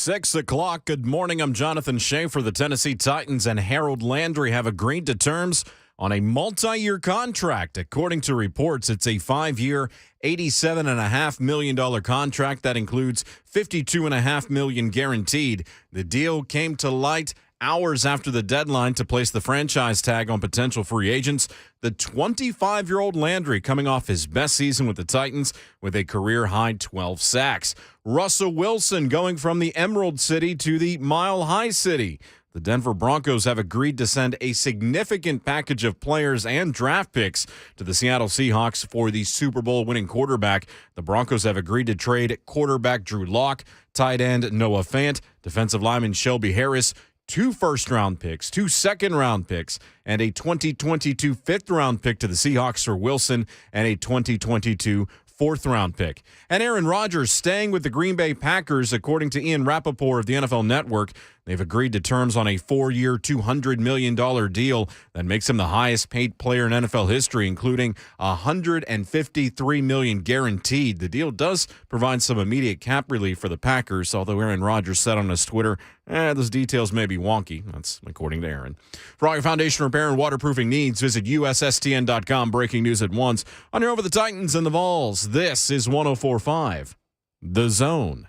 6 o'clock. Good morning. I'm Jonathan Schaefer. The Tennessee Titans and Harold Landry have agreed to terms on a multi-year contract. According to reports, it's a 5-year, $87.5 million contract that includes $52.5 million guaranteed. The deal came to light hours after the deadline to place the franchise tag on potential free agents. The 25-year-old Landry coming off his best season with the Titans with a career-high 12 sacks. Russell Wilson going from the Emerald City to the Mile High City. The Denver Broncos have agreed to send a significant package of players and draft picks to the Seattle Seahawks for the Super Bowl winning quarterback. The Broncos have agreed to trade quarterback Drew Lock, tight end Noah Fant, defensive lineman Shelby Harris, 2 first-round picks, 2 second-round picks, and a 2022 fifth-round pick to the Seahawks for Wilson, and a 2022 fourth-round pick. And Aaron Rodgers staying with the Green Bay Packers, according to Ian Rappaport of the NFL Network. They've agreed to terms on a 4-year, $200 million deal that makes him the highest-paid player in NFL history, including $153 million guaranteed. The deal does provide some immediate cap relief for the Packers, although Aaron Rodgers said on his Twitter, those details may be wonky. That's according to Aaron. For all your foundation repair and waterproofing needs, visit USSTN.com. Breaking news at once. On your Over the Titans and the Vols, this is 104.5 The Zone.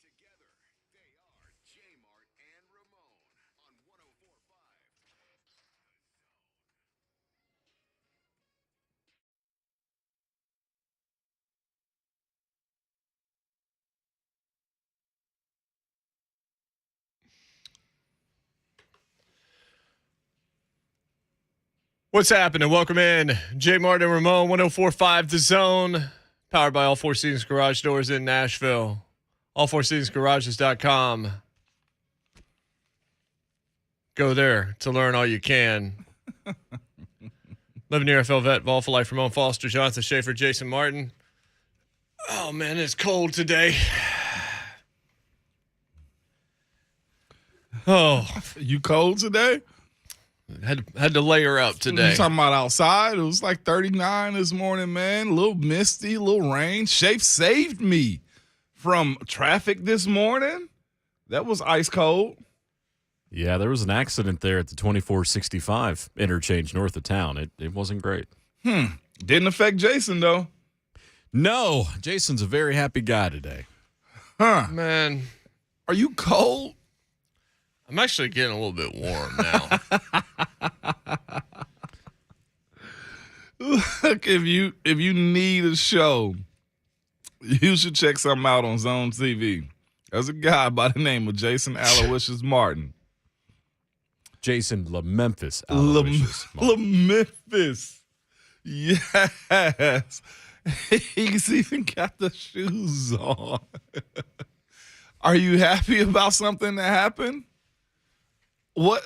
Together, they are JMart and Ramon on 104.5. What's happening? Welcome in. JMart and Ramon, 104.5 The Zone, powered by All Four Seasons Garage Doors in Nashville. All4seasonsgarages.com. Go there to learn all you can. 11-year NFL vet, Vol for Life, Ramon Foster, Jonathan Schaefer, Jason Martin. Oh, man, it's cold today. Oh, You cold today? had to layer up today. You talking about outside? It was like 39 this morning, man. A little misty, a little rain. Shape saved me from traffic this morning. That was ice cold. Yeah, there was an accident there at the 2465 interchange north of town. It wasn't great. Didn't affect Jason, though. No, Jason's a very happy guy today. Huh. Man, Are you cold? I'm actually getting a little bit warm now. Look, if you need a show, you should check something out on Zone TV. There's a guy by the name of Jason Aloysius Martin. Jason LaMemphis. Aloysius Martin. LaMemphis. Yes. He's even got the shoes on. Are you happy about something that happened? What?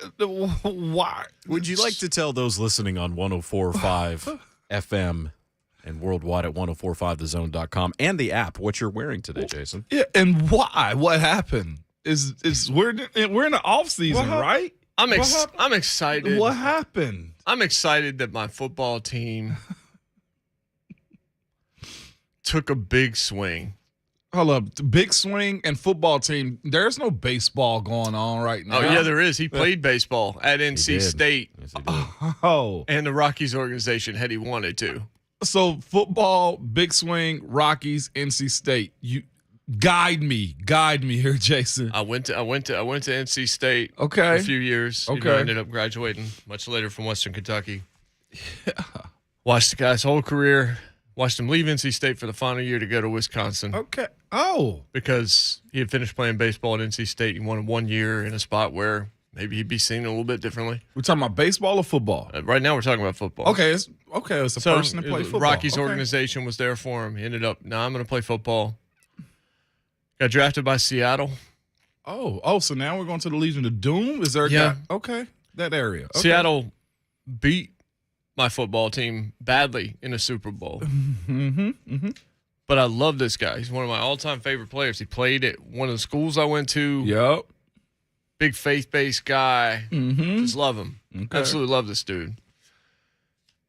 Why? Would you like to tell those listening on 104.5 FM and worldwide at 1045thezone.com and the app what you're wearing today, Jason? Yeah, and why? What happened? We're in the off season, right? I'm excited. What happened? I'm excited that my football team took a big swing. Hold up, big swing and football team. There's no baseball going on right now. Oh, yeah, there is. He played baseball at NC State. Yes, he did. Oh, And the Rockies organization had he wanted to. so football, big swing, Rockies, NC State. You guide me here, Jason. I went to NC State Okay. for a few years. Okay. I ended up graduating much later from Western Kentucky. Yeah. Watched the guy's whole career. Watched him leave NC State for the final year to go to Wisconsin. Okay. Oh, Because he had finished playing baseball at NC State. He wanted 1 year in a spot where maybe he'd be seen a little bit differently. we're talking about baseball or football? Right now we're talking about football. Okay, it's a person that plays football. Rockies Okay. organization was there for him. He ended up, I'm going to play football. Got drafted by Seattle. Oh, so now we're going to the Legion of Doom? Is there a Yeah. guy? Okay, that area. Okay. Seattle beat my football team badly in a Super Bowl. But I love this guy. He's one of my all-time favorite players. He played at one of the schools I went to. Yep. big faith-based guy. Mm-hmm. Just love him. Okay. Absolutely love this dude.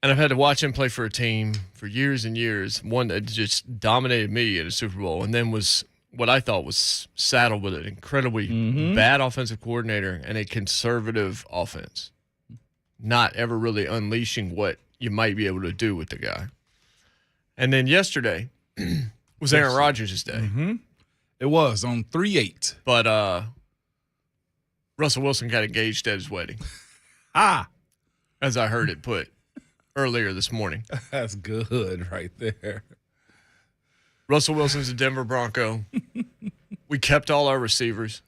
And I've had to watch him play for a team for years and years, one that just dominated me at a Super Bowl, and then was what I thought was saddled with an incredibly bad offensive coordinator and a conservative offense, not ever really unleashing what you might be able to do with the guy. And then yesterday was Aaron Rodgers' day. Mm-hmm. It was on 3-8. But Russell Wilson got engaged at his wedding, as I heard it put earlier this morning. That's good right there. Russell Wilson's a Denver Bronco. We kept all our receivers.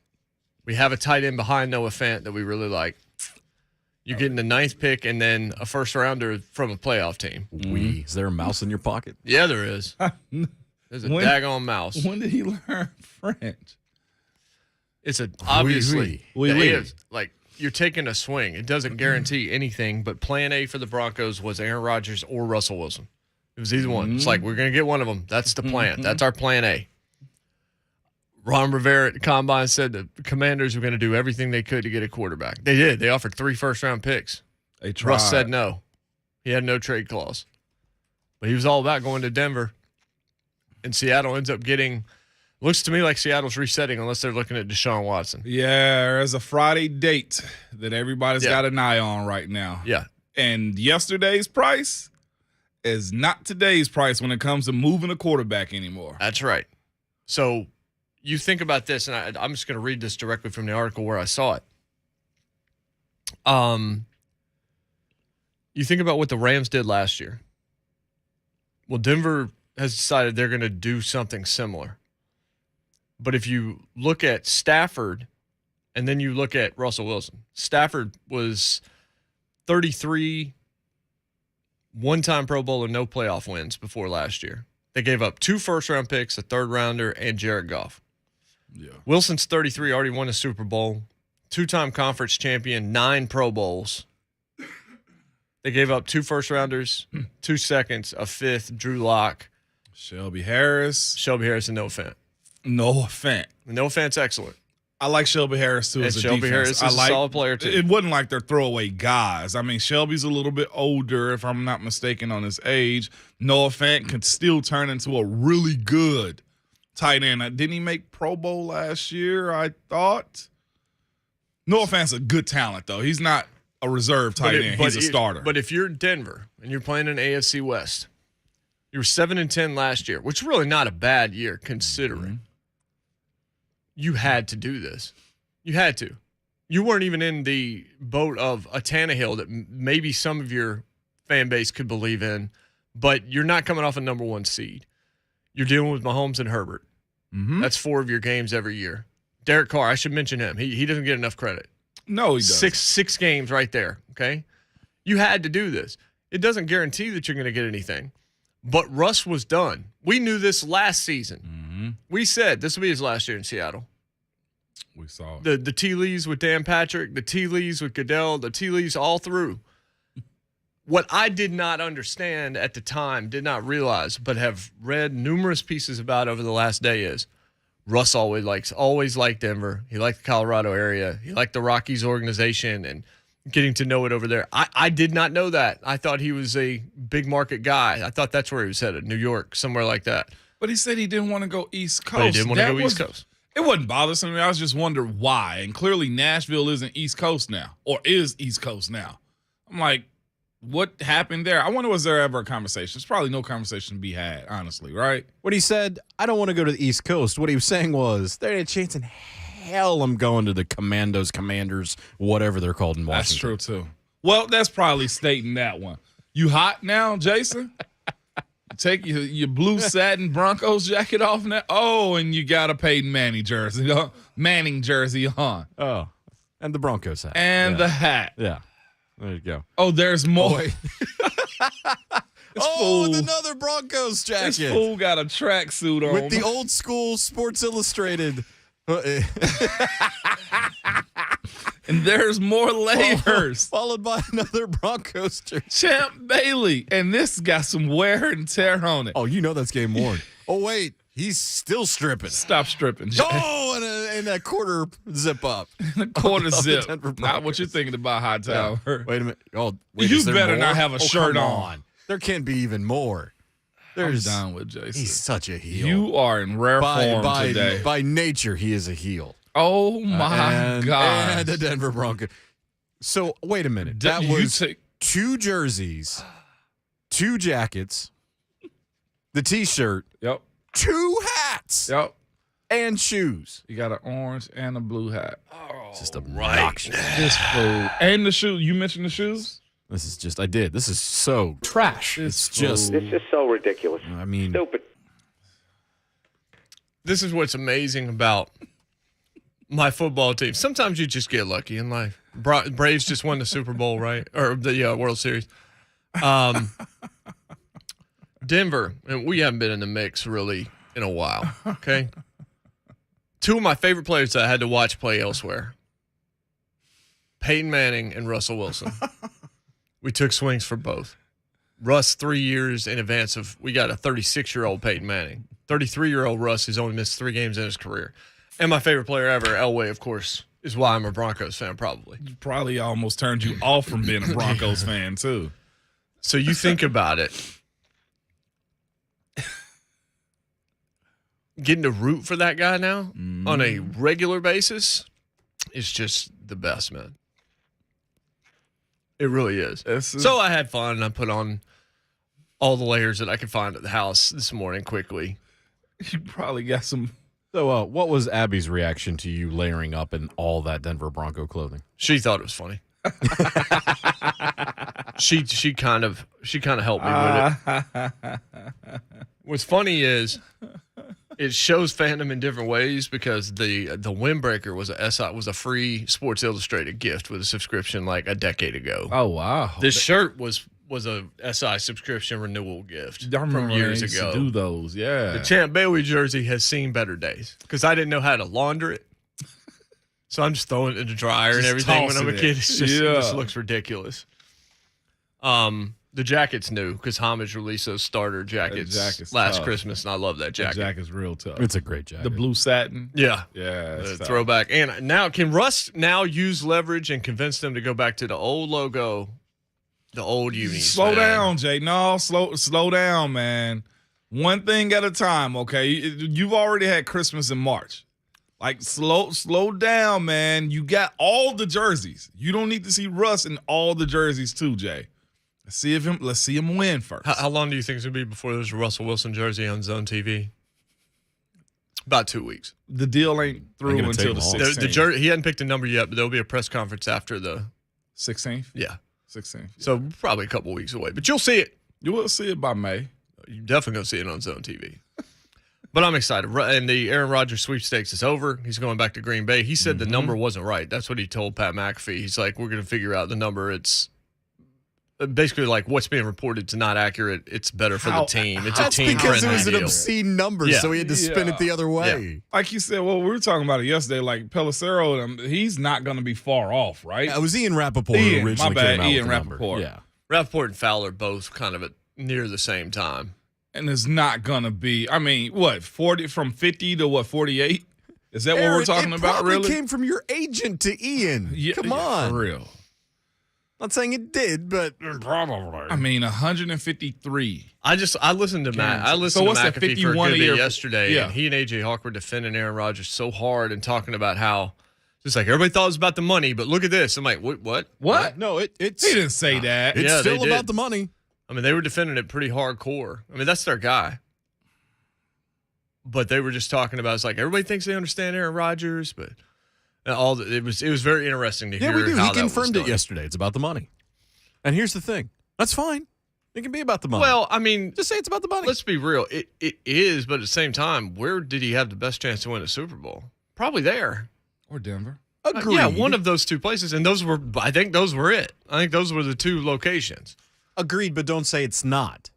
We have a tight end behind Noah Fant that we really like. You're getting the 9th pick and then a first-rounder from a playoff team. Is there a mouse in your pocket? Yeah, there is. There's a daggone mouse. When did he learn French? It's obviously Oui. it is, like you're taking a swing. It doesn't guarantee anything, but plan A for the Broncos was Aaron Rodgers or Russell Wilson. It was either one. It's like, we're going to get one of them. That's the plan. That's our plan A. Ron Rivera at the Combine said the Commanders were going to do everything they could to get a quarterback. They did. They offered 3 first-round picks. They tried. Russ said no. He had no trade clause. But he was all about going to Denver. And Seattle ends up getting – looks to me like Seattle's resetting unless they're looking at Deshaun Watson. Yeah, there's a Friday date that everybody's got an eye on right now. Yeah. And yesterday's price is not today's price when it comes to moving a quarterback anymore. That's right. So you think about this, and I'm just going to read this directly from the article where I saw it. You think about what the Rams did last year. Well, Denver has decided they're going to do something similar. But if you look at Stafford and then you look at Russell Wilson, Stafford was 33 one-time Pro Bowler, no playoff wins before last year. They gave up 2 first-round picks, a third-rounder, and Jared Goff. Yeah. Wilson's 33, already won a Super Bowl, 2-time conference champion, 9 Pro Bowls. They gave up 2 first-rounders, 2 seconds, a 5th, Drew Lock, Shelby Harris, and Noah Fant. Noah Fant. Noah Fant's excellent. I like Shelby Harris, too, And as a Shelby defense. Harris is I a like, solid player, too. It wasn't like they're throwaway guys. I mean, Shelby's a little bit older, if I'm not mistaken, on his age. Noah Fant could still turn into a really good tight end. Didn't he make Pro Bowl last year, I thought? Noah Fant's a good talent, though. He's not a reserve tight end. He's a starter. But if you're Denver and you're playing in AFC West, you were 7-10 last year, which is really not a bad year considering. You had to do this. You had to. You weren't even in the boat of a Tannehill that maybe some of your fan base could believe in, but you're not coming off a number 1 seed. You're dealing with Mahomes and Herbert. That's 4 of your games every year. Derek Carr, I should mention him. He doesn't get enough credit. No, he doesn't. Six games right there, okay? You had to do this. It doesn't guarantee that you're going to get anything. But Russ was done. We knew this last season. We said this will be his last year in Seattle. We saw it. The tea leaves with Dan Patrick, the tea leaves with Goodell, the tea leaves all through. What I did not understand at the time, did not realize, but have read numerous pieces about over the last day is Russ always liked Denver. He liked the Colorado area. He liked the Rockies organization and getting to know it over there. I did not know that. I thought he was a big market guy. I thought that's where he was headed, New York, somewhere like that. But he said he didn't want to go East Coast. But he didn't want to go East Coast. It wasn't bothersome. I was just wondering why. And clearly Nashville isn't East Coast now, or is East Coast now. I'm like, what happened there? I wonder, was there ever a conversation? There's probably no conversation to be had, honestly, right? When he said, I don't want to go to the East Coast, what he was saying was, there ain't a chance in hell I'm going to the Commanders, whatever they're called in Washington. That's true, too. Well, that's probably stating that one. You hot now, Jason? Take your blue satin Broncos jacket off now. Oh, and you got a Peyton Manning jersey on. Oh, and the Broncos hat. And the hat. Yeah. There you go. Oh, there's more. With another Broncos jacket. This fool got a tracksuit on. With the old school Sports Illustrated. And there's more layers. Followed by another Broncos jersey. Champ Bailey. And this got some wear and tear on it. Oh, you know that's game worn. Oh, wait. He's still stripping. Stop stripping. Oh, in that quarter zip up. Quarter of the zip. Denver Not what you're Broncos. thinking about, Hightower. Wait a minute. Oh, wait, You is there better more? not have a shirt come on. There can't be even more. I'm There's done with Jason. He's such a heel. You are in rare form today. By nature, he is a heel. Oh my God! And the Denver Broncos. So wait a minute. That You was take- 2 jerseys, 2 jackets, the T-shirt, Yep. 2 hats, Yep. and shoes. You got an orange and a blue hat. It's just obnoxious. This fool. And the shoes. You mentioned the shoes? This is just. I did. This is so Trash. It's just. It's just so ridiculous. I mean, Stupid. This is what's amazing about my football team. Sometimes you just get lucky in life. Braves just won the Super Bowl, right? Or the World Series. Denver, and we haven't been in the mix really in a while, okay? 2 of my favorite players that I had to watch play elsewhere, Peyton Manning and Russell Wilson. We took swings for both. Russ 3 years in advance of, we got a 36-year-old Peyton Manning. 33-year-old Russ has only missed 3 games in his career. And my favorite player ever, Elway, of course, is why I'm a Broncos fan, probably. Probably almost turned you off from being a Broncos fan, too. So you think about it. Getting to root for that guy now on a regular basis is just the best, man. It really is. So I had fun, and I put on all the layers that I could find at the house this morning quickly. You probably got some. so what was Abby's reaction to you layering up in all that Denver Bronco clothing? She thought it was funny. she kind of helped me with it. What's funny is it shows fandom in different ways because the windbreaker was a free Sports Illustrated gift with a subscription like a decade ago. Oh, wow. This shirt was a SI subscription renewal gift I remember from when years they used ago. to do those, yeah. The Champ Bailey jersey has seen better days because I didn't know how to launder it. So I'm just throwing it in the dryer and Just everything when I'm a tossing kid. it. It's just, It Yeah. just looks ridiculous. The jacket's new because Homage released those starter jackets jacket's last tough. Christmas, and I love that The jacket. jacket's real tough. It's a great jacket. The blue satin. Yeah. Yeah. The it's tough. throwback. And now, can Russ now use leverage and convince them to go back to the old logo, the old unis? Slow man? down, Jay. No, slow down, man. One thing at a time, okay? You've already had Christmas in March. Like, slow down, man. You got all the jerseys. You don't need to see Russ in all the jerseys too, Jay. Let's see him win first. How long do you think it's going to be before there's a Russell Wilson jersey on Zone TV? About 2 weeks. The deal ain't through gonna until take the them all. 16th. He hadn't picked a number yet, but there'll be a press conference after the 16th? yeah. 16th. So probably a couple weeks away, but you'll see it. You will see it by May. You're definitely going to see it on Zone TV. But I'm excited. And the Aaron Rodgers sweepstakes is over. He's going back to Green Bay. He said the number wasn't right. That's what he told Pat McAfee. He's like, we're going to figure out the number. It's basically like what's being reported to not accurate. It's better for the team. It's a That's team because it friendly was an deal. obscene number, Yeah. so he had to spin it the other way. Like you said, well, we were talking about it yesterday. Like Pelissero, he's not going to be far off, right? Yeah, it was Ian Rappaport Ian, who originally my bad, came out Ian with the number. Rappaport. Yeah. Rappaport and Fowler both kind of at near the same time. And it's not going to be, I mean, what, 40 from 50 to what, 48? Is that what we're talking it about, probably really? came from your agent to Ian. Yeah, Come yeah, on. For real. Not saying it did, but probably. I mean, 153. I listened to Matt. I listened So to what's that, McAfee for a 51 good a bit year? yesterday, Yeah. and he and AJ Hawk were defending Aaron Rodgers so hard and talking about how just like everybody thought it was about the money, but look at this. I'm like, what? No, it's He didn't say that. it's Yeah, they still about did. the money. I mean, they were defending it pretty hardcore. I mean, that's their guy. But they were just talking about it's like everybody thinks they understand Aaron Rodgers, but it was very interesting to Yeah, hear. we do. How He that was confirmed it done. yesterday. It's about the money. And here's the thing. That's fine. It can be about the money. Well, I mean, just say it's about the money. let's be real. It is, but at the same time, where did he have the best chance to win a Super Bowl? Probably there. Or Denver. Agreed. Yeah, one of those two places, and I think those were it. I think those were the two locations. Agreed, but don't say it's not.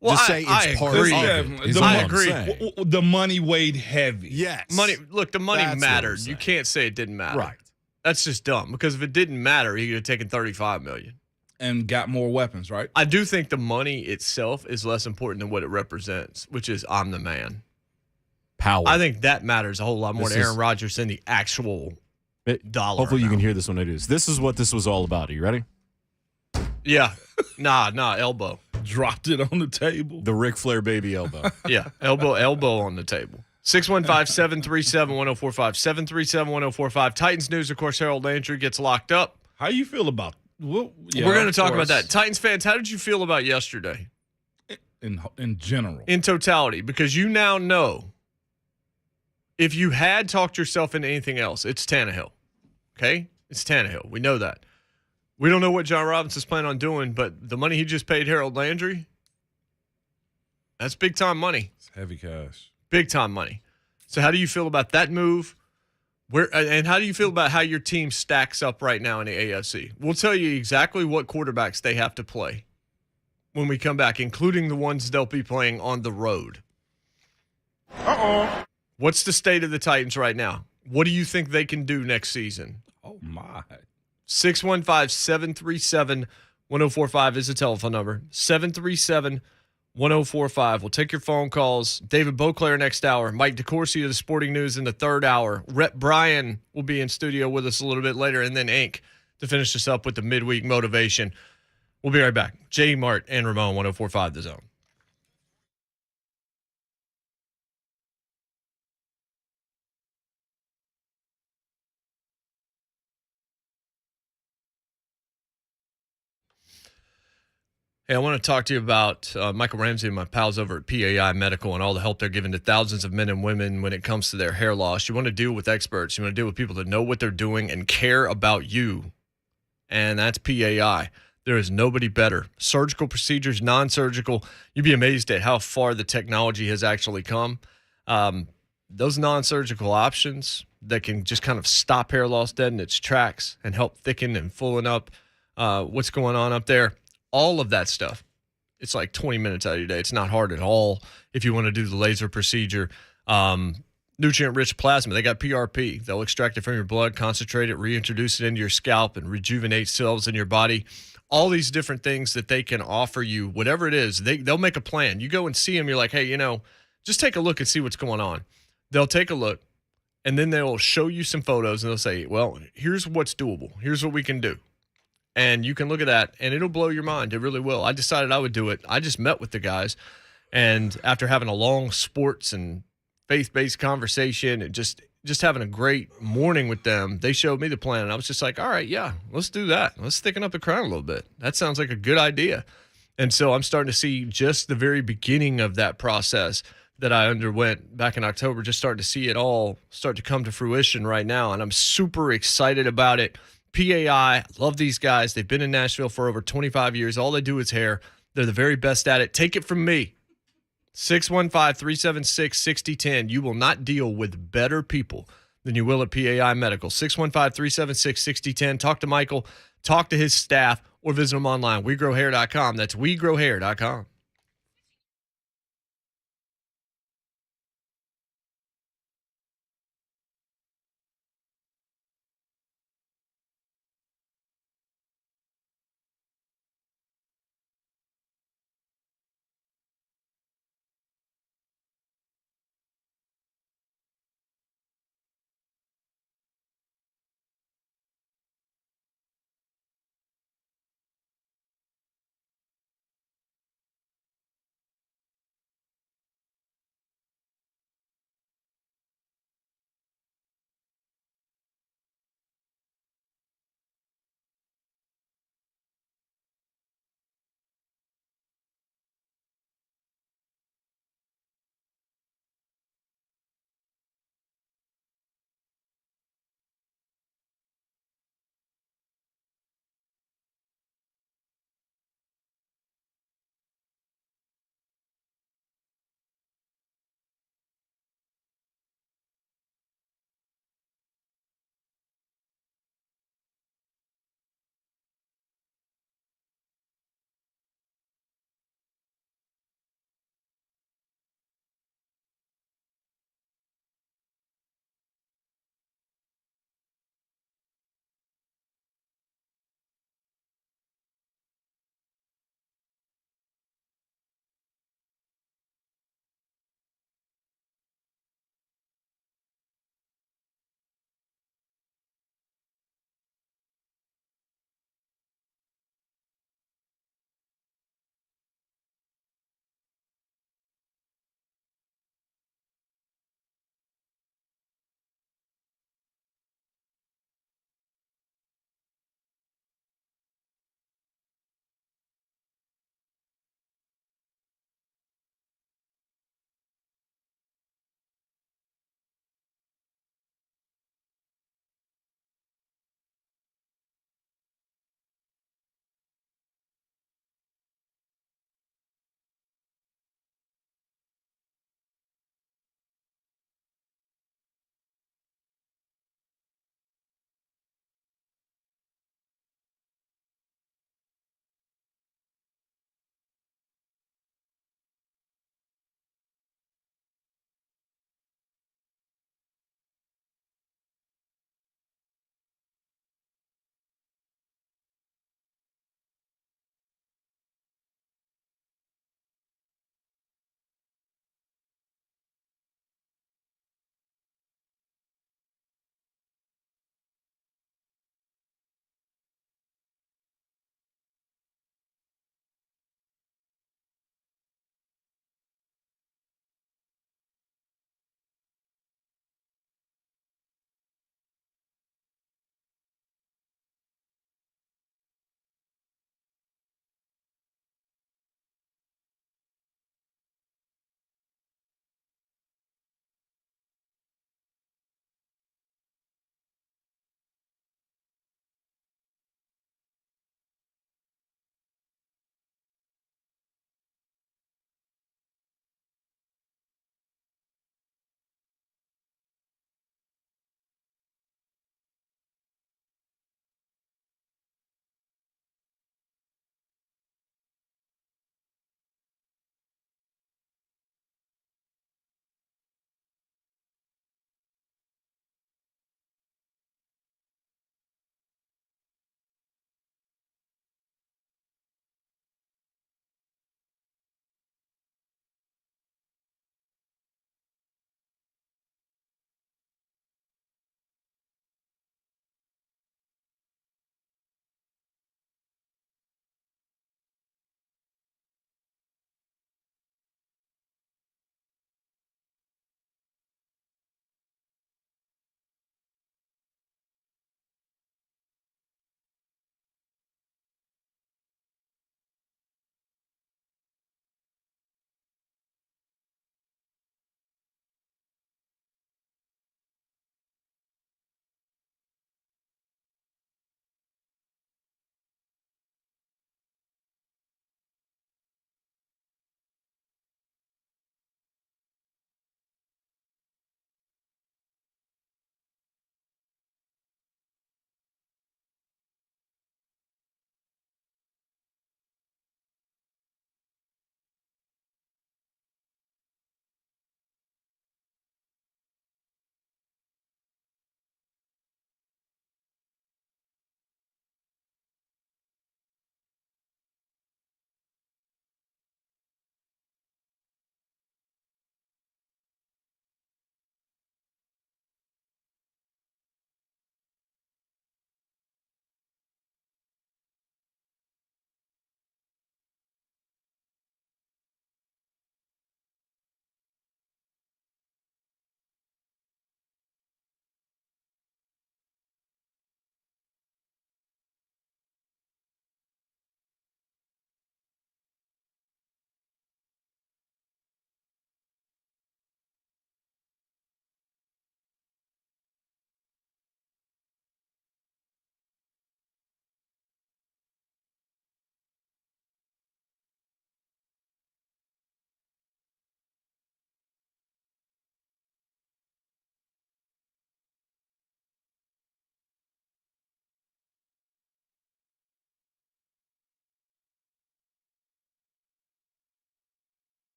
Well, Just say it's I part agree. of it. is The all I I'm agree. saying. The money weighed heavy. Yes. Money. Look, the money That's what I'm mattered. You saying. can't say it didn't matter. Right. That's just dumb. Because if it didn't matter, he could have taken $35 million. And got more weapons, right? I do think the money itself is less important than what it represents, which is I'm the man. power. I think that matters a whole lot more This to Aaron is- Rodgers than the actual dollar. Hopefully you can amount. hear this when I do this. This is what this was all about. Are you ready? Yeah. Nah, elbow. Dropped it on the table. The Ric Flair baby elbow. Yeah, elbow on the table. 615-737-1045. 737-1045. Titans news, of course, Harold Landry gets locked up. How you feel about? Well, yeah, We're going to of talk about course. that. Titans fans, how did you feel about yesterday in general. in totality? Because you now know if you had talked yourself into anything else, it's Tannehill. Okay? It's Tannehill. We know that. We don't know what John Robinson's planning on doing, but the money he just paid Harold Landry, that's big-time money. It's heavy cash. Big-time money. So how do you feel about that move? And how do you feel about how your team stacks up right now in the AFC? We'll tell you exactly what quarterbacks they have to play when we come back, including the ones they'll be playing on the road. Uh-oh. What's the state of the Titans right now? What do you think they can do next season? Oh, my. 615-737-1045 is the telephone number. 737-1045. We'll take your phone calls. David Boclair next hour. Mike DeCourcy of the Sporting News in the third hour. Rhett Bryan will be in studio with us a little bit later. And then Ink to finish us up with the midweek motivation. We'll be right back. JMart and Ramon, 1045 The Zone. Hey, I want to talk to you about Michael Ramsey and my pals over at PAI Medical and all the help they're giving to thousands of men and women when it comes to their hair loss. You want to deal with experts. You want to deal with people that know what they're doing and care about you. And that's PAI. There is nobody better. Surgical procedures, non-surgical. You'd be amazed at how far the technology has actually come. Those non-surgical options that can just kind of stop hair loss dead in its tracks and help thicken and fullen up what's going on up there. All of that stuff. It's like 20 minutes out of your day. It's not hard at all if you want to do the laser procedure. Nutrient-rich plasma. They got PRP. They'll extract it from your blood, concentrate it, reintroduce it into your scalp, and rejuvenate cells in your body. All these different things that they can offer you, whatever it is, they'll make a plan. You go and see them. You're like, hey, just take a look and see what's going on. They'll take a look, and then they'll show you some photos, and they'll say, well, here's what's doable. Here's what we can do. And you can look at that, and it'll blow your mind. It really will. I decided I would do it. I just met with the guys, and after having a long sports and faith-based conversation and just having a great morning with them, they showed me the plan, and I was just like, all right, yeah, let's do that. Let's thicken up the crown a little bit. That sounds like a good idea. And so I'm starting to see just the very beginning of that process that I underwent back in October, just starting to see it all start to come to fruition right now, and I'm super excited about it. PAI, love these guys. They've been in Nashville for over 25 years. All they do is hair. They're the very best at it. Take it from me. 615-376-6010. You will not deal with better people than you will at PAI Medical. 615-376-6010. Talk to Michael, talk to his staff, or visit them online. WeGrowHair.com. That's WeGrowHair.com.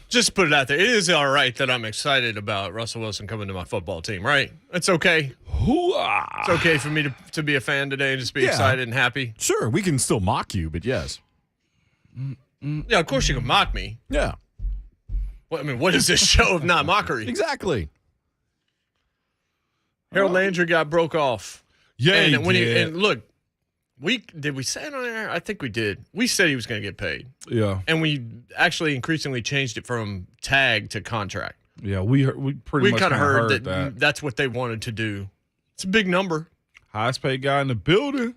Just put it out there. It is all right that I'm excited about Russell Wilson coming to my football team, right? It's okay. Hoo-ah. It's okay for me to be a fan today and just be excited and happy. Sure, we can still mock you, but yes. Yeah, of course you can mock me. Yeah, Well, I mean, what is this show if not mockery? exactly. Harold Landry got broke off. Yeah, and he did. and look, did we say it on air? I think we did. We said he was going to get paid. Yeah. And we actually increasingly changed it from tag to contract. Yeah, we pretty much kind of heard that. that's what they wanted to do. It's a big number. Highest paid guy in the building.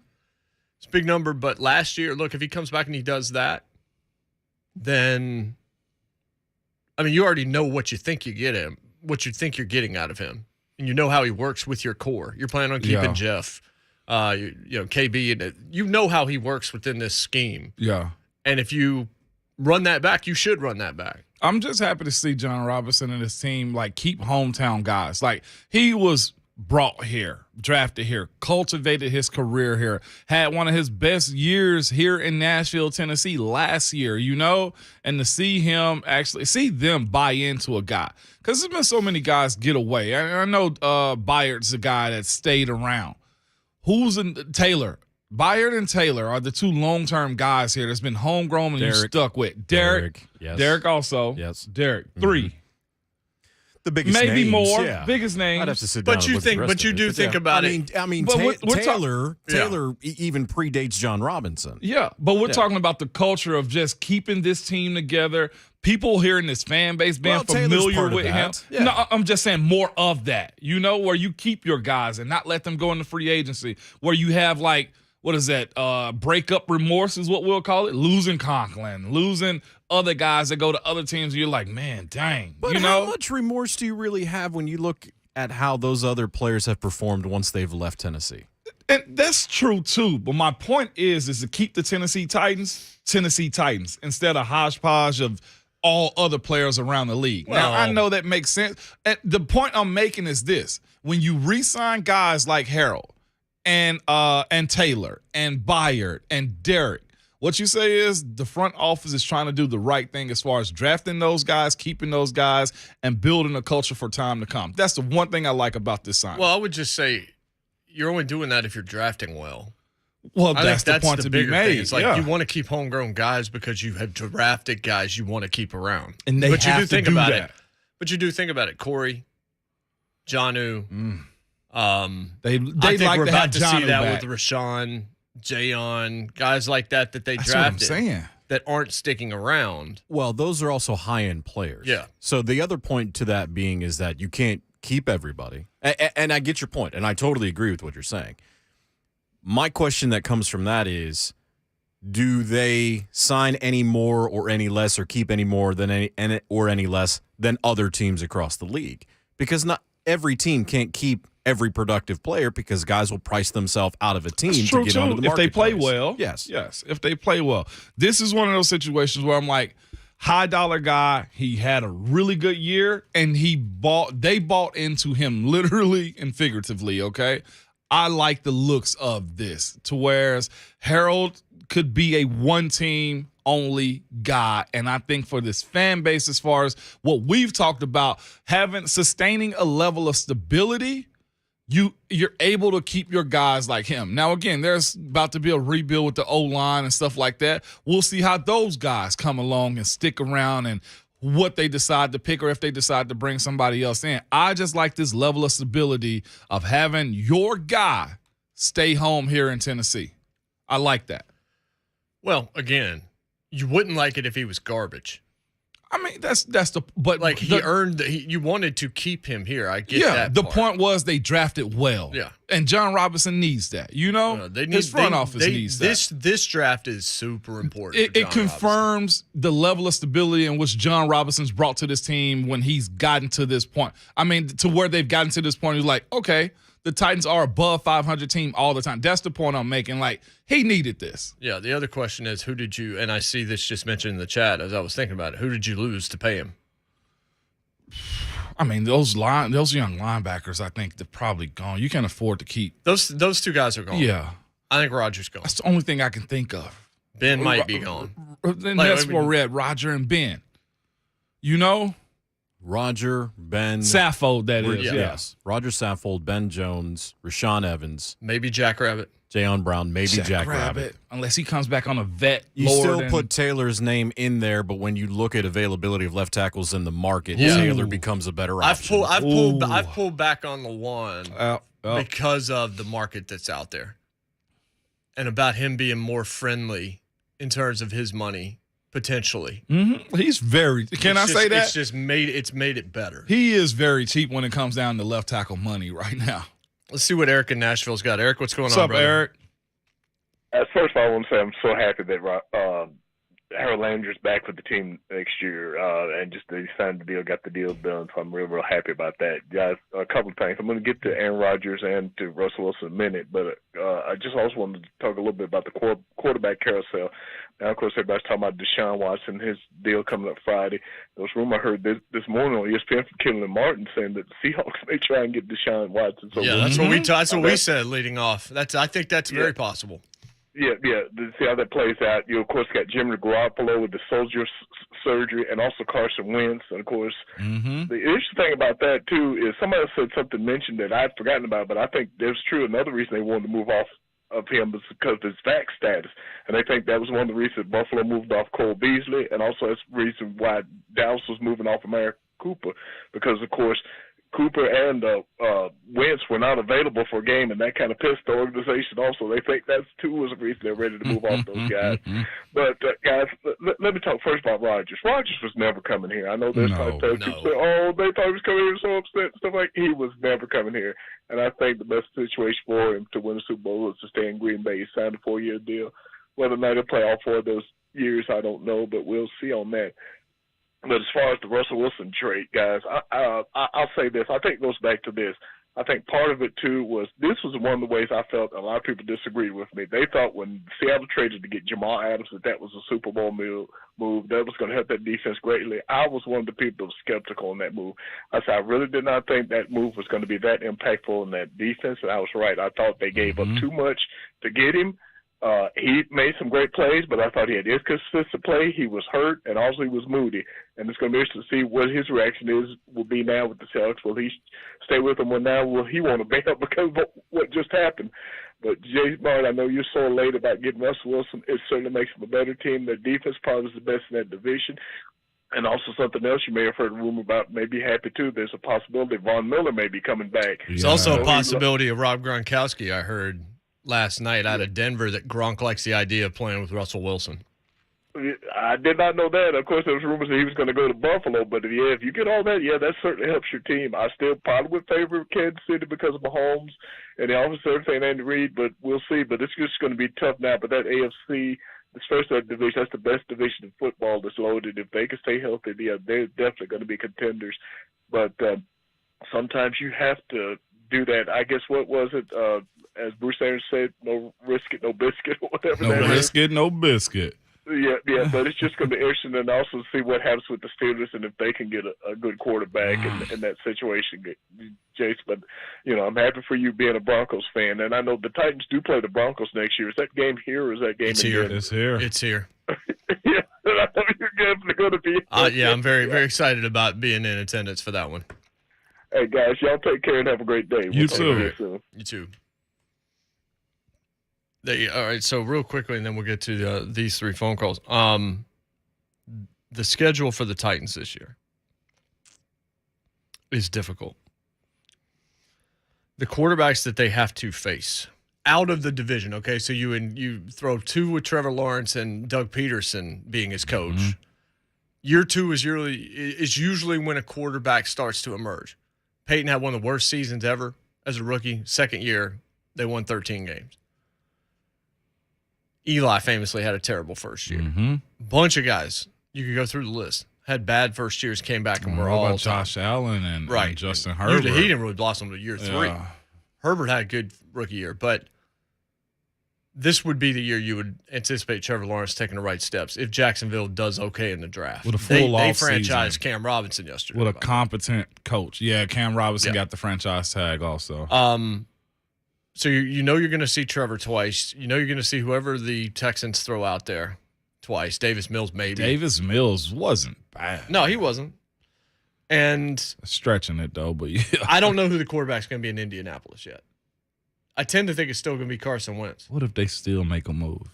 It's a big number, but last year, look, if he comes back and he does that, then I mean, you already know what you think you get him, what you think you're getting out of him. And you know how he works with your core. You're planning on keeping Jeff, KB, and you know how he works within this scheme. Yeah. And if you run that back, you should run that back. I'm just happy to see John Robinson and his team like keep hometown guys. Like he was brought here, drafted here, cultivated his career here, had one of his best years here in Nashville, Tennessee last year, and to see him actually see them buy into a guy. Because there's been so many guys get away. I know Byard's a guy that stayed around. Who's in Taylor? Byard and Taylor are the two long-term guys here that's been homegrown and you stuck with. Derek. Yes. Derek also. Yes. Derek. 3. The biggest Maybe names, more. yeah. Biggest names. I'd have to sit down But and you look at the think, rest but you of do it. think Yeah. about it. I mean, But we're Taylor even predates John Robinson. Yeah, but we're talking about the culture of just keeping this team together. People here in this fan base being Taylor's familiar part of with him. that. Yeah. No, I'm just saying more of that, where you keep your guys and not let them go into free agency, where you have like, what is that, breakup remorse is what we'll call it, losing Conklin, losing other guys that go to other teams, and you're like, man, dang. But how much remorse do you really have when you look at how those other players have performed once they've left Tennessee? And that's true, too. But my point is to keep the Tennessee Titans, instead of hodgepodge of all other players around the league. Now, I know that makes sense. And the point I'm making is this. When you re-sign guys like Harold and Taylor and Byard and Derek, what you say is the front office is trying to do the right thing as far as drafting those guys, keeping those guys, and building a culture for time to come. That's the one thing I like about this signing. Well, I would just say you're only doing that if you're drafting well. Well, I that's think the point to be bigger made. thing. It's like you want to keep homegrown guys because you have drafted guys you want to keep around. And they but have you do to think do about that. it. But you do think about it. Corey, Jonnu. They I think like we're to about have to John see that back. with Rashawn, Jayon, guys like that they That's what I'm drafted saying. that aren't sticking around. Well, those are also high-end players. Yeah. So the other point to that being is that you can't keep everybody. And I get your point, and I totally agree with what you're saying. My question that comes from that is, do they sign any more or any less or keep any more than any less than other teams across the league? Because not every team can't keep every productive player because guys will price themselves out of a team That's to true get too. onto the If they play marketplace. well. Yes. Yes. If they play well. This is one of those situations where I'm like, high dollar guy, he had a really good year and they bought into him literally and figuratively, okay? I like the looks of this to whereas Harold could be a one team only guy. And I think for this fan base, as far as what we've talked about, sustaining a level of stability, you're able to keep your guys like him. Now, again, there's about to be a rebuild with the O-line and stuff like that. We'll see how those guys come along and stick around and what they decide to pick or if they decide to bring somebody else in. I just like this level of stability of having your guy stay home here in Tennessee. I like that. Well, again, you wouldn't like it if he was garbage. I mean, but you wanted to keep him here. I get that. Yeah, the part. point was they drafted well. Yeah. And John Robinson needs that. His front office needs that. This draft is super important. It confirms the level of stability in which John Robinson's brought to this team when he's gotten to this point. I mean, to where they've gotten to this point, he's like, okay, the Titans are above 500 team all the time. That's the point I'm making. Like, he needed this. Yeah, the other question is, who did you, and I see this just mentioned in the chat as I was thinking about it, who did you lose to pay him? I mean, those young linebackers, I think they're probably gone. You can't afford to keep. Those two guys are gone. Yeah. I think Rodgers gone. That's the only thing I can think of. Ben might be gone. And that's for Rhett, Roger, and Ben. You know? Roger, Ben. Saffold, that is. Yes. Roger Saffold, Ben Jones, Rashawn Evans, Maybe Jack Rabbit. Jayon Brown, maybe Jack Rabbit. Unless he comes back on a vet. You still put Taylor's name in there, but when you look at availability of left tackles in the market, Taylor becomes a better option. I've pulled back on the one Oh. because of the market that's out there, and about him being more friendly in terms of his money potentially. Mm-hmm. He's very. Can I say that? It's made it better. He is very cheap when it comes down to left tackle money right now. Let's see what Eric in Nashville's got. Eric, what's going What's on, up, brother? Eric? First of all, I want to say I'm so happy that Harold Landry's back with the team next year, and just they signed the deal, got the deal done. So I'm real happy about that, guys. A couple of things. I'm going to get to Aaron Rodgers and to Russell Wilson in a minute, but I just also wanted to talk a little bit about the quarterback carousel. Now, of course, everybody's talking about Deshaun Watson, his deal coming up Friday. There was rumor I heard this morning on ESPN from Kenley Martin saying that the Seahawks may try and get Deshaun Watson. So that's what we said leading off. I think that's very possible. Yeah. To see how that plays out. You, of course, got Jimmy Garoppolo with the soldier surgery and also Carson Wentz. And, of course, the interesting thing about that, too, is somebody said something mentioned that I'd forgotten about, but I think that's true. Another reason they wanted to move off of him was because of his vax status. And I think that was one of the reasons Buffalo moved off Cole Beasley, and also that's the reason why Dallas was moving off Amari Cooper, because, of course, Cooper and Wentz were not available for a game, and that kind of pissed the organization also. They think that's, too, was a reason they're ready to move off those guys. But, guys, let me talk first about Rodgers. Rodgers was never coming here. I know there's people say, oh, they thought he was coming here so upset and stuff like that. He was never coming here. And I think the best situation for him to win the Super Bowl is to stay in Green Bay. He signed a 4-year deal. Whether or not he'll play all 4 of those years, I don't know, but we'll see on that. But as far as the Russell Wilson trade, guys, I'll say this. I think it goes back to this. I think part of it, too, was this was one of the ways I felt a lot of people disagreed with me. They thought when Seattle traded to get Jamal Adams that was a Super Bowl move, that was going to help that defense greatly. I was one of the people that was skeptical on that move. I said I really did not think that move was going to be that impactful in that defense, and I was right. I thought they gave up too much to get him. He made some great plays, but I thought he had inconsistent play. He was hurt, and also he was moody. And it's going to be interesting to see what his reaction will be now with the Celtics. Will he stay with them, or now will he want to bail because of what just happened? But JMart, I know you're so elated about getting Russell Wilson. It certainly makes them a better team. Their defense probably is the best in that division. And also something else you may have heard a rumor about, may be happy too. There's a possibility Von Miller may be coming back. There's also a possibility of Rob Gronkowski, I heard last night out of Denver, that Gronk likes the idea of playing with Russell Wilson. I did not know that. Of course, there was rumors that he was going to go to Buffalo, but if you get all that, that certainly helps your team. I still probably would favor Kansas City because of Mahomes and the offense, everything, Andy Reid, but we'll see. But it's just going to be tough now. But that AFC, especially that division, that's the best division in football that's loaded. If they can stay healthy, they're definitely going to be contenders. But sometimes you have to do that. I guess what was it? As Bruce Arians said, no risk it, no biscuit, or whatever. No risk it, no biscuit. Yeah, but it's just going to be interesting, and also see what happens with the Steelers and if they can get a good quarterback in that situation, Jace. But, I'm happy for you being a Broncos fan, and I know the Titans do play the Broncos next year. Is that game here or is that game here? It's here. It's here. Yeah, I know you're definitely going to be. I'm very excited about being in attendance for that one. Hey, guys, y'all take care and have a great day. You too. You too. All right, so real quickly, and then we'll get to these 3 phone calls. The schedule for the Titans this year is difficult. The quarterbacks that they have to face out of the division, okay, so you throw 2 with Trevor Lawrence and Doug Peterson being his coach. Year 2 is usually when a quarterback starts to emerge. Peyton had one of the worst seasons ever as a rookie. Second year, they won 13 games. Eli famously had a terrible first year. Bunch of guys, you could go through the list, had bad first years, came back and were all about Josh Allen and Justin Herbert. Usually he didn't really blossom until year 3. Herbert had a good rookie year, but this would be the year you would anticipate Trevor Lawrence taking the right steps if Jacksonville does okay in the draft. With a full they off-season. franchised Cam Robinson yesterday. With a competent coach. Yeah, Cam Robinson got the franchise tag also. So you're going to see Trevor twice. You're going to see whoever the Texans throw out there. twice. Davis Mills maybe. Davis Mills wasn't bad. No, he wasn't. And Stretching it, though, but yeah. I don't know who the quarterback's going to be in Indianapolis yet. I tend to think it's still going to be Carson Wentz. What if they still make a move?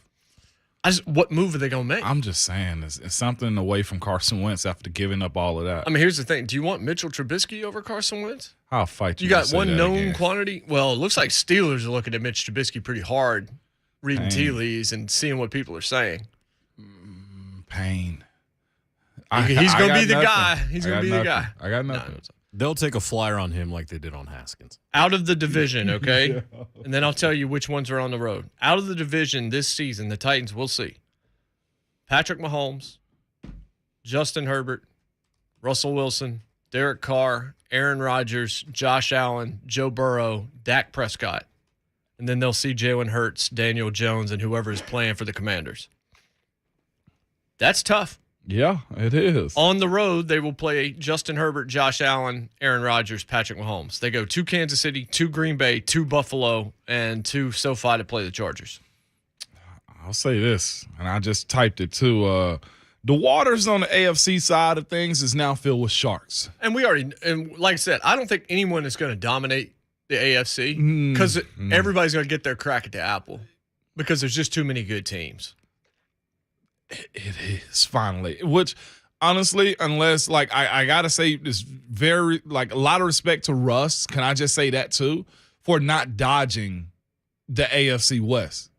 What move are they going to make? I'm just saying, it's something away from Carson Wentz after giving up all of that. I mean, here's the thing. Do you want Mitchell Trubisky over Carson Wentz? I'll fight you. You got one known quantity? Well, it looks like Steelers are looking at Mitch Trubisky pretty hard, reading tea leaves and seeing what people are saying. Pain. He's going to be the guy. He's going to be the guy. I got nothing. No. They'll take a flyer on him like they did on Haskins. Out of the division, okay? And then I'll tell you which ones are on the road. Out of the division this season, the Titans, we'll see. Patrick Mahomes, Justin Herbert, Russell Wilson, Derek Carr, Aaron Rodgers, Josh Allen, Joe Burrow, Dak Prescott. And then they'll see Jalen Hurts, Daniel Jones, and whoever is playing for the Commanders. That's tough. Yeah, it is. On the road, they will play Justin Herbert, Josh Allen, Aaron Rodgers, Patrick Mahomes. They go to Kansas City, to Green Bay, to Buffalo, and to SoFi to play the Chargers. I'll say this, and I just typed it too. The waters on the AFC side of things is now filled with sharks. And like I said, I don't think anyone is going to dominate the AFC because everybody's going to get their crack at the apple because there's just too many good teams. It is finally, which honestly, unless like I gotta say this very like a lot of respect to Russ. Can I just say that too for not dodging the AFC West?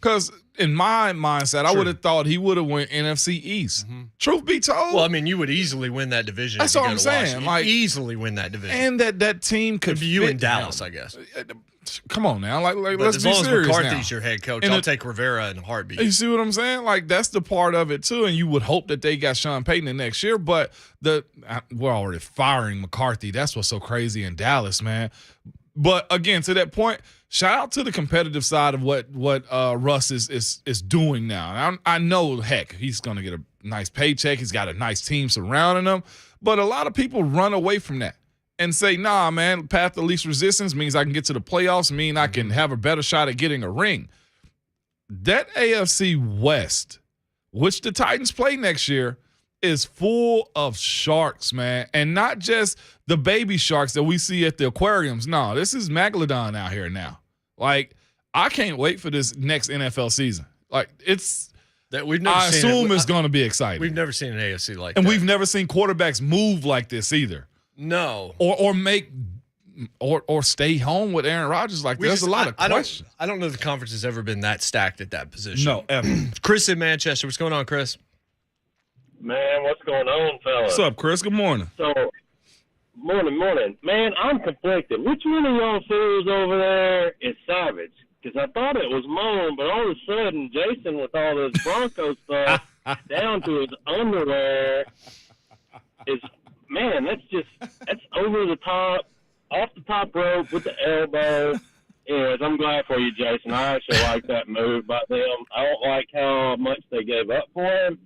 Because in my mindset, I would have thought he would have went NFC East. Mm-hmm. Truth be told, well, I mean, you would easily win that division. That's what I'm saying. Like easily win that division, and that team could be you fit in Dallas, I guess. Come on now, like but let's be serious now. As long as McCarthy's your head coach, I'll take Rivera in a heartbeat. You see what I'm saying? Like that's the part of it too, and you would hope that they got Sean Payton in next year. But we're already firing McCarthy. That's what's so crazy in Dallas, man. But again, to that point, shout out to the competitive side of what Russ is doing now. I know, heck, he's going to get a nice paycheck. He's got a nice team surrounding him. But a lot of people run away from that and say, nah, man, path of least resistance means I can get to the playoffs, mean I can have a better shot at getting a ring. That AFC West, which the Titans play next year, is full of sharks, man. And not just the baby sharks that we see at the aquariums. No, this is Megalodon out here now. Like, I can't wait for this next NFL season. Like, it's that we've never I seen assume it's going to be exciting. We've never seen an AFC like that. And that. we've never seen quarterbacks move like this either. No. Or make or stay home with Aaron Rodgers like that. There's a lot of questions. I don't know if the conference has ever been that stacked at that position. No, ever. Chris in Manchester. What's going on, Chris? Man, what's going on, fellas? What's up, Chris? Good morning. So, morning. Man, I'm conflicted. Which one of y'all fools over there is savage? Because I thought it was Moan, but all of a sudden, Jason with all this Bronco stuff down to his underwear is, man, that's over the top, off the top rope with the elbow. Anyways, I'm glad for you, Jason. I actually like that move by them. I don't like how much they gave up for him.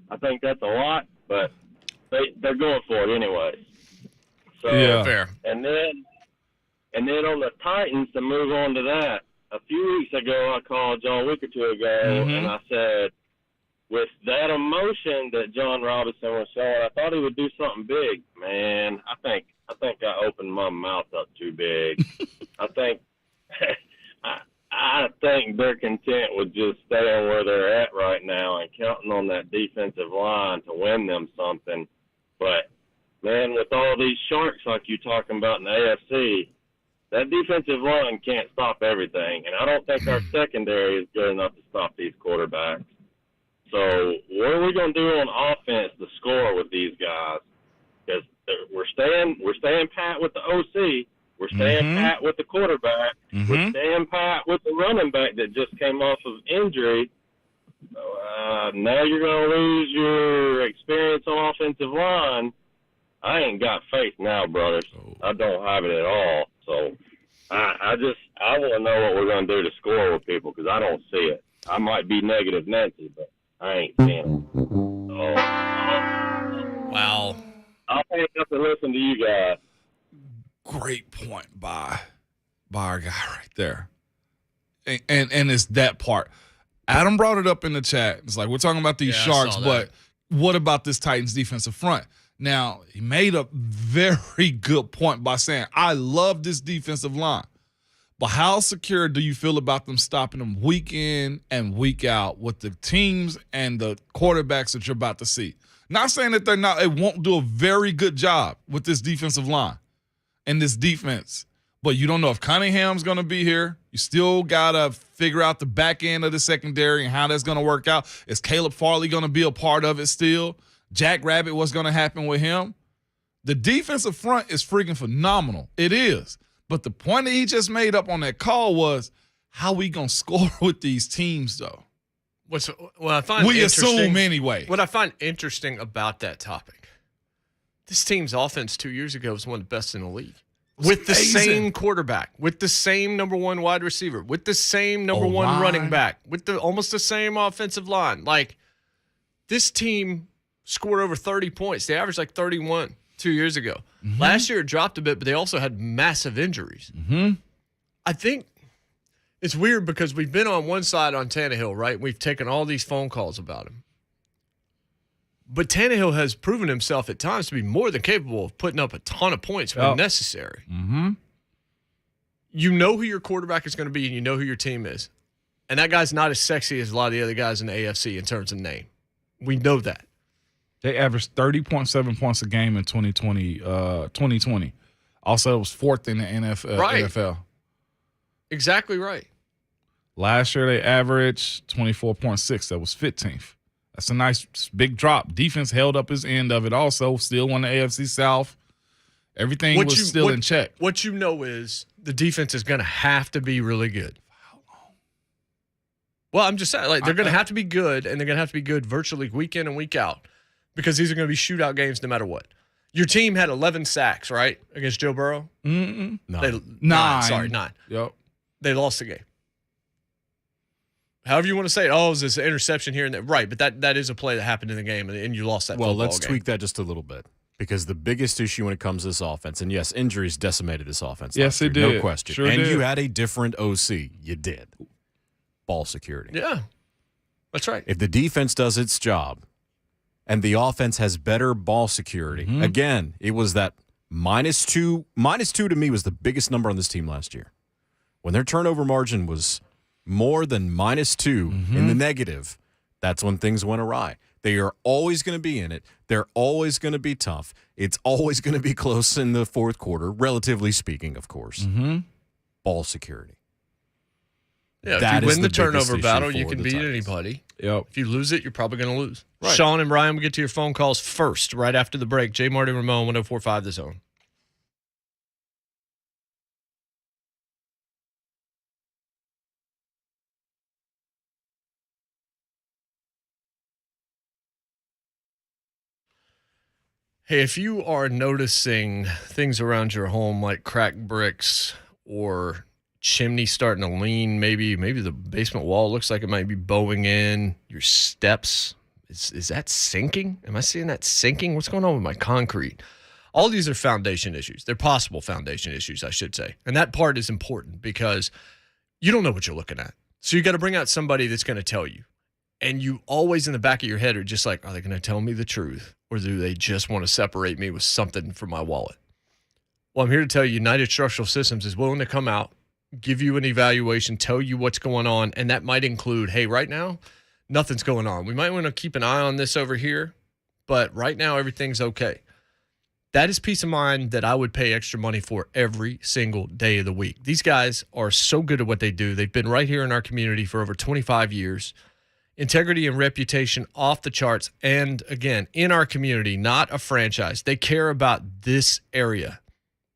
I think that's a lot, but they're going for it anyways. So, yeah, fair. And then on the Titans, to move on to that, a few weeks ago I called y'all a week or two ago, and I said, with that emotion that John Robinson was showing, I thought he would do something big. Man, I think I opened my mouth up too big. I think they're content with just staying where they're at right now and counting on that defensive line to win them something. But, man, with all these sharks like you're talking about in the AFC, that defensive line can't stop everything. And I don't think our secondary is good enough to stop these quarterbacks. So what are we going to do on offense to score with these guys? Because we're staying pat with the OC. We're staying pat with the quarterback. We're staying pat with the running back that just came off of injury. Now you're going to lose your experience on offensive line. I ain't got faith now, brothers. I don't have it at all. So I want to know what we're going to do to score with people because I don't see it. I might be negative Nancy, but I ain't seeing it. Wow. I'll hang up and listen to you guys. Great point by our guy right there. And it's that part. Adam brought it up in the chat. It's like, we're talking about these Sharks, but what about this Titans defensive front? Now, he made a very good point by saying, I love this defensive line, but how secure do you feel about them stopping them week in and week out with the teams and the quarterbacks that you're about to see? Not saying that they won't do a very good job with this defensive line and this defense, but you don't know if Cunningham's going to be here. You still got to figure out the back end of the secondary and how that's going to work out. Is Caleb Farley going to be a part of it still? Jack Rabbit, what's going to happen with him? The defensive front is freaking phenomenal. It is. But the point that he just made up on that call was, how we going to score with these teams, though? I find we assume anyway. What I find interesting about that topic, this team's offense 2 years ago was one of the best in the league. With the same quarterback, with the same number one wide receiver, with the same number one running back, with almost the same offensive line. Like, this team scored over 30 points. They averaged like 31 2 years ago. Mm-hmm. Last year it dropped a bit, but they also had massive injuries. Mm-hmm. I think it's weird because we've been on one side on Tannehill, right? We've taken all these phone calls about him. But Tannehill has proven himself at times to be more than capable of putting up a ton of points when necessary. Mm-hmm. You know who your quarterback is going to be, and you know who your team is. And that guy's not as sexy as a lot of the other guys in the AFC in terms of name. We know that. They averaged 30.7 points a game in 2020. Also, it was fourth in the NFL. Exactly right. Last year, they averaged 24.6. That was 15th. That's a nice big drop. Defense held up his end of it also. Still won the AFC South. Everything was still in check. What you know is the defense is going to have to be really good. How long? Well, I'm just saying, like, they're going to have to be good, and they're going to have to be good virtually week in and week out because these are going to be shootout games no matter what. Your team had 11 sacks, right, against Joe Burrow? Mm-mm. Nine. Yep. They lost the game. However you want to say it. Oh, it was this interception here and there. Right, but that is a play that happened in the game, and you lost that. Well, let's game. tweak that just a little bit because the biggest issue when it comes to this offense, and yes, injuries decimated this offense. Yes, it did. did. No question. Sure and did. you had a different OC. You did. Ball security. Yeah, that's right. If the defense does its job and the offense has better ball security, again, it was that -2. -2 to me was the biggest number on this team last year. When their turnover margin was more than -2 in the negative, that's when things went awry. They are always going to be in it. They're always going to be tough. It's always going to be close in the fourth quarter, relatively speaking, of course. Mm-hmm. Ball security. Yeah, That if you is win the the biggest turnover issue battle, for you can the beat Titans. anybody. Yep. If you lose it, you're probably going to lose. Right. Sean and Brian will get to your phone calls first, right after the break. JMart and Ramon, 104.5 The Zone. Hey, if you are noticing things around your home like cracked bricks or chimney starting to lean, maybe the basement wall looks like it might be bowing in, your steps, is that sinking? Am I seeing that sinking? What's going on with my concrete? All these are foundation issues. They're possible foundation issues, I should say. And that part is important because you don't know what you're looking at. So you got to bring out somebody that's going to tell you. And you always in the back of your head are just like, are they going to tell me the truth? Or do they just want to separate me with something from my wallet? Well, I'm here to tell you United Structural Systems is willing to come out, give you an evaluation, tell you what's going on. And that might include, hey, right now, nothing's going on. We might want to keep an eye on this over here, but right now everything's okay. That is peace of mind that I would pay extra money for every single day of the week. These guys are so good at what they do. They've been right here in our community for over 25 years. Integrity and reputation off the charts. And again, in our community, not a franchise. They care about this area.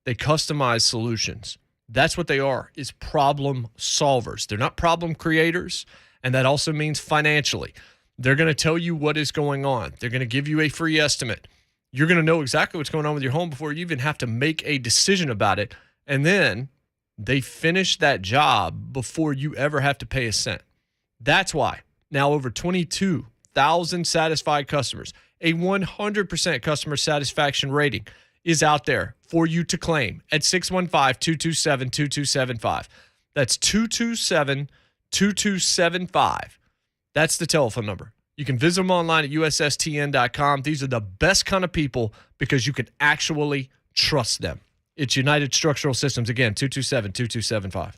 They customize solutions. That's what they are, is problem solvers. They're not problem creators. And that also means financially. They're going to tell you what is going on. They're going to give you a free estimate. You're going to know exactly what's going on with your home before you even have to make a decision about it. And then they finish that job before you ever have to pay a cent. That's why. Now over 22,000 satisfied customers, a 100% customer satisfaction rating is out there for you to claim at 615-227-2275. That's 227-2275. That's the telephone number. You can visit them online at ussTN.com. These are the best kind of people because you can actually trust them. It's United Structural Systems. Again, 227-2275.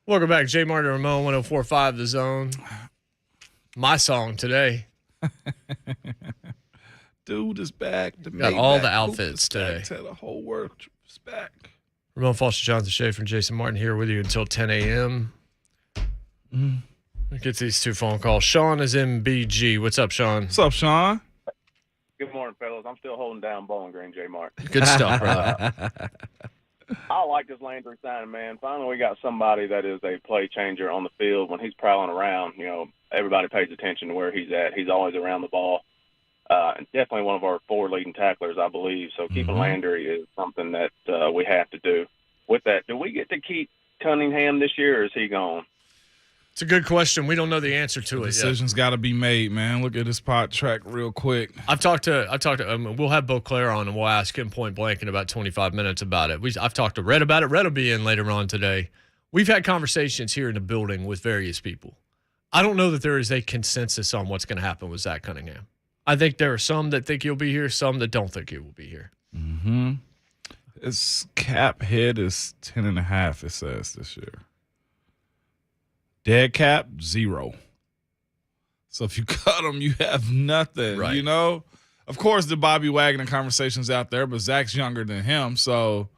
Welcome back, JMart and Ramon, 104.5 The Zone. My song today. Dude is back. Got all the outfits today. Tell the whole world is back. Ramon Foster, Jonathan Schaefer, and Jason Martin here with you until 10 a.m. Get these two phone calls. Sean is in BG. What's up, Sean? What's up, Sean? Good morning, JMart. I'm still holding down Bowling Green, JMart. Good stuff, brother. I like this Landry signing, man. Finally, we got somebody that is a play changer on the field. When he's prowling around, you know, everybody pays attention to where he's at. He's always around the ball. And definitely one of our 4 leading tacklers, I believe. So keeping Landry is something that we have to do. With that, do we get to keep Cunningham this year, or is he gone? It's a good question. We don't know the answer to it yet. Decision's got to be made, man. Look at this pot track real quick. I've talked to we'll have Boclair on and we'll ask him point blank in about 25 minutes about it. I've talked to Rhett about it. Rhett will be in later on today. We've had conversations here in the building with various people. I don't know that there is a consensus on what's going to happen with Zach Cunningham. I think there are some that think he'll be here, some that don't think he will be here. Mm-hmm. His cap hit is 10.5, it says, this year. Dead cap, 0. So if you cut him, you have nothing, right. You know? Of course, the Bobby Wagner conversation's out there, but Zach's younger than him, so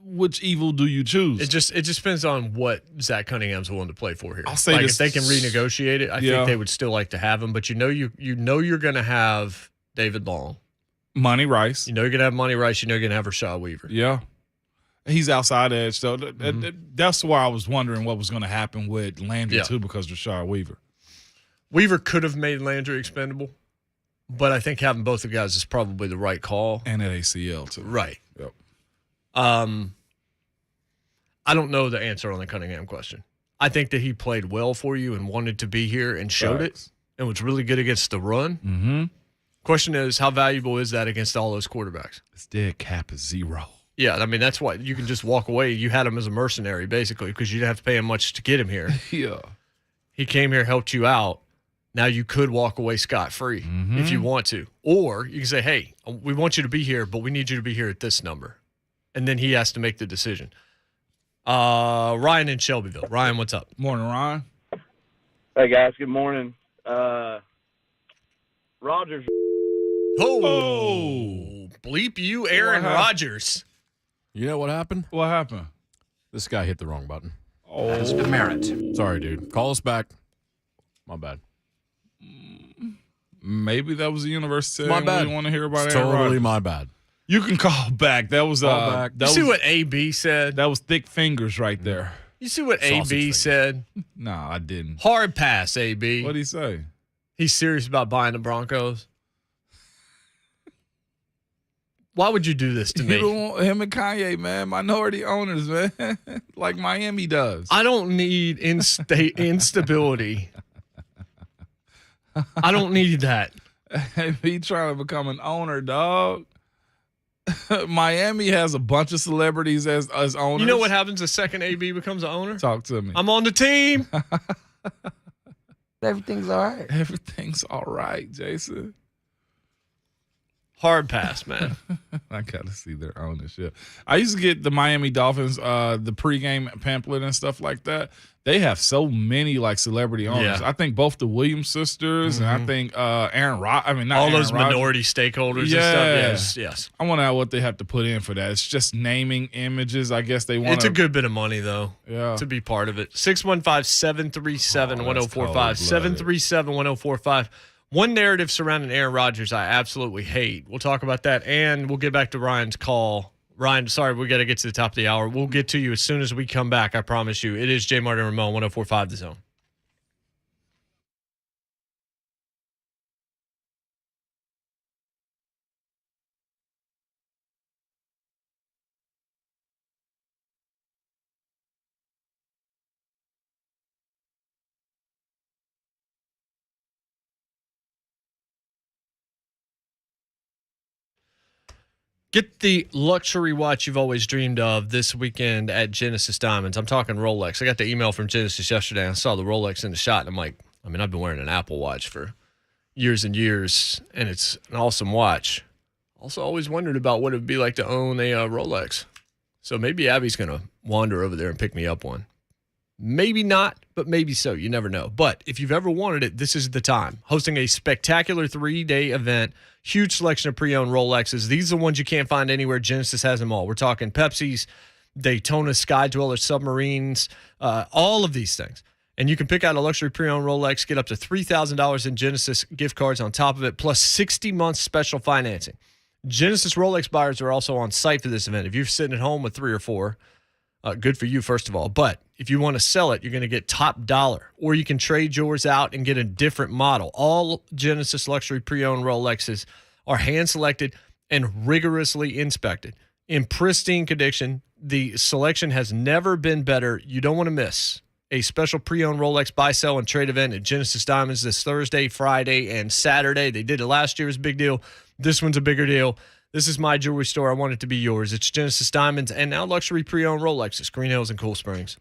which evil do you choose? It just depends on what Zach Cunningham's willing to play for here. I'll say like this, if they can renegotiate it, I think they would still like to have him. But you know you're going to have David Long, Money Rice. You know you're going to have Money Rice. You know you're going to have Rashad Weaver. Yeah, he's outside edge. So that's why I was wondering what was going to happen with Landry too, because Rashad Weaver. Weaver could have made Landry expendable, but I think having both the guys is probably the right call. And at ACL too. Right. Yep. I don't know the answer on the Cunningham question. I think that he played well for you and wanted to be here and showed it and was really good against the run. Mm-hmm. Question is, how valuable is that against all those quarterbacks? His dead cap is 0. Yeah, I mean, that's why you can just walk away. You had him as a mercenary, basically, because you didn't have to pay him much to get him here. Yeah. He came here, helped you out. Now you could walk away scot-free if you want to. Or you can say, hey, we want you to be here, but we need you to be here at this number. And then he has to make the decision. Ryan in Shelbyville. Ryan, what's up? Morning, Ryan. Hey, guys. Good morning. Rodgers. Oh, bleep you, Aaron Rodgers. You know what happened? What happened? This guy hit the wrong button. Oh, That's demerit. Sorry, dude. Call us back. My bad. Maybe that was the university. My bad. We didn't want to hear about It's Aaron totally Rodgers. my bad. You can call back. That was Call back. You see what AB said? That was thick fingers right there. You see what Sausage AB fingers. said? No, I didn't. Hard pass, AB. What'd he say? He's serious about buying the Broncos. Why would you do this to You me? don't want him and Kanye, man. Minority owners, man. Like Miami does. I don't need instability. I don't need that. He trying to become an owner, dog. Miami has a bunch of celebrities as owners. You know what happens the second AB becomes an owner? Talk to me. I'm on the team. Everything's all right. Everything's all right, Jason. Hard pass, man. I got to see their ownership. I used to get the Miami Dolphins, the pregame pamphlet and stuff like that. They have so many like celebrity owners. Yeah. I think both the Williams sisters and I think Aaron Rodgers. I mean, not All Aaron those Rodgers. minority stakeholders Yeah. and stuff. Yes. I want to know what they have to put in for that. It's just naming images. I guess they want. It's a good bit of money, though, Yeah. to be part of it. 615-737-1045. 737-1045. One narrative surrounding Aaron Rodgers I absolutely hate. We'll talk about that, and we'll get back to Ryan's call. Ryan, sorry, we got to get to the top of the hour. We'll get to you as soon as we come back, I promise you. It is JMart and Ramon, 104.5 The Zone. Get the luxury watch you've always dreamed of this weekend at Genesis Diamonds. I'm talking Rolex. I got the email from Genesis yesterday, and I saw the Rolex in the shot, and I'm like, I mean, I've been wearing an Apple Watch for years and years, and it's an awesome watch. Also always wondered about what it would be like to own a Rolex. So maybe Abby's going to wander over there and pick me up one. Maybe not, but maybe so. You never know. But if you've ever wanted it, this is the time. Hosting a spectacular 3-day event, huge selection of pre-owned Rolexes. These are the ones you can't find anywhere. Genesis has them all. We're talking Pepsi's, Daytona Sky Dweller submarines, all of these things. And you can pick out a luxury pre-owned Rolex, get up to $3,000 in Genesis gift cards on top of it, plus 60 months special financing. Genesis Rolex buyers are also on site for this event. If you're sitting at home with 3 or 4, good for you, first of all. But if you want to sell it, you're going to get top dollar. Or you can trade yours out and get a different model. All Genesis luxury pre-owned Rolexes are hand-selected and rigorously inspected. In pristine condition, the selection has never been better. You don't want to miss a special pre-owned Rolex buy, sell, and trade event at Genesis Diamonds this Thursday, Friday, and Saturday. They did it last year. It was a big deal. This one's a bigger deal. This is my jewelry store. I want it to be yours. It's Genesis Diamonds and now luxury pre-owned Rolexes, Green Hills and Cool Springs.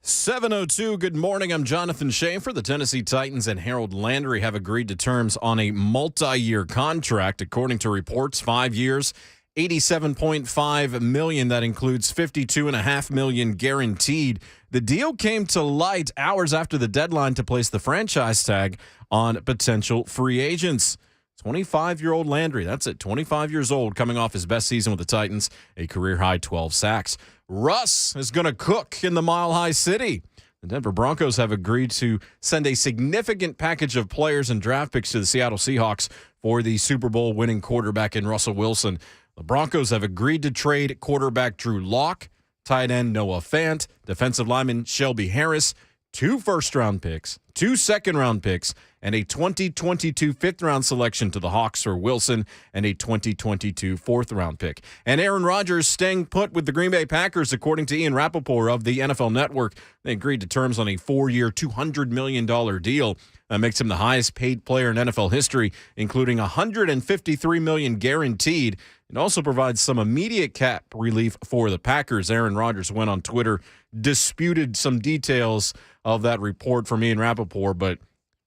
7:02, good morning. I'm Jonathan Schaefer. The Tennessee Titans and Harold Landry have agreed to terms on a multi-year contract. According to reports, 5 years, $87.5 million. That includes $52.5 million guaranteed. The deal came to light hours after the deadline to place the franchise tag on potential free agents. 25-year-old Landry, that's it, 25 years old, coming off his best season with the Titans, a career-high 12 sacks. Russ is going to cook in the Mile High City. The Denver Broncos have agreed to send a significant package of players and draft picks to the Seattle Seahawks for the Super Bowl winning quarterback in Russell Wilson. The Broncos have agreed to trade quarterback Drew Lock, tight end Noah Fant, defensive lineman Shelby Harris, 2 first-round picks, 2 second-round picks, and a 2022 fifth-round selection to the Hawks for Wilson, and a 2022 fourth-round pick. And Aaron Rodgers staying put with the Green Bay Packers, according to Ian Rappaport of the NFL Network. They agreed to terms on a 4-year, $200 million deal. That makes him the highest-paid player in NFL history, including $153 million guaranteed. It also provides some immediate cap relief for the Packers. Aaron Rodgers went on Twitter, disputed some details of that report from Ian Rappaport, but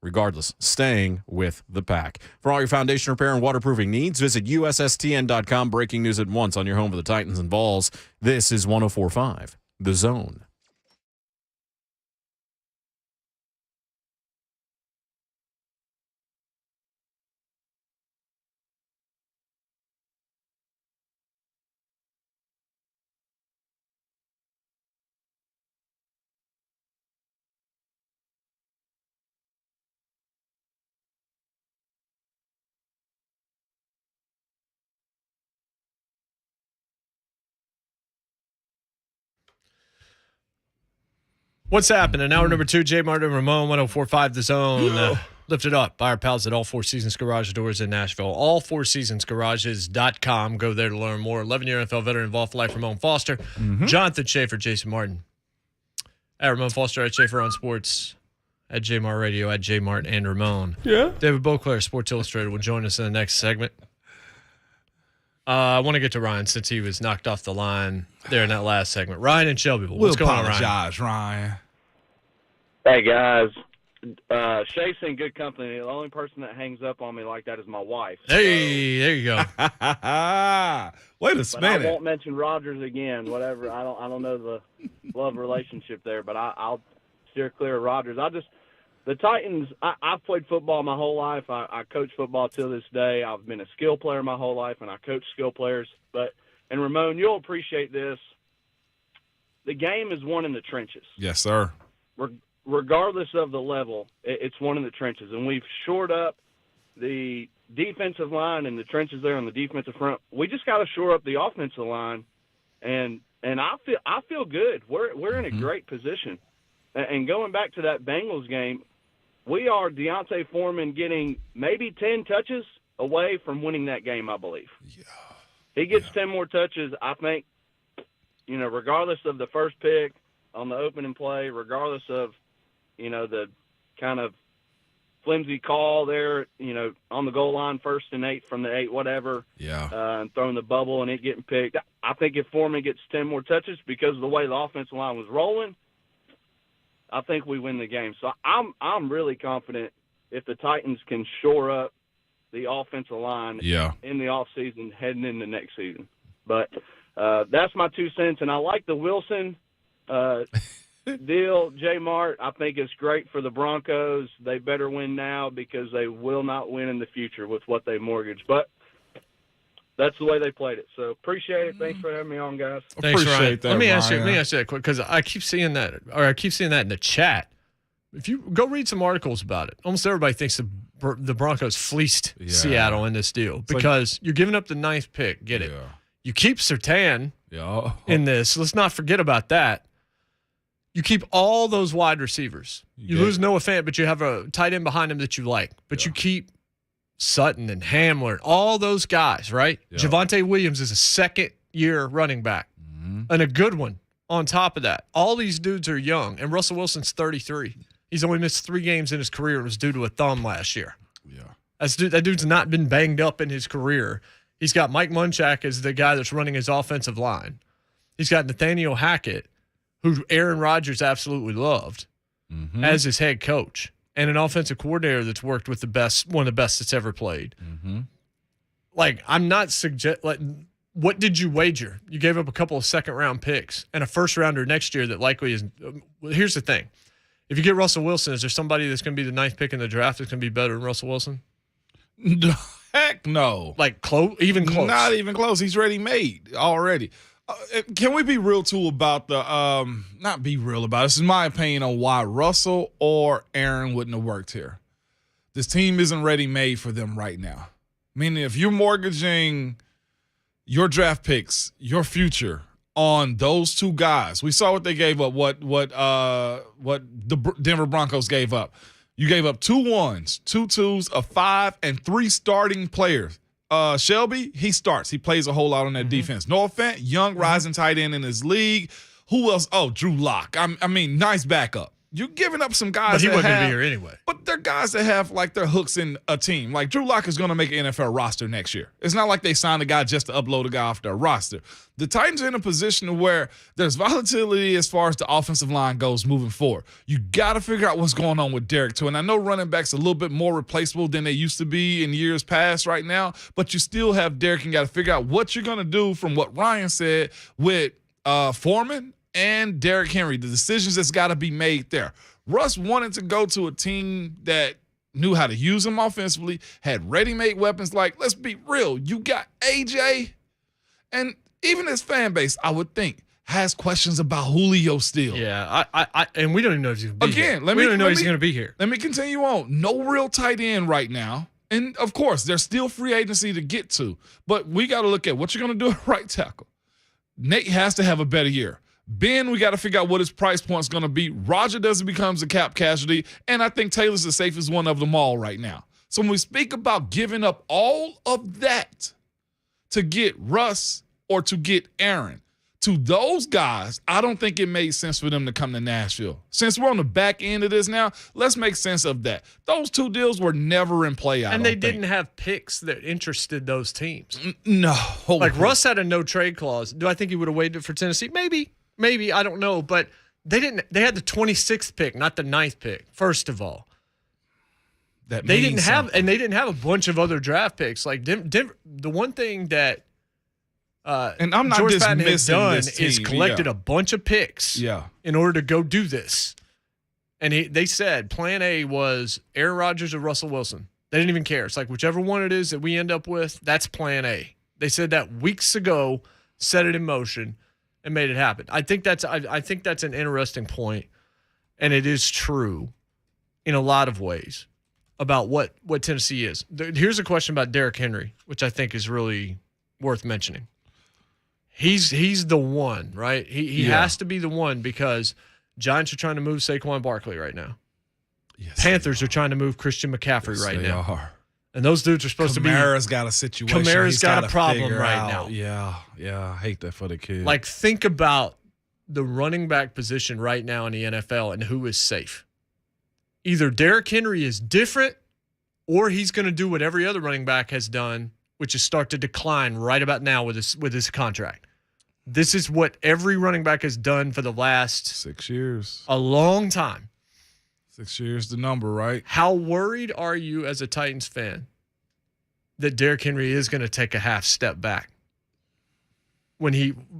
regardless, staying with the Pack. For all your foundation repair and waterproofing needs, visit USSTN.com. Breaking news at once on your home for the Titans and Vols. This is 104.5 The Zone. What's happening? Hour number 2, JMart and Ramon, 104.5 The Zone. Lifted up by our pals at All Four Seasons Garage Doors in Nashville. All4seasonsgarages.com. Go there to learn more. 11-year NFL veteran involved for life, Ramon Foster. Jonathan Schaefer, Jason Martin. At Ramon Foster, at Schaefer on Sports, at JMart Radio, at JMart and Ramon. Yeah. David Boclair, Sports Illustrated, will join us in the next segment. I want to get to Ryan since he was knocked off the line there in that last segment. Ryan and Shelbyville, what's going on, Ryan? Apologize, Ryan. Hey, guys. Shay's in good company. The only person that hangs up on me like that is my wife. Hey, there you go. Wait a But I minute. won't mention Rodgers again. Whatever. I don't know the love relationship there, but I'll steer clear of Rodgers. The Titans. I've played football my whole life. I coach football till this day. I've been a skill player my whole life, and I coach skill players. And Ramon, you'll appreciate this. The game is won in the trenches. Yes, sir. Regardless of the level, it's one in the trenches. And we've shored up the defensive line and the trenches there on the defensive front. We just got to shore up the offensive line, and I feel good. We're in a great position. And going back to that Bengals game, we are Deontay Foreman getting maybe 10 touches away from winning that game, I believe. Yeah. He gets 10 more touches, I think, regardless of the first pick on the opening play, regardless of, the kind of flimsy call there, on the goal line, 1st and 8 from the 8, whatever. Yeah. And throwing the bubble and it getting picked. I think if Foreman gets 10 more touches because of the way the offensive line was rolling, I think we win the game. So I'm really confident if the Titans can shore up the offensive line in the offseason heading into next season. But that's my 2 cents. And I like the Wilson deal, JMart. I think it's great for the Broncos. They better win now because they will not win in the future with what they mortgaged. But that's the way they played it. So appreciate it. Thanks for having me on, guys. Thanks, Ryan. Appreciate that, Let me ask Ryan. you that quick because I keep seeing that in the chat. If you go read some articles about it, almost everybody thinks the Broncos fleeced Seattle in this deal because you're giving up the 9th pick. Get it? Yeah. You keep Surtain in this. Let's not forget about that. You keep all those wide receivers. You lose Noah Fant, but you have a tight end behind him that you like. But you keep Sutton and Hamler, all those guys, right? Yeah. Javonte Williams is a second-year running back and a good one on top of that. All these dudes are young, and Russell Wilson's 33. He's only missed 3 games in his career. It was due to a thumb last year. Yeah. That dude's not been banged up in his career. He's got Mike Munchak as the guy that's running his offensive line. He's got Nathaniel Hackett, who Aaron Rodgers absolutely loved as his head coach, and an offensive coordinator that's worked with one of the best that's ever played. Like, I'm not what did you wager? You gave up a couple of second-round picks and a first-rounder next year that likely is here's the thing. If you get Russell Wilson, is there somebody that's going to be the 9th pick in the draft that's going to be better than Russell Wilson? Heck no. Like, even close? Not even close. He's ready-made already. Can we be real, too, about not be real about it. This is my opinion on why Russell or Aaron wouldn't have worked here. This team isn't ready-made for them right now. Meaning if you're mortgaging your draft picks, your future on those two guys, we saw what they gave up, what the Denver Broncos gave up. You gave up 2 1s, 2 2s, a 5, and 3 starting players. Shelby, he starts. He plays a whole lot on that defense. No offense, young rising tight end in his league. Who else? Oh, Drew Lock. I mean, nice backup. You're giving up some guys. But he that wasn't have, going to be here anyway. But they're guys that have like their hooks in a team. Like Drew Lock is going to make an NFL roster next year. It's not like they signed a guy just to upload a guy off their roster. The Titans are in a position where there's volatility as far as the offensive line goes moving forward. You got to figure out what's going on with Derek too. And I know running backs a little bit more replaceable than they used to be in years past right now, but you still have Derek and got to figure out what you're going to do from what Ryan said with Foreman and Derrick Henry, the decisions that's got to be made there. Russ wanted to go to a team that knew how to use him offensively, had ready-made weapons. Like, let's be real, you got AJ, and even his fan base, I would think, has questions about Julio still. Yeah, and we don't even know if he's going to be here. Again, we don't even know he's going to be here. Let me continue on. No real tight end right now. And, of course, there's still free agency to get to. But we got to look at what you're going to do at right tackle. Nate has to have a better year. Ben, we got to figure out what his price point's going to be. Roger doesn't becomes a cap casualty, and I think Taylor's the safest one of them all right now. So when we speak about giving up all of that to get Russ or to get Aaron, to those guys, I don't think it made sense for them to come to Nashville. Since we're on the back end of this now, let's make sense of that. Those 2 deals were never in play, and they didn't have picks that interested those teams. No. Like Russ had a no-trade clause. Do I think he would have waited for Tennessee? Maybe, I don't know, but they didn't. They had the 26th pick, not the 9th pick. First of all, they didn't have a bunch of other draft picks. Like Denver, the one thing that and I'm not George just Patton has missing done this team. is collected a bunch of picks, in order to go do this. And they said Plan A was Aaron Rodgers or Russell Wilson. They didn't even care. It's like whichever one it is that we end up with, that's Plan A. They said that weeks ago, set it in motion, and made it happen. I think that's an interesting point, and it is true in a lot of ways about what Tennessee is. Here's a question about Derrick Henry, which I think is really worth mentioning. He's the one, right? He has to be the one because Giants are trying to move Saquon Barkley right now. Yes, Panthers are trying to move Christian McCaffrey right now. Are. And those dudes are supposed Kamara's got a situation. Kamara's got a gotta problem figure right out. now. Yeah. I hate that for the kid. Like, think about the running back position right now in the NFL and who is safe. Either Derrick Henry is different or he's going to do what every other running back has done, which is start to decline right about now with his contract. This is what every running back has done for the last 6 years. A long time. 6 years, the number, right? How worried are you as a Titans fan that Derrick Henry is going to take a half step back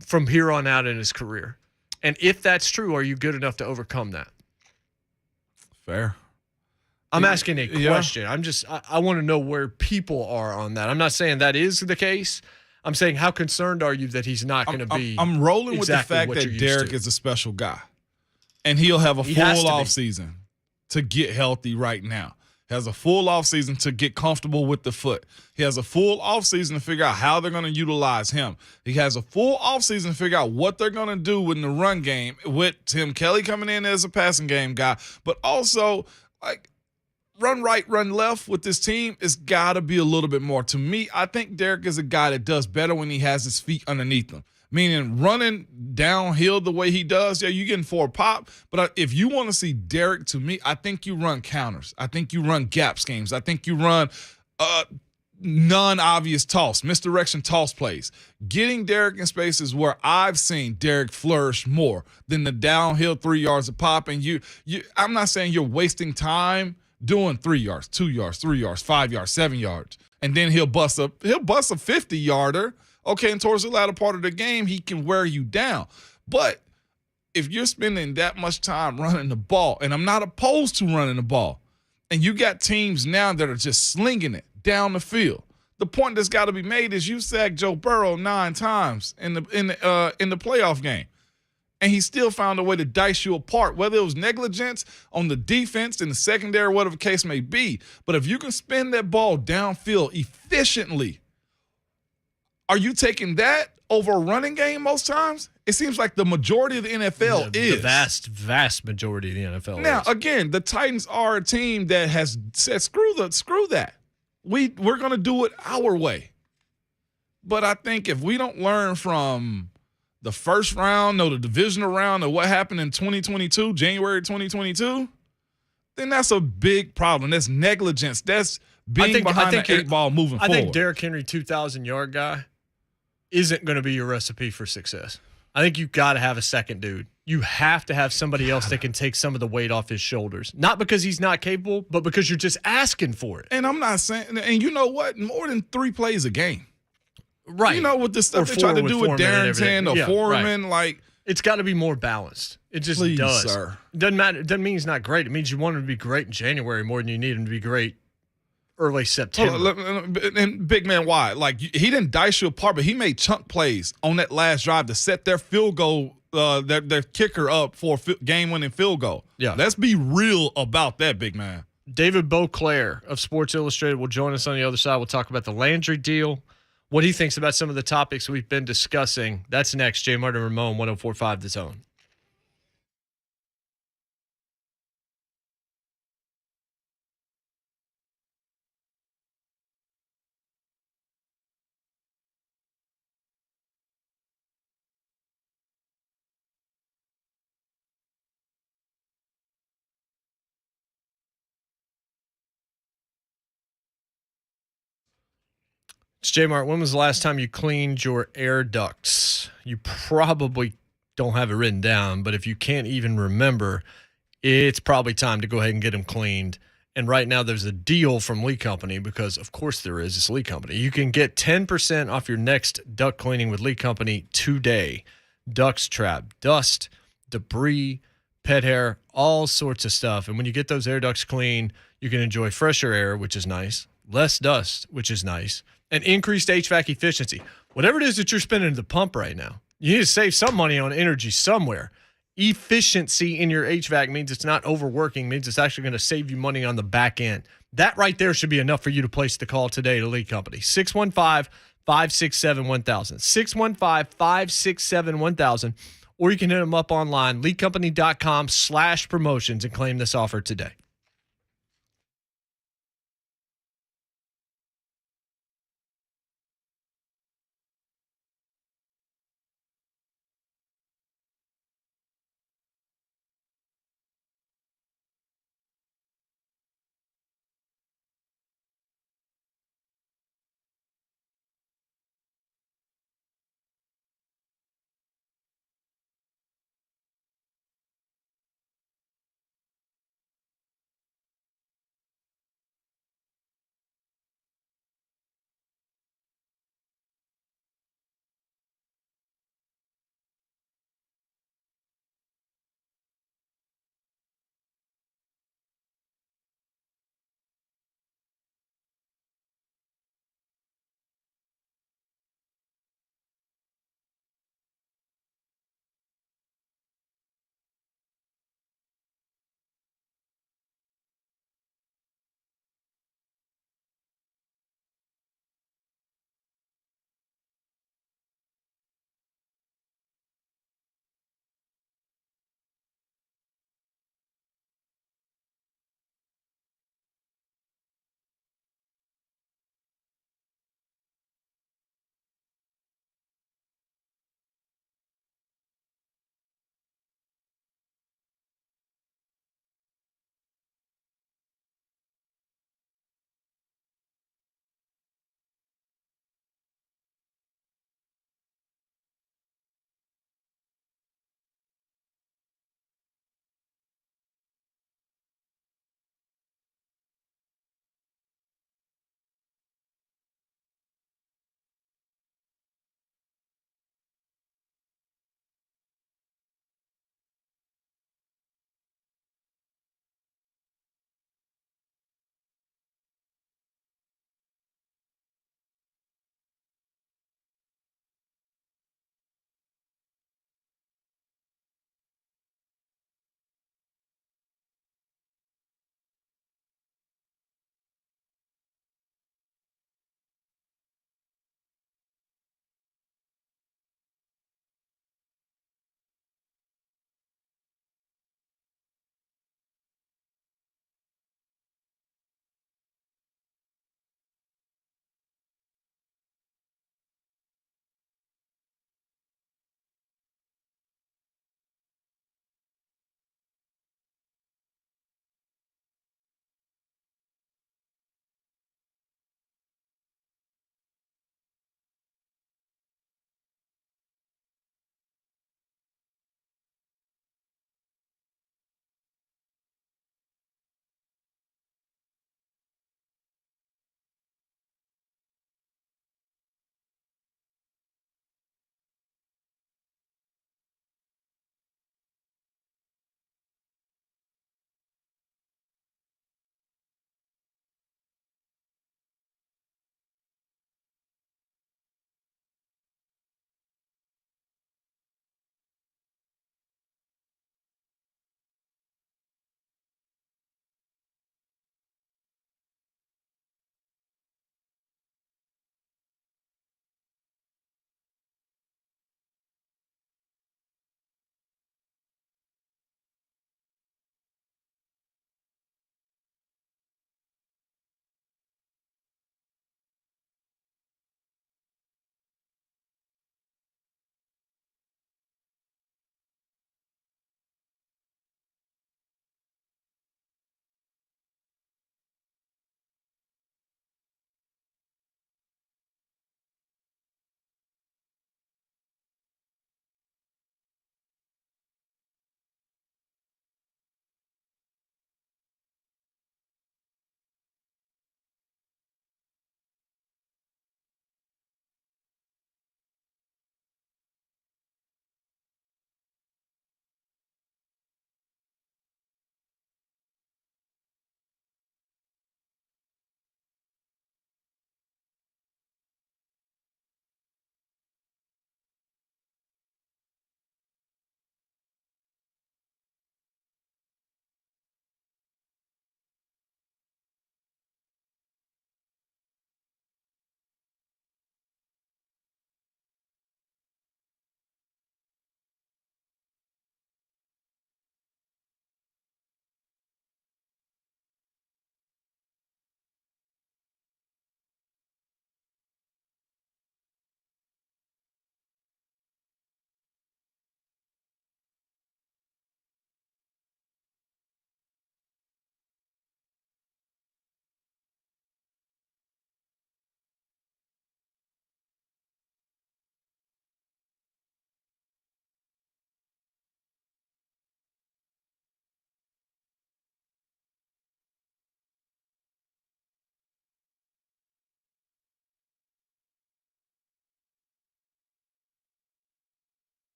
from here on out in his career? And if that's true, are you good enough to overcome that? Fair. I'm asking a question. I want to know where people are on that. I'm not saying that is the case. I'm saying how concerned are you that he's not going to be I'm rolling with exactly the fact what that you're used Derrick to. is a special guy. And he'll have a He has full to be. offseason to get healthy right now. He has a full offseason to get comfortable with the foot. He has a full offseason to figure out how they're going to utilize him. He has a full offseason to figure out what they're going to do in the run game with Tim Kelly coming in as a passing game guy. But also, like, run right, run left with this team, it's got to be a little bit more. To me, I think Derrick is a guy that does better when he has his feet underneath him. Meaning running downhill the way he does, you getting for a pop. But if you want to see Derrick, to me, I think you run counters. I think you run gap schemes. I think you run non-obvious toss, misdirection toss plays. Getting Derek in spaces where I've seen Derek flourish more than the downhill 3 yards of pop. And I'm not saying you're wasting time doing 3 yards, 2 yards, 3 yards, 5 yards, 7 yards. And then he'll bust a 50-yarder. Okay, and towards the latter part of the game, he can wear you down. But if you're spending that much time running the ball, and I'm not opposed to running the ball, and you got teams now that are just slinging it down the field. The point that's got to be made is you sacked Joe Burrow 9 times in the playoff game, and he still found a way to dice you apart, whether it was negligence on the defense in the secondary, whatever the case may be. But if you can spin that ball downfield efficiently, are you taking that over a running game most times? It seems like the majority of the NFL is. The vast majority of the NFL Now, is. again, the Titans are a team that has said, screw that. We're going to do it our way. But I think if we don't learn from the first round or the divisional round or what happened in 2022, January 2022, then that's a big problem. That's negligence. That's being behind the 8 ball moving forward. I think Derrick Henry, 2,000-yard guy, isn't going to be your recipe for success. I think you've got to have a second dude. You have to have somebody else that can take some of the weight off his shoulders. Not because he's not capable, but because you're just asking for it. And I'm not saying – and you know what? More than 3 plays a game. Right. You know, with the stuff they try to do with Darrington or Foreman, right. like – it's got to be more balanced. It just does. Sir. It doesn't matter. It doesn't mean he's not great. It means you want him to be great in January more than you need him to be great early September. And big man, why? Like, he didn't dice you apart, but he made chunk plays on that last drive to set their field goal, their kicker up for a game-winning field goal. Yeah. Let's be real about that, big man. David Boclair of Sports Illustrated will join us on the other side. We'll talk about the Landry deal, what he thinks about some of the topics we've been discussing. That's next. JMart and Ramon, 104.5 The Zone. It's JMart. When was the last time you cleaned your air ducts? You probably don't have it written down, but if you can't even remember, it's probably time to go ahead and get them cleaned. And right now there's a deal from Lee Company because, of course, there is. It's Lee Company. You can get 10% off your next duct cleaning with Lee Company today. Ducts trap dust, debris, pet hair, all sorts of stuff. And when you get those air ducts clean, you can enjoy fresher air, which is nice, less dust, which is nice, and increased HVAC efficiency. Whatever it is that you're spending at the pump right now, you need to save some money on energy somewhere. Efficiency in your HVAC means it's not overworking, means it's actually going to save you money on the back end. That right there should be enough for you to place the call today to Lee Company. 615-567-1000. 615-567-1000. Or you can hit them up online, leecompany.com/promotions, and claim this offer today.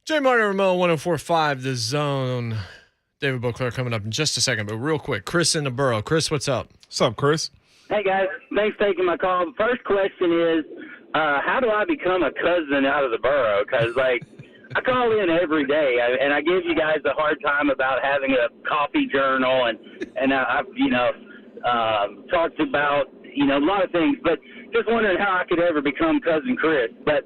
JMart and Ramon, 104.5 The Zone. David Boclair coming up in just a second, but real quick, Chris in the borough. Chris, what's up? What's up, Chris? Hey, guys. Thanks for taking my call. The first question is, how do I become a cousin out of the borough? Because, I call in every day, and I give you guys a hard time about having a coffee journal, and I've, talked about, a lot of things, but just wondering how I could ever become Cousin Chris. But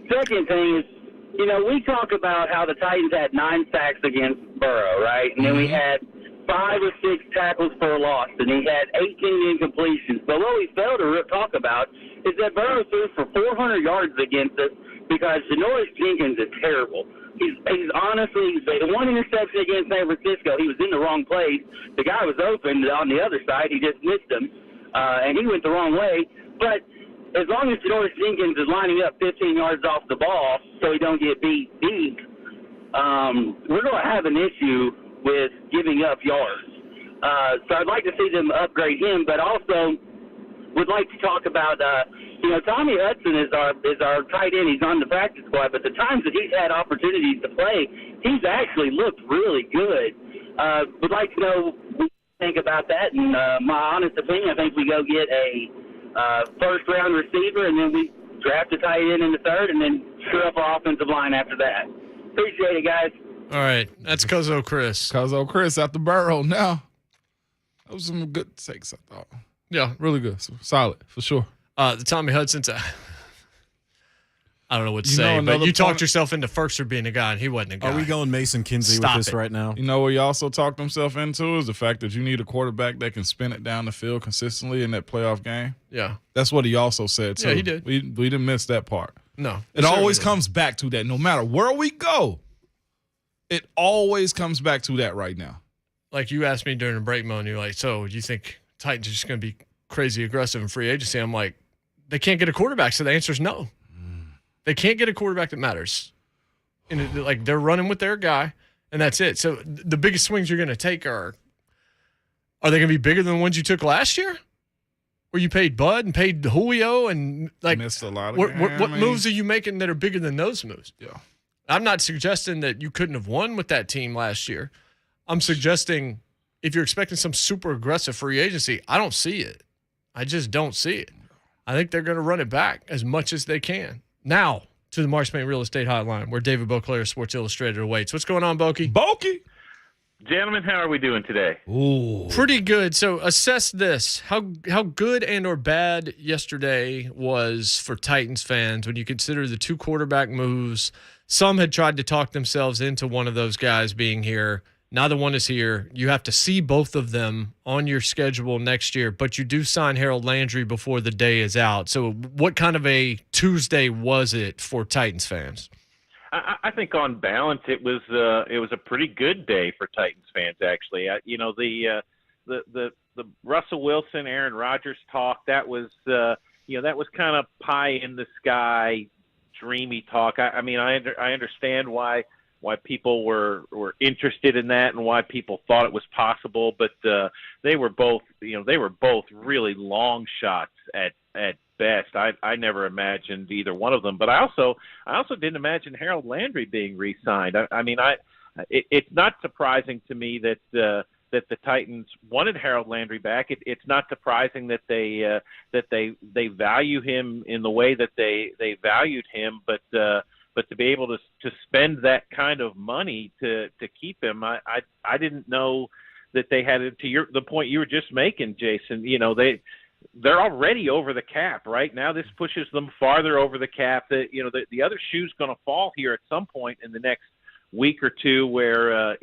second thing is, we talk about how the Titans had 9 sacks against Burrow, right? And then we had 5 or 6 tackles for a loss, and he had 18 incompletions. But what we fail to talk about is that Burrow threw for 400 yards against us because Janoris Jenkins is terrible. He's honestly, the one interception against San Francisco, he was in the wrong place. The guy was open on the other side. He just missed him, and he went the wrong way. But as long as Janoris Jenkins is lining up 15 yards off the ball so he don't get beat deep, we're going to have an issue with giving up yards. So I'd like to see them upgrade him, but also would like to talk about, Tommy Hudson is our tight end. He's on the practice squad, but the times that he's had opportunities to play, he's actually looked really good. Would like to know what you think about that. And my honest opinion, I think we go get a first-round receiver, and then we draft a tight end in the third, and then shore up our offensive line after that. Appreciate it, guys. All right. That's Cuzzo Chris. Cuzzo Chris out the Burrow now. That was some good takes, I thought. Yeah. Really good. So, solid, for sure. The Tommy Hudson's I don't know what to say, but you talked yourself into Firkser being a guy, and he wasn't a guy. Are we going Mason Kinsey with this right now? You know what he also talked himself into is the fact that you need a quarterback that can spin it down the field consistently in that playoff game. Yeah. That's what he also said, too. Yeah, he did. We didn't miss that part. No. It always comes back to that. No matter where we go, it always comes back to that right now. Like you asked me during the break, Mo, and you're like, so do you think Titans are just going to be crazy aggressive in free agency? I'm like, they can't get a quarterback, so the answer is no. They can't get a quarterback that matters. And they're running with their guy, and that's it. So the biggest swings you're going to take are they going to be bigger than the ones you took last year? Where you paid Bud and paid Julio and missed a lot of what moves are you making that are bigger than those moves? Yeah. I'm not suggesting that you couldn't have won with that team last year. I'm suggesting if you're expecting some super aggressive free agency, I don't see it. I just don't see it. I think they're going to run it back as much as they can. Now, to the Marshman Real Estate Hotline, where David Boclair, Sports Illustrated, awaits. What's going on, Bokey? Bokey! Gentlemen, how are we doing today? Ooh. Pretty good. So assess this. How good and or bad yesterday was for Titans fans when you consider the 2 quarterback moves. Some had tried to talk themselves into one of those guys being here. Neither one is here. You have to see both of them on your schedule next year, but you do sign Harold Landry before the day is out. So what kind of a Tuesday was it for Titans fans? I think on balance it was a pretty good day for Titans fans, actually. The Russell Wilson, Aaron Rodgers talk, that was that was kind of pie in the sky, dreamy talk. I understand why people were interested in that and why people thought it was possible, but they were both really long shots at best. I never imagined either one of them, but I also didn't imagine Harold Landry being re-signed. It's not surprising to me that the Titans wanted Harold Landry back. It's not surprising that they value him in the way that they valued him, but to be able to spend that kind of money to keep him, I didn't know that they had it. To the point you were just making, Jason, they're already over the cap right now. This pushes them farther over the cap. That the other shoe's going to fall here at some point in the next week or two, where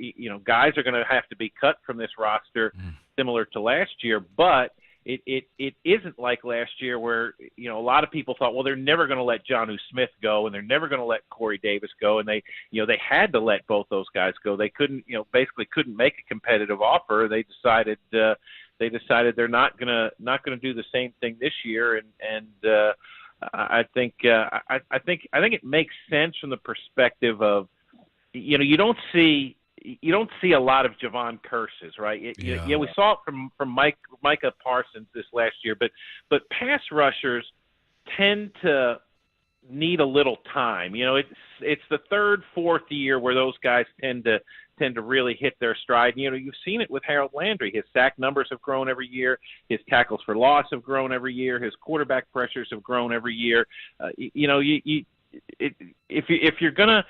guys are going to have to be cut from this roster, similar to last year. But it isn't like last year where a lot of people thought, well, they're never going to let Jonnu Smith go and they're never going to let Corey Davis go, and they had to let both those guys go. They couldn't basically couldn't make a competitive offer. They decided they're not gonna do the same thing this year, and I think it makes sense from the perspective of you don't see a lot of Javon Curses, right? We saw it from Micah Parsons this last year, but pass rushers tend to need a little time. It's the third, fourth year where those guys tend to really hit their stride. You've seen it with Harold Landry. His sack numbers have grown every year. His tackles for loss have grown every year. His quarterback pressures have grown every year. If you're gonna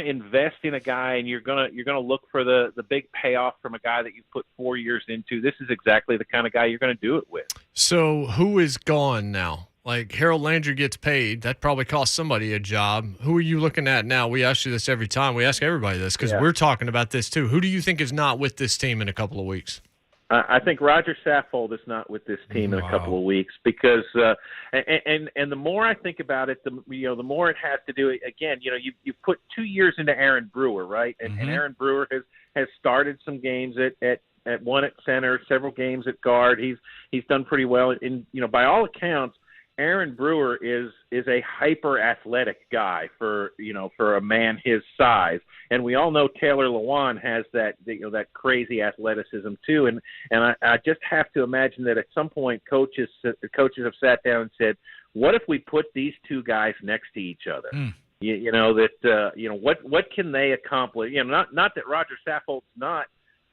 invest in a guy and you're gonna look for the big payoff from a guy that you've put 4 years into, this is exactly the kind of guy you're going to do it with. So who is gone now? Like Harold Landry gets paid. That probably cost somebody a job. Who are you looking at now? We ask you this every time. We ask everybody this because we're talking about this too. Who do you think is not with this team in a couple of weeks? I think Roger Saffold is not with this team in a couple of weeks because, and the more I think about it, the more it has to do. Again, you put 2 years into Aaron Brewer, right? And Aaron Brewer has started some games at one at center, several games at guard. He's done pretty well. And by all accounts, Aaron Brewer is a hyper athletic guy for a man his size, and we all know Taylor Lewan has that crazy athleticism too. And I just have to imagine that at some point coaches have sat down and said, what if we put these two guys next to each other? What can they accomplish? Not that Roger Saffold's not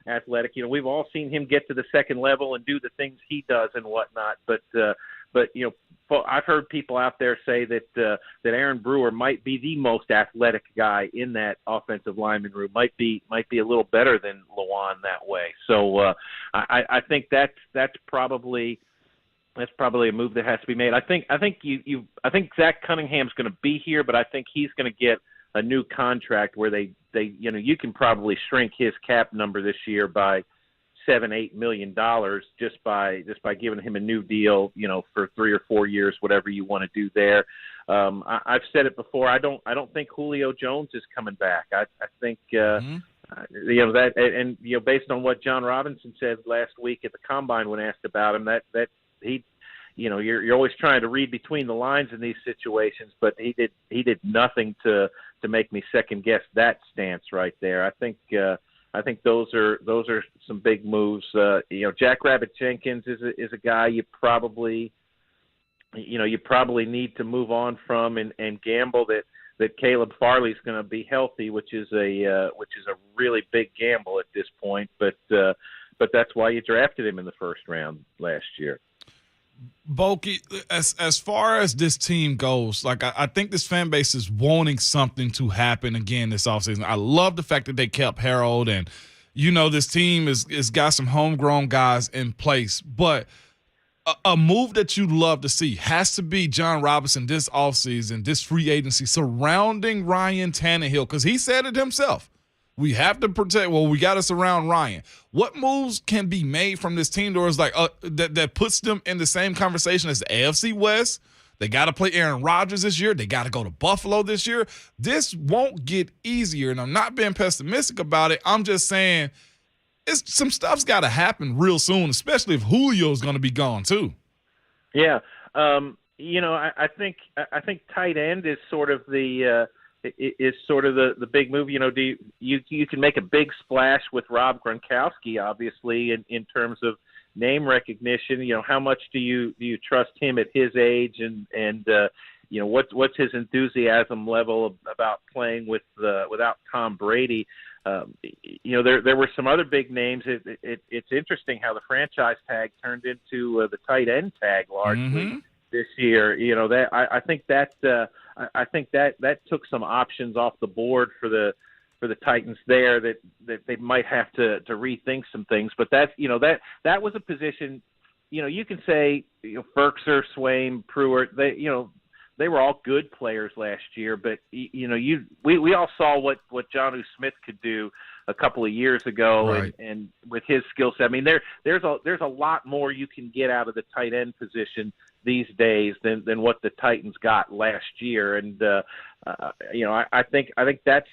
athletic. We've all seen him get to the second level and do the things he does and whatnot, but I've heard people out there say that Aaron Brewer might be the most athletic guy in that offensive lineman room. Might be a little better than Lewan that way. So I think that's probably a move that has to be made. I think Zach Cunningham's going to be here, but I think he's going to get a new contract where they you can probably shrink his cap number this year by $7-8 million just by giving him a new deal, for 3 or 4 years, whatever you want to do there. I've said it before. I don't think Julio Jones is coming back. I think that, and based on what John Robinson said last week at the Combine when asked about him, that he, you're always trying to read between the lines in these situations, but he did nothing to make me second guess that stance right there. I think those are some big moves. Jackrabbit Jenkins is a guy you probably need to move on from and gamble that Caleb Farley's going to be healthy, which is a really big gamble at this point. But that's why you drafted him in the first round last year. Bulky, as far as this team goes, I think this fan base is wanting something to happen again this offseason. I love the fact that they kept Harold, and this team is got some homegrown guys in place. But a move that you'd love to see has to be John Robinson this offseason, this free agency surrounding Ryan Tannehill, because he said it himself. We have to protect. Well, we got to surround Ryan. What moves can be made from this team that puts them in the same conversation as the AFC West? They got to play Aaron Rodgers this year. They got to go to Buffalo this year. This won't get easier, and I'm not being pessimistic about it. I'm just saying some stuff's got to happen real soon, especially if Julio's going to be gone too. Yeah, I think tight end is sort of the big move. You can make a big splash with Rob Gronkowski, obviously, in terms of name recognition. How much do you trust him at his age, and what's his enthusiasm level about playing without Tom Brady? There were some other big names. It's interesting how the franchise tag turned into the tight end tag largely this year. I think that took some options off the board for the Titans there that they might have to rethink some things. But that was a position. You can say Ferkser, Swaim, Pruitt. They were all good players last year, but we all saw what Jonnu Smith could do a couple of years ago, right. and with his skill set. I mean, there's a lot more you can get out of the tight end position these days than what the Titans got last year, and I think that's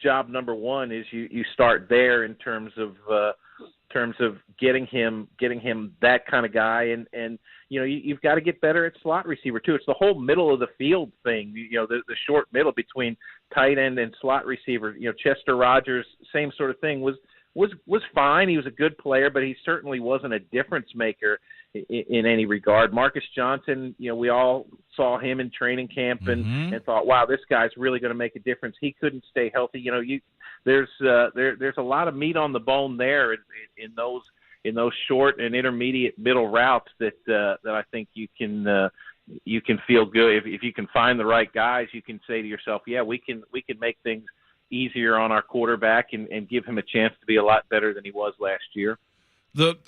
job number one is you start there in terms of getting him that kind of guy, and you've got to get better at slot receiver too. It's the whole middle of the field thing, the short middle between tight end and slot receiver. Chester Rogers, same sort of thing, was fine. He was a good player, but he certainly wasn't a difference maker in any regard. Marcus Johnson, we all saw him in training camp and thought, wow, this guy's really going to make a difference. He couldn't stay healthy. There's a lot of meat on the bone there in those short and intermediate middle routes that I think you can feel good if you can find the right guys. You can say to yourself, yeah, we can make things easier on our quarterback and give him a chance to be a lot better than he was last year.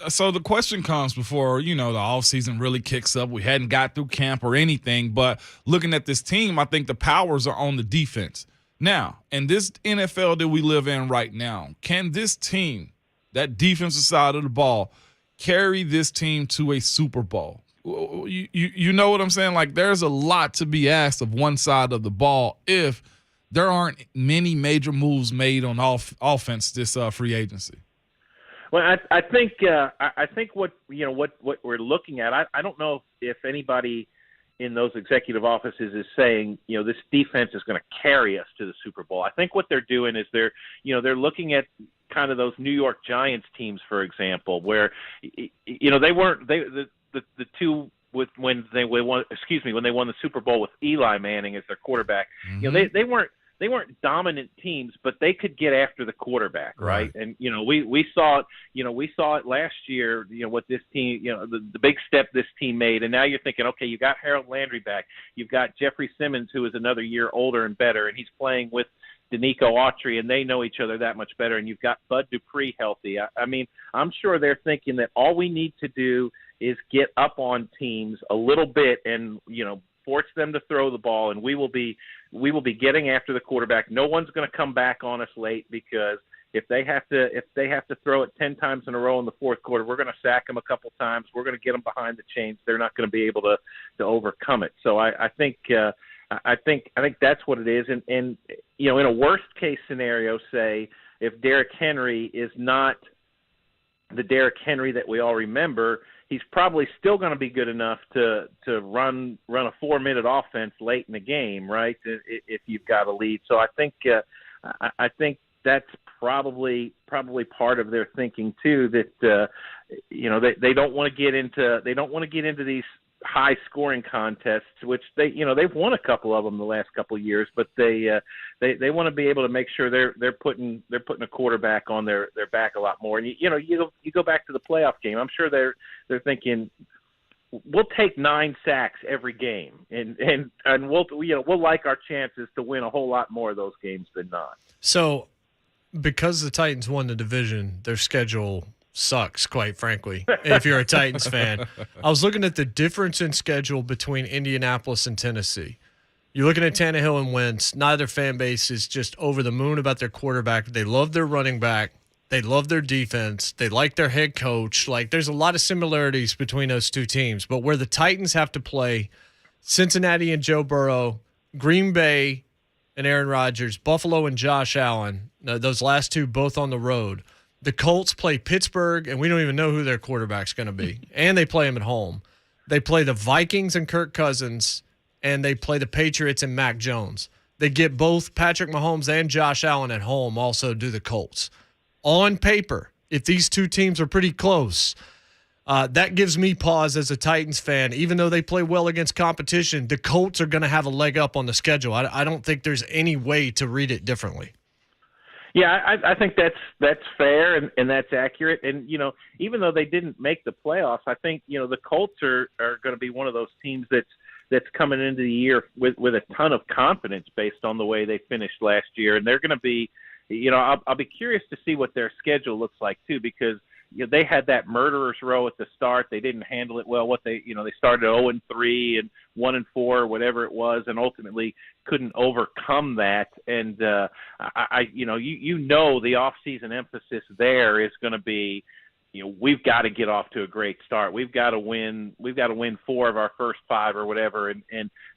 So the question comes before, the offseason really kicks up. We hadn't got through camp or anything, but looking at this team, I think the powers are on the defense. Now, in this NFL that we live in right now, can this team, that defensive side of the ball, carry this team to a Super Bowl? You know what I'm saying? Like, there's a lot to be asked of one side of the ball if there aren't many major moves made on offense this free agency. Well, I think what we're looking at. I don't know if anybody in those executive offices is saying, this defense is going to carry us to the Super Bowl. I think what they're doing is they're looking at kind of those New York Giants teams, for example, where they weren't the two when they won the Super Bowl with Eli Manning as their quarterback. They weren't dominant teams, but they could get after the quarterback, right? And we saw it last year. What this team, the big step this team made, and now you're thinking, okay, you got Harold Landry back, you've got Jeffrey Simmons, who is another year older and better, and he's playing with Danico Autry, and they know each other that much better. And you've got Bud Dupree healthy. I mean, I'm sure they're thinking that all we need to do is get up on teams a little bit and force them to throw the ball, and we will be getting after the quarterback. No one's going to come back on us late, because if they have to throw it 10 times in a row in the fourth quarter, we're going to sack them a couple times. We're going to get them behind the chains. They're not going to be able to overcome it. So I think that's what it is. And in a worst case scenario, say if Derrick Henry is not the Derrick Henry that we all remember, he's probably still going to be good enough to run a 4-minute offense late in the game, right? If you've got a lead. So I think that's probably part of their thinking too. That they don't want to get into these high scoring contests, which they've won a couple of them the last couple of years, but they want to be able to make sure they're putting a quarterback on their back a lot more. And you go back to the playoff game, I'm sure they're thinking, we'll take 9 sacks every game, and we'll like our chances to win a whole lot more of those games than not. So because the Titans won the division, their schedule sucks, quite frankly, if you're a Titans fan. I was looking at the difference in schedule between Indianapolis and Tennessee. You're looking at Tannehill and Wentz. Neither fan base is just over the moon about their quarterback. They love their running back. They love their defense. They like their head coach. Like, there's a lot of similarities between those two teams. But where the Titans have to play Cincinnati and Joe Burrow, Green Bay and Aaron Rodgers, Buffalo and Josh Allen, those last two both on the road. The Colts play Pittsburgh, and we don't even know who their quarterback's going to be. And they play him at home. They play the Vikings and Kirk Cousins, and they play the Patriots and Mac Jones. They get both Patrick Mahomes and Josh Allen at home, also do the Colts. On paper, if these two teams are pretty close, that gives me pause as a Titans fan. Even though they play well against competition, the Colts are going to have a leg up on the schedule. I don't think there's any way to read it differently. Yeah, I think that's fair and that's accurate. And even though they didn't make the playoffs, I think the Colts are going to be one of those teams that's coming into the year with a ton of confidence based on the way they finished last year, and they're going to be, I'll be curious to see what their schedule looks like too, because they had that murderer's row at the start. They didn't handle it well. They started 0-3 and 1-4, whatever it was, and ultimately couldn't overcome that. And the off-season emphasis there is going to be, we've got to get off to a great start. We've got to win 4 of our first 5 or whatever, and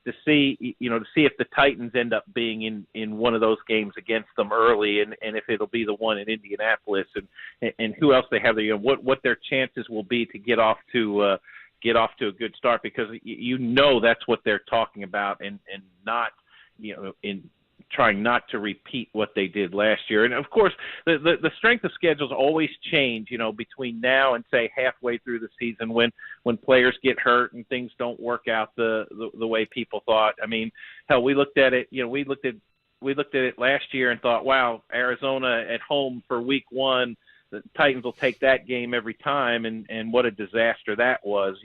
to see if the Titans end up being in one of those games against them early, and if it'll be the one in Indianapolis, and who else they have there, what their chances will be to get off to a good start, because that's what they're talking about, and not in trying not to repeat what they did last year. And of course, the strength of schedules always change, between now and say halfway through the season when players get hurt and things don't work out the way people thought. I mean, hell, we looked at it, we looked at it last year and thought, wow, Arizona at home for week 1, the Titans will take that game every time, and what a disaster that was.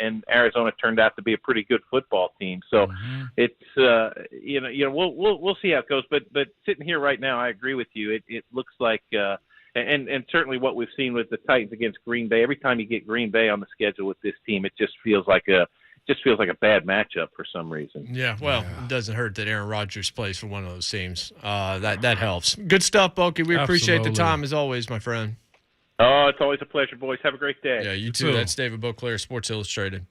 And Arizona turned out to be a pretty good football team. So it's we'll see how it goes. But sitting here right now, I agree with you. It looks like and certainly what we've seen with the Titans against Green Bay. Every time you get Green Bay on the schedule with this team, it just feels like a bad matchup for some reason. Yeah, well, it doesn't hurt that Aaron Rodgers plays for one of those teams. That helps. Good stuff, Bulky. We appreciate the time as always, my friend. Oh, it's always a pleasure, boys. Have a great day. Yeah, you too. That's David Boclair, Sports Illustrated.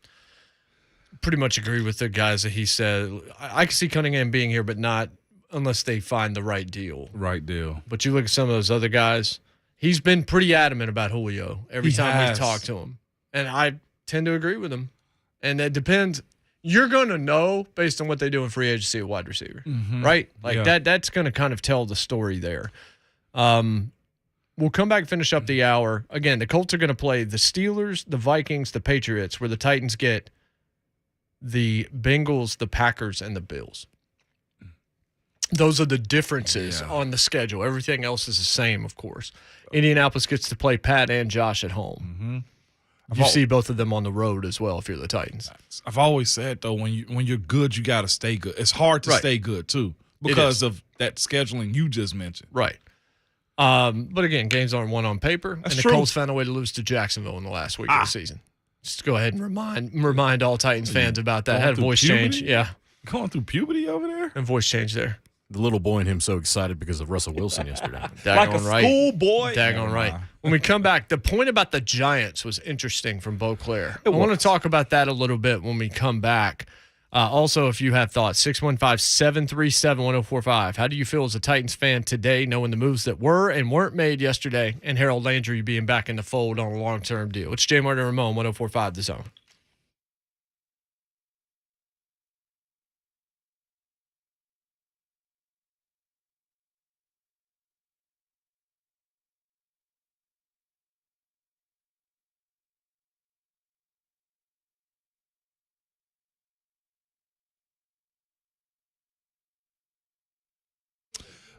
Pretty much agree with the guys that he said. I can see Cunningham being here, but not unless they find the right deal. Right deal. But you look at some of those other guys, he's been pretty adamant about Julio every time we talk to him. And I tend to agree with him. And it depends. You're going to know based on what they do in free agency at wide receiver, right? Like that's going to kind of tell the story there. We'll come back and finish up the hour. Again, the Colts are going to play the Steelers, the Vikings, the Patriots, where the Titans get the Bengals, the Packers, and the Bills. Those are the differences on the schedule. Everything else is the same, of course. Indianapolis gets to play Pat and Josh at home. You see both of them on the road as well if you're the Titans. I've always said, though, when you're good, you got to stay good. It's hard to stay good, too, because of that scheduling you just mentioned. Right. But, again, games aren't won on paper. That's and true. The Colts found a way to lose to Jacksonville in the last week of the season. Just go ahead and remind all Titans fans about that. Had a voice change. Yeah. Going through puberty over there? And voice change there. The little boy in him so excited because of Russell Wilson yesterday. Like a schoolboy. Daggone right. When we come back, the point about the Giants was interesting from Boclair. I want to talk about that a little bit when we come back. Also, if you have thoughts, 615-737-1045. How do you feel as a Titans fan today, knowing the moves that were and weren't made yesterday, and Harold Landry being back in the fold on a long-term deal? It's JMart and Ramon, 1045 The Zone.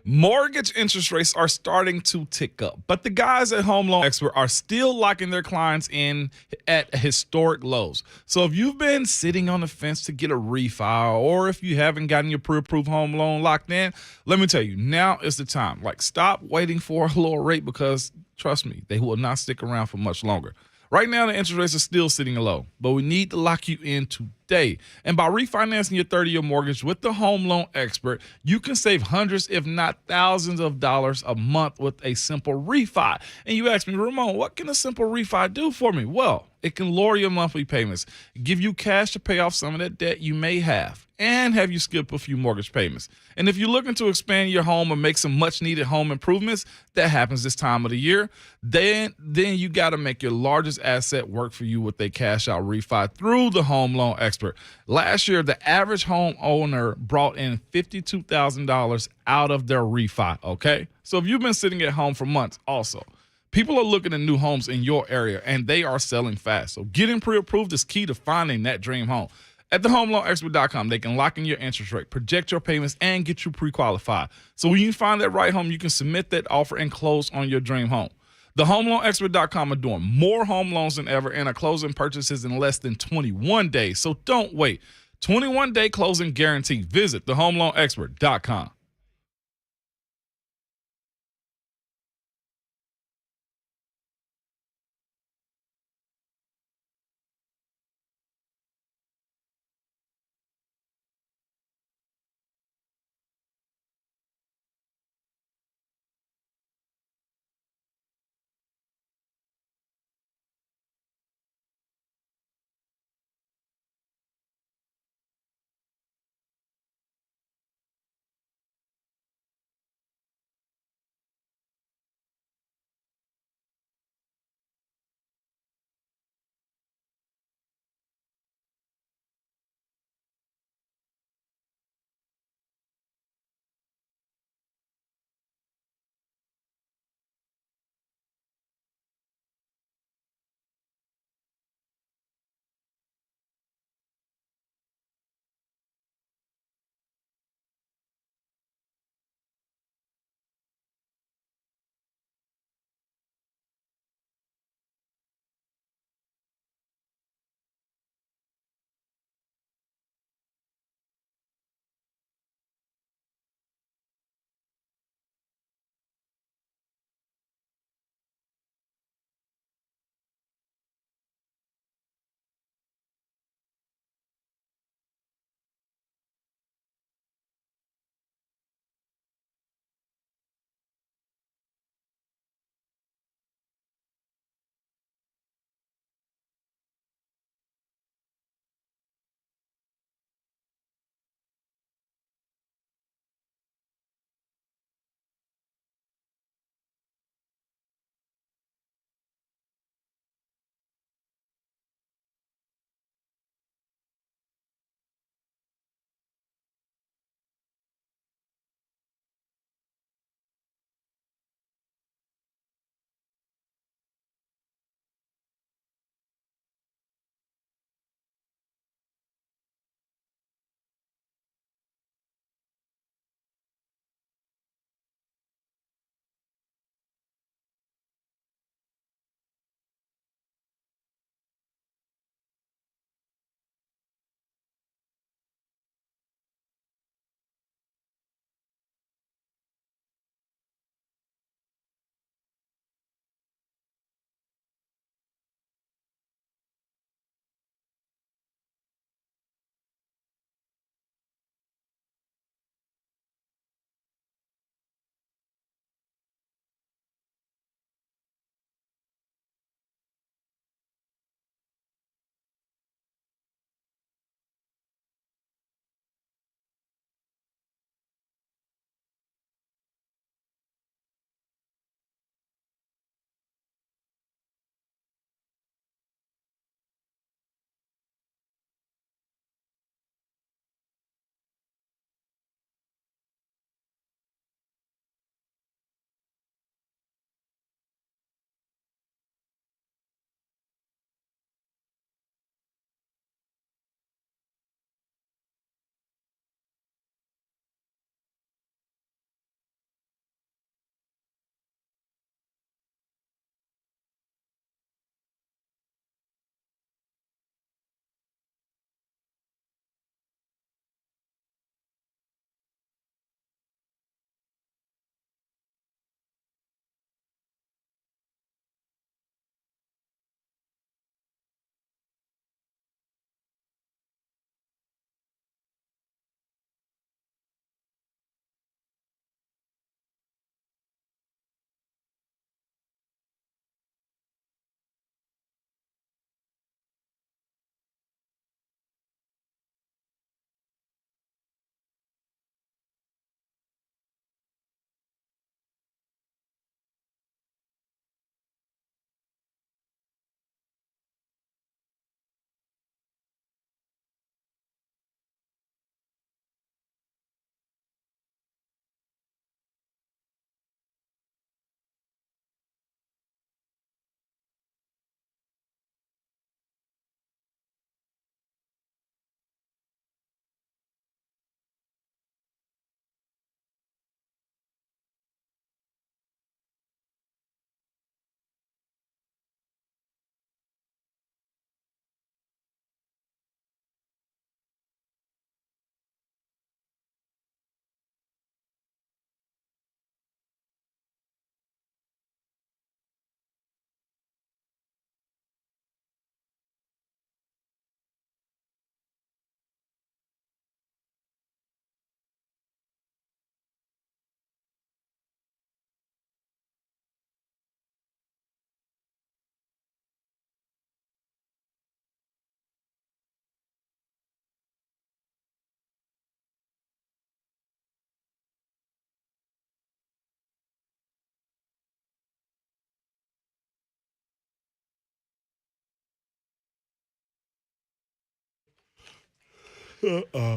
Mortgage interest rates are starting to tick up, but the guys at Home Loan Expert are still locking their clients in at historic lows. So if you've been sitting on the fence to get a refi, or if you haven't gotten your pre-approved home loan locked in, let me tell you, now is the time. Like, stop waiting for a lower rate because, trust me, they will not stick around for much longer. Right now, the interest rates are still sitting low, but we need to lock you in today. And by refinancing your 30-year mortgage with the Home Loan Expert, you can save hundreds, if not thousands of dollars a month with a simple refi. And you ask me, Ramon, what can a simple refi do for me? Well, it can lower your monthly payments, give you cash to pay off some of that debt you may have, and have you skip a few mortgage payments. And if you're looking to expand your home or make some much-needed home improvements, that happens this time of the year, then you got to make your largest asset work for you with a cash-out refi through the Home Loan Expert. Last year, the average homeowner brought in $52,000 out of their refi, okay? So if you've been sitting at home for months also, people are looking at new homes in your area, and they are selling fast. So getting pre-approved is key to finding that dream home. At thehomeloanexpert.com, they can lock in your interest rate, project your payments, and get you pre-qualified. So when you find that right home, you can submit that offer and close on your dream home. Thehomeloanexpert.com are doing more home loans than ever and are closing purchases in less than 21 days. So don't wait. 21-day closing guarantee. Visit thehomeloanexpert.com.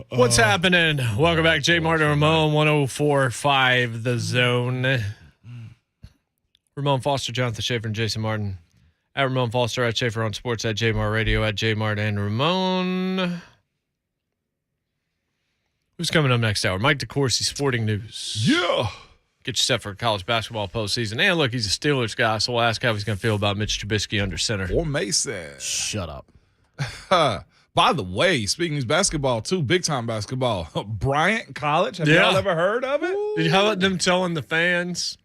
What's happening? Welcome back, JMart and Ramon, 104.5 The Zone. Ramon Foster, Jonathan Schaefer, and Jason Martin. At Ramon Foster, at Schaefer on Sports, at JMart Radio, at JMart and Ramon. Who's coming up next hour? Mike DeCourcy, Sporting News. Yeah. Get you set for college basketball postseason. And look, he's a Steelers guy, so we'll ask how he's going to feel about Mitch Trubisky under center. Or Mason. Shut up. By the way, speaking of basketball, too, big-time basketball. Bryant College, have y'all ever heard of it? Did you have them telling the fans,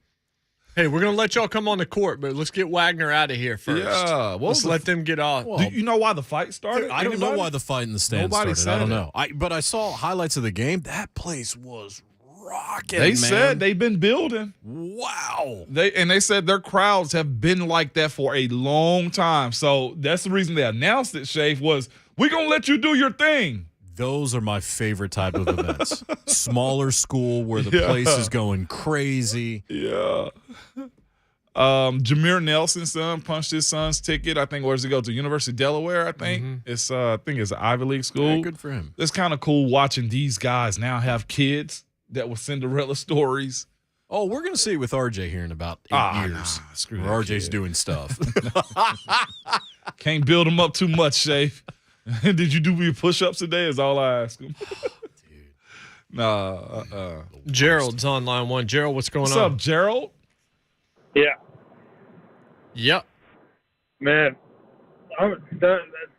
hey, we're going to let y'all come on the court, but let's get Wagner out of here first. Yeah. Let's let them get off. Do you know why the fight started? I don't know why the fight in the stands Nobody started. I don't said know. But I saw highlights of the game. That place was rocking, They man. said they've been building. Wow. They said their crowds have been like that for a long time. So that's the reason they announced it, Shafe, was we're going to let you do your thing. Those are my favorite type of events. Smaller school where the place is going crazy. Yeah. Jameer Nelson's son punched his son's ticket. I think, where does he go to? University of Delaware, I think. It's I think it's an Ivy League school. Yeah, good for him. It's kind of cool watching these guys now have kids that were Cinderella stories. Oh, we're going to see it with RJ here in about 8 years. Screw where that RJ's kid. doing stuff. Can't build him up too much, Shafe. Did you do your push-ups today is all I ask him. Gerald's on line one. Gerald, what's going What's on? up, Gerald? Yeah, Yep. man.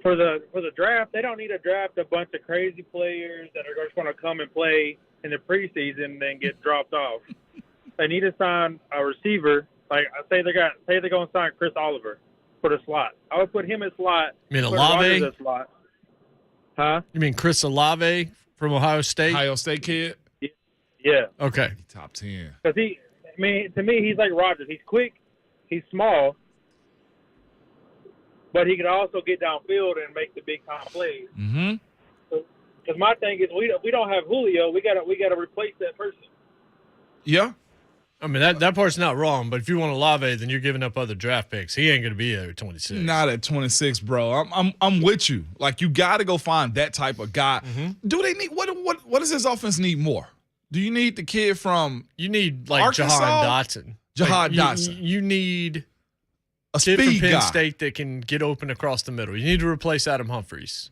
For the draft, they don't need to draft a bunch of crazy players that are just going to come and play in the preseason and then get dropped off. They need to sign a receiver. Like I say, they're going to sign Chris Oliver for the slot. I would put him in slot. You mean put Olave? Rodgers in slot. Huh? You mean Chris Olave from Ohio State? Ohio State kid? Yeah. Okay. Top 10. Because to me, he's like Rodgers. He's quick. He's small. But he can also get downfield and make the big time plays. Mm-hmm. Because my thing is, we don't have Julio. We gotta replace that person. Yeah. I mean, that part's not wrong, but if you want Olave, then you're giving up other draft picks. He ain't going to be there at 26. Not at 26, bro. I'm with you. Like, you got to go find that type of guy. Do they need what does his offense need more? Do you need the kid from You need, like, Arkansas? Jahan Dotson. Jahan Like, Dotson? You need A kid from speed Penn guy. State that can get open across the middle. You need to replace Adam Humphries.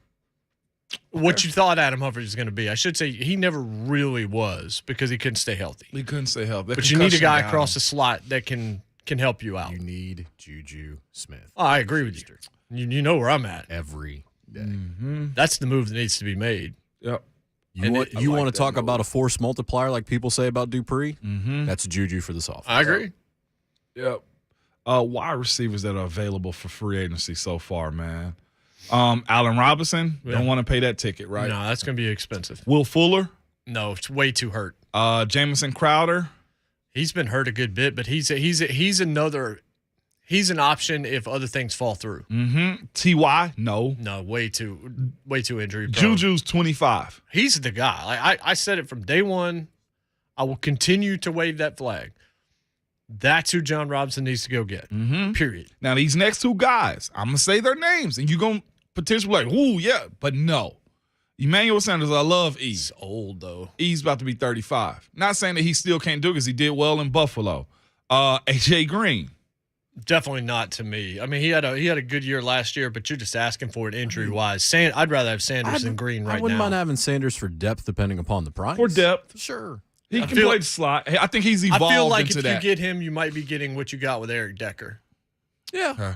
What you thought Adam Humphries was going to be. I should say he never really was because he couldn't stay healthy. He couldn't stay healthy. But you need a guy across the slot that can help you out. You need Juju Smith. Oh, I agree with you. You know where I'm at. Every day. Mm-hmm. That's the move that needs to be made. Yep. You want like to talk that about a force multiplier like people say about Dupree? Mm-hmm. That's Juju for this offense. I agree. Yep. Wide receivers that are available for free agency so far, man. Allen Robinson, don't want to pay that ticket, right? No, that's going to be expensive. Will Fuller, No, it's way too hurt. Jamison Crowder. He's been hurt a good bit, but he's an option if other things fall through. Mm-hmm. T.Y., no. No, way too injury prone. Juju's 25. He's the guy. Like I said it from day one. I will continue to wave that flag. That's who John Robinson needs to go get. Mm-hmm. Period. Now, these next two guys, I'm going to say their names, and you're going to potentially like, ooh, yeah, but no. Emmanuel Sanders, I love E. He's old, though. E's about to be 35. Not saying that he still can't do it because he did well in Buffalo. A.J. Green. Definitely not to me. I mean, he had a good year last year, but you're just asking for it injury-wise. I'd rather have Sanders than Green right now. I wouldn't mind having Sanders for depth depending upon the price. For depth. Sure. He can play the slot. I think he's evolved I feel like into if that. you get him, you might be getting what you got with Eric Decker. Yeah. Okay.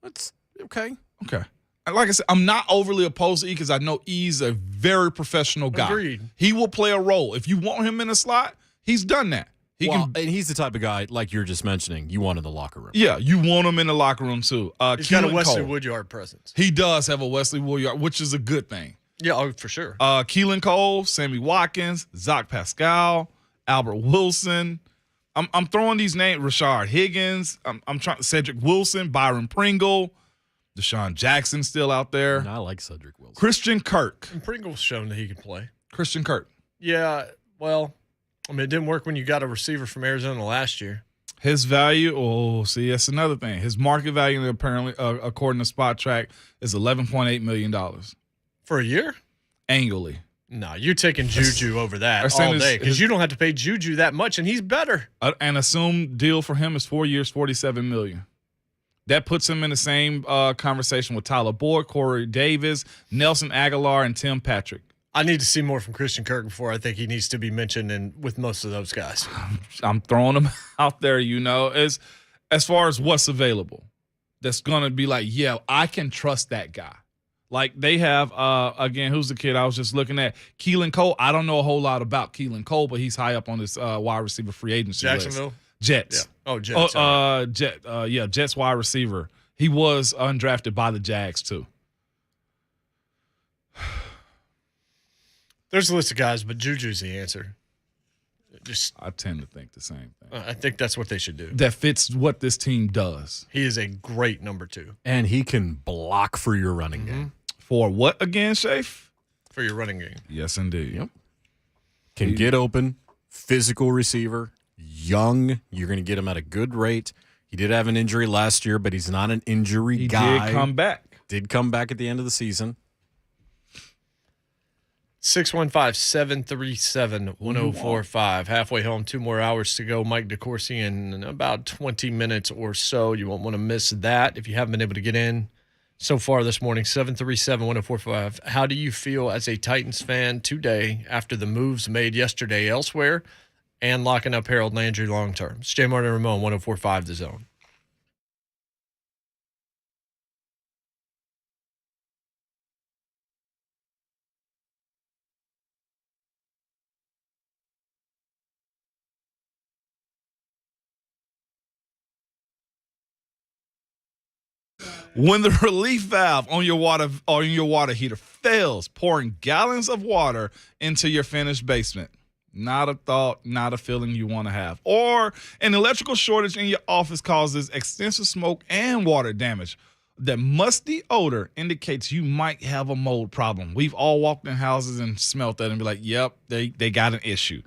That's okay. Okay. Like I said, I'm not overly opposed to E because I know E's a very professional guy. Agreed. He will play a role. If you want him in a slot, he's done that. And he's the type of guy, like you're just mentioning, you want in the locker room. Yeah, you want him in the locker room too. He's got a Keelan Wesley Cole. Woodyard presence. He does have a Wesley Woodyard, which is a good thing. Yeah, oh, for sure. Keelan Cole, Sammy Watkins, Zach Pascal, Albert Wilson. I'm throwing these names. Rashard Higgins. I'm trying Cedric Wilson, Byron Pringle, Deshaun Jackson still out there. And I like Cedric Wilson. Christian Kirk. And Pringle's shown that he can play. Christian Kirk. Yeah, well, I mean, it didn't work when you got a receiver from Arizona last year. His value, that's another thing. His market value, apparently, according to Spot Track, is $11.8 million For a year? annually. No, you're taking Juju over that all day because you don't have to pay Juju that much, and he's better. An assumed deal for him is 4 years, $47 million. That puts him in the same conversation with Tyler Boyd, Corey Davis, Nelson Aguilar, and Tim Patrick. I need to see more from Christian Kirk before I think he needs to be mentioned with most of those guys. I'm throwing them out there, as far as what's available. That's going to be like, yeah, I can trust that guy. Like they have, again, who's the kid I was just looking at? Keelan Cole. I don't know a whole lot about Keelan Cole, but he's high up on this wide receiver free agency Jacksonville? list. Jets. Yeah. Oh, Jets. Jets wide receiver. He was undrafted by the Jags, too. There's a list of guys, but Juju's the answer. I tend to think the same thing. I think that's what they should do. That fits what this team does. He is a great number 2. And he can block for your running game. For what again, Shafe? For your running game. Yes, indeed. Yep. Can get open, physical receiver, young. You're going to get him at a good rate. He did have an injury last year, but he's not an injury guy. He did come back. Did come back at the end of the season. 615-737-1045. Halfway home, 2 more hours to go. Mike DeCourcy in about 20 minutes or so. You won't want to miss that if you haven't been able to get in so far this morning. 737-1045. How do you feel as a Titans fan today after the moves made yesterday elsewhere and locking up Harold Landry long term? It's JMart and Ramon, 1045 The Zone. When the relief valve on your water heater fails, pouring gallons of water into your finished basement. Not a thought, not a feeling you want to have. Or an electrical shortage in your office causes extensive smoke and water damage. That musty odor indicates you might have a mold problem. We've all walked in houses and smelt that and be like, yep, they got an issue.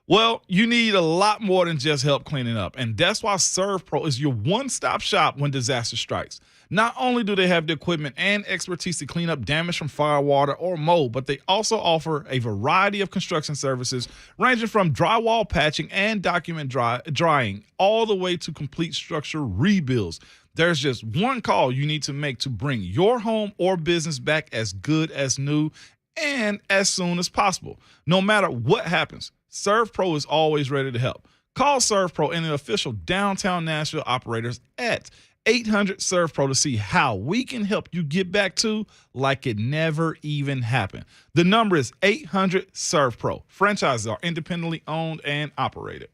Well, you need a lot more than just help cleaning up. And that's why ServPro is your one-stop shop when disaster strikes. Not only do they have the equipment and expertise to clean up damage from fire, water, or mold, but they also offer a variety of construction services ranging from drywall patching and document drying all the way to complete structure rebuilds. There's just one call you need to make to bring your home or business back as good as new and as soon as possible. No matter what happens, ServPro is always ready to help. Call ServPro and the official downtown Nashville operators at 800-SERVPRO to see how we can help you get back to like it never even happened. The number is 800-SERVPRO. Franchises are independently owned and operated.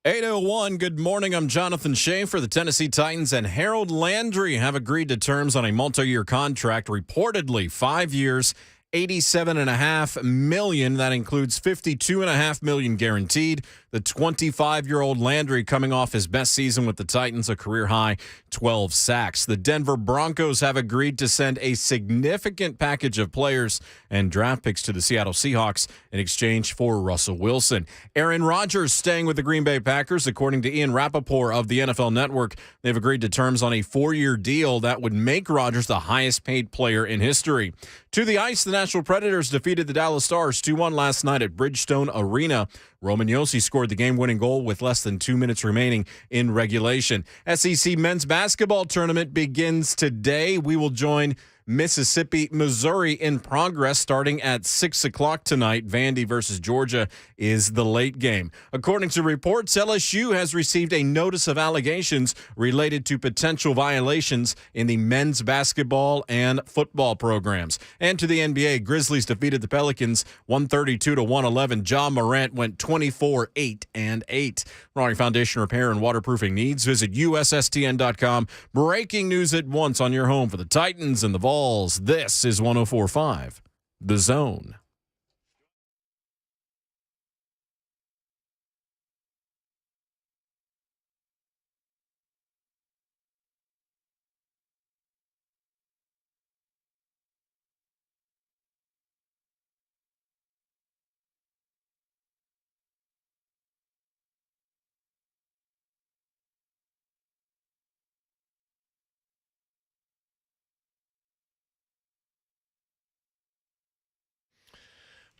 8:01, good morning. I'm Jonathan Shea for the Tennessee Titans, and Harold Landry have agreed to terms on a multi-year contract, reportedly 5 years, $87.5 million. That includes $52.5 million guaranteed. The 25-year-old Landry coming off his best season with the Titans, a career-high 12 sacks. The Denver Broncos have agreed to send a significant package of players and draft picks to the Seattle Seahawks in exchange for Russell Wilson. Aaron Rodgers staying with the Green Bay Packers. According to Ian Rappaport of the NFL Network, they've agreed to terms on a 4-year deal that would make Rodgers the highest-paid player in history. To the ice, the Nashville Predators defeated the Dallas Stars 2-1 last night at Bridgestone Arena. Roman Josi scored the game-winning goal with less than 2 minutes remaining in regulation. SEC men's basketball tournament begins today. We will join Mississippi, Missouri in progress starting at 6 o'clock tonight. Vandy versus Georgia is the late game. According to reports, LSU has received a notice of allegations related to potential violations in the men's basketball and football programs. And to the NBA, Grizzlies defeated the Pelicans 132-111. Ja Morant went 24-8-8. Roaring Foundation repair and waterproofing needs. Visit USSTN.com. Breaking news at once on your home for the Titans and the Vols. This is 104.5 The Zone.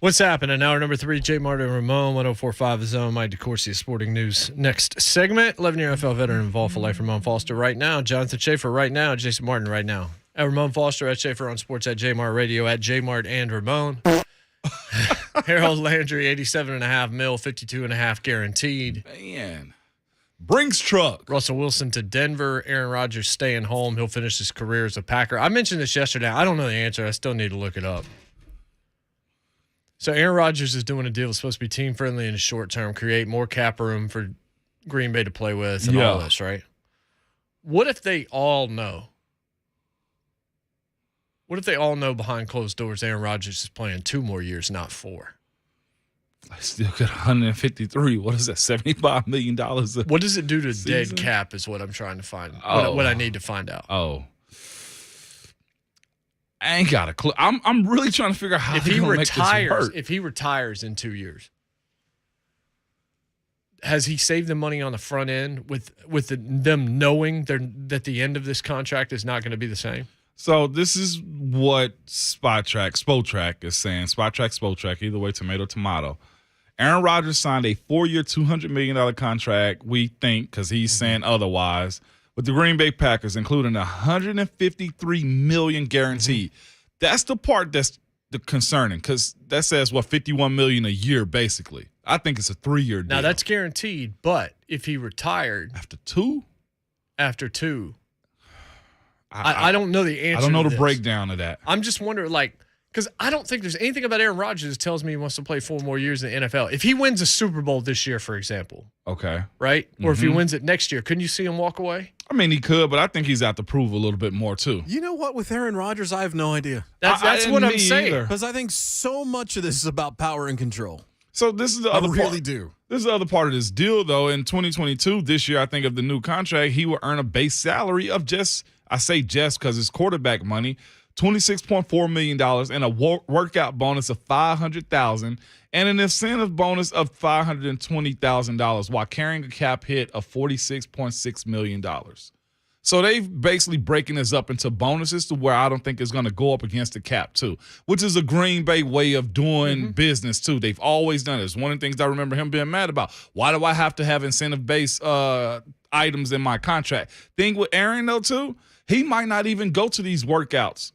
What's happening? Hour number 3, JMart and Ramon, 104.5 The Zone, my DeCourcy Sporting News. Next segment, 11-year NFL veteran involved for life, Ramon Foster right now, Jonathan Schaefer right now, Jason Martin right now. At Ramon Foster, at Schaefer on sports, at JMart Radio, at JMart and Ramon. Harold Landry, $87.5 million, $52.5 guaranteed. Man. Brinks truck. Russell Wilson to Denver. Aaron Rodgers staying home. He'll finish his career as a Packer. I mentioned this yesterday. I don't know the answer. I still need to look it up. So Aaron Rodgers is doing a deal that's supposed to be team-friendly in the short term, create more cap room for Green Bay to play with and all this, right? What if they all know? What if they all know behind closed doors Aaron Rodgers is playing 2 more years, not 4? I still got 153. What is that, $75 million? What does it do to season? dead cap is what I'm trying to find. Oh. What I need to find out. Oh. I ain't got a clue. I'm really trying to figure out how if he retires in 2 years, has he saved the money on the front end with them knowing that the end of this contract is not going to be the same? So this is what Spotrac is saying. Spotrac, either way, tomato. Aaron Rodgers signed a 4-year, $200 million contract, we think, because he's saying otherwise, with the Green Bay Packers, including $153 million guaranteed. That's the part that's concerning, because that says, $51 million a year, basically. I think it's a 3-year deal. Now, that's guaranteed, but if he retired After two, I don't know the answer. I don't know to the this. breakdown of that. I'm just wondering, because I don't think there's anything about Aaron Rodgers that tells me he wants to play 4 more years in the NFL. If he wins a Super Bowl this year, for example, Okay. right? Or if he wins it next year, couldn't you see him walk away? I mean, he could, but I think he's out to prove a little bit more, too. You know what? With Aaron Rodgers, I have no idea. That's what I'm saying. Because I think so much of this is about power and control. So this is the other part. I really do. This is the other part of this deal, though. In 2022, this year, I think of the new contract, he will earn a base salary of I say just because it's quarterback money, $26.4 million and a workout bonus of $500,000 and an incentive bonus of $520,000 while carrying a cap hit of $46.6 million. So they've basically breaking this up into bonuses to where I don't think it's going to go up against the cap too, which is a Green Bay way of doing business too. They've always done it. It's one of the things I remember him being mad about. Why do I have to have incentive-based items in my contract? Thing with Aaron though too, he might not even go to these workouts.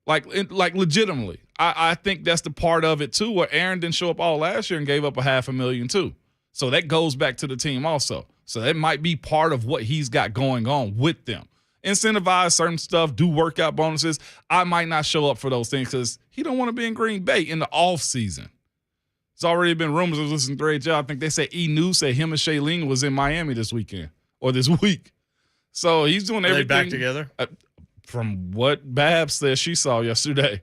Like legitimately. I think that's the part of it too, where Aaron didn't show up all last year and gave up $500,000 too. So that goes back to the team also. So that might be part of what he's got going on with them. Incentivize certain stuff, do workout bonuses. I might not show up for those things because he don't want to be in Green Bay in the off season. It's already been rumors. I was listening to Ray Joe. I think they say News said him and Shailene was in Miami this weekend or this week. So he's doing everything. Are they back together? From what Babs said she saw yesterday.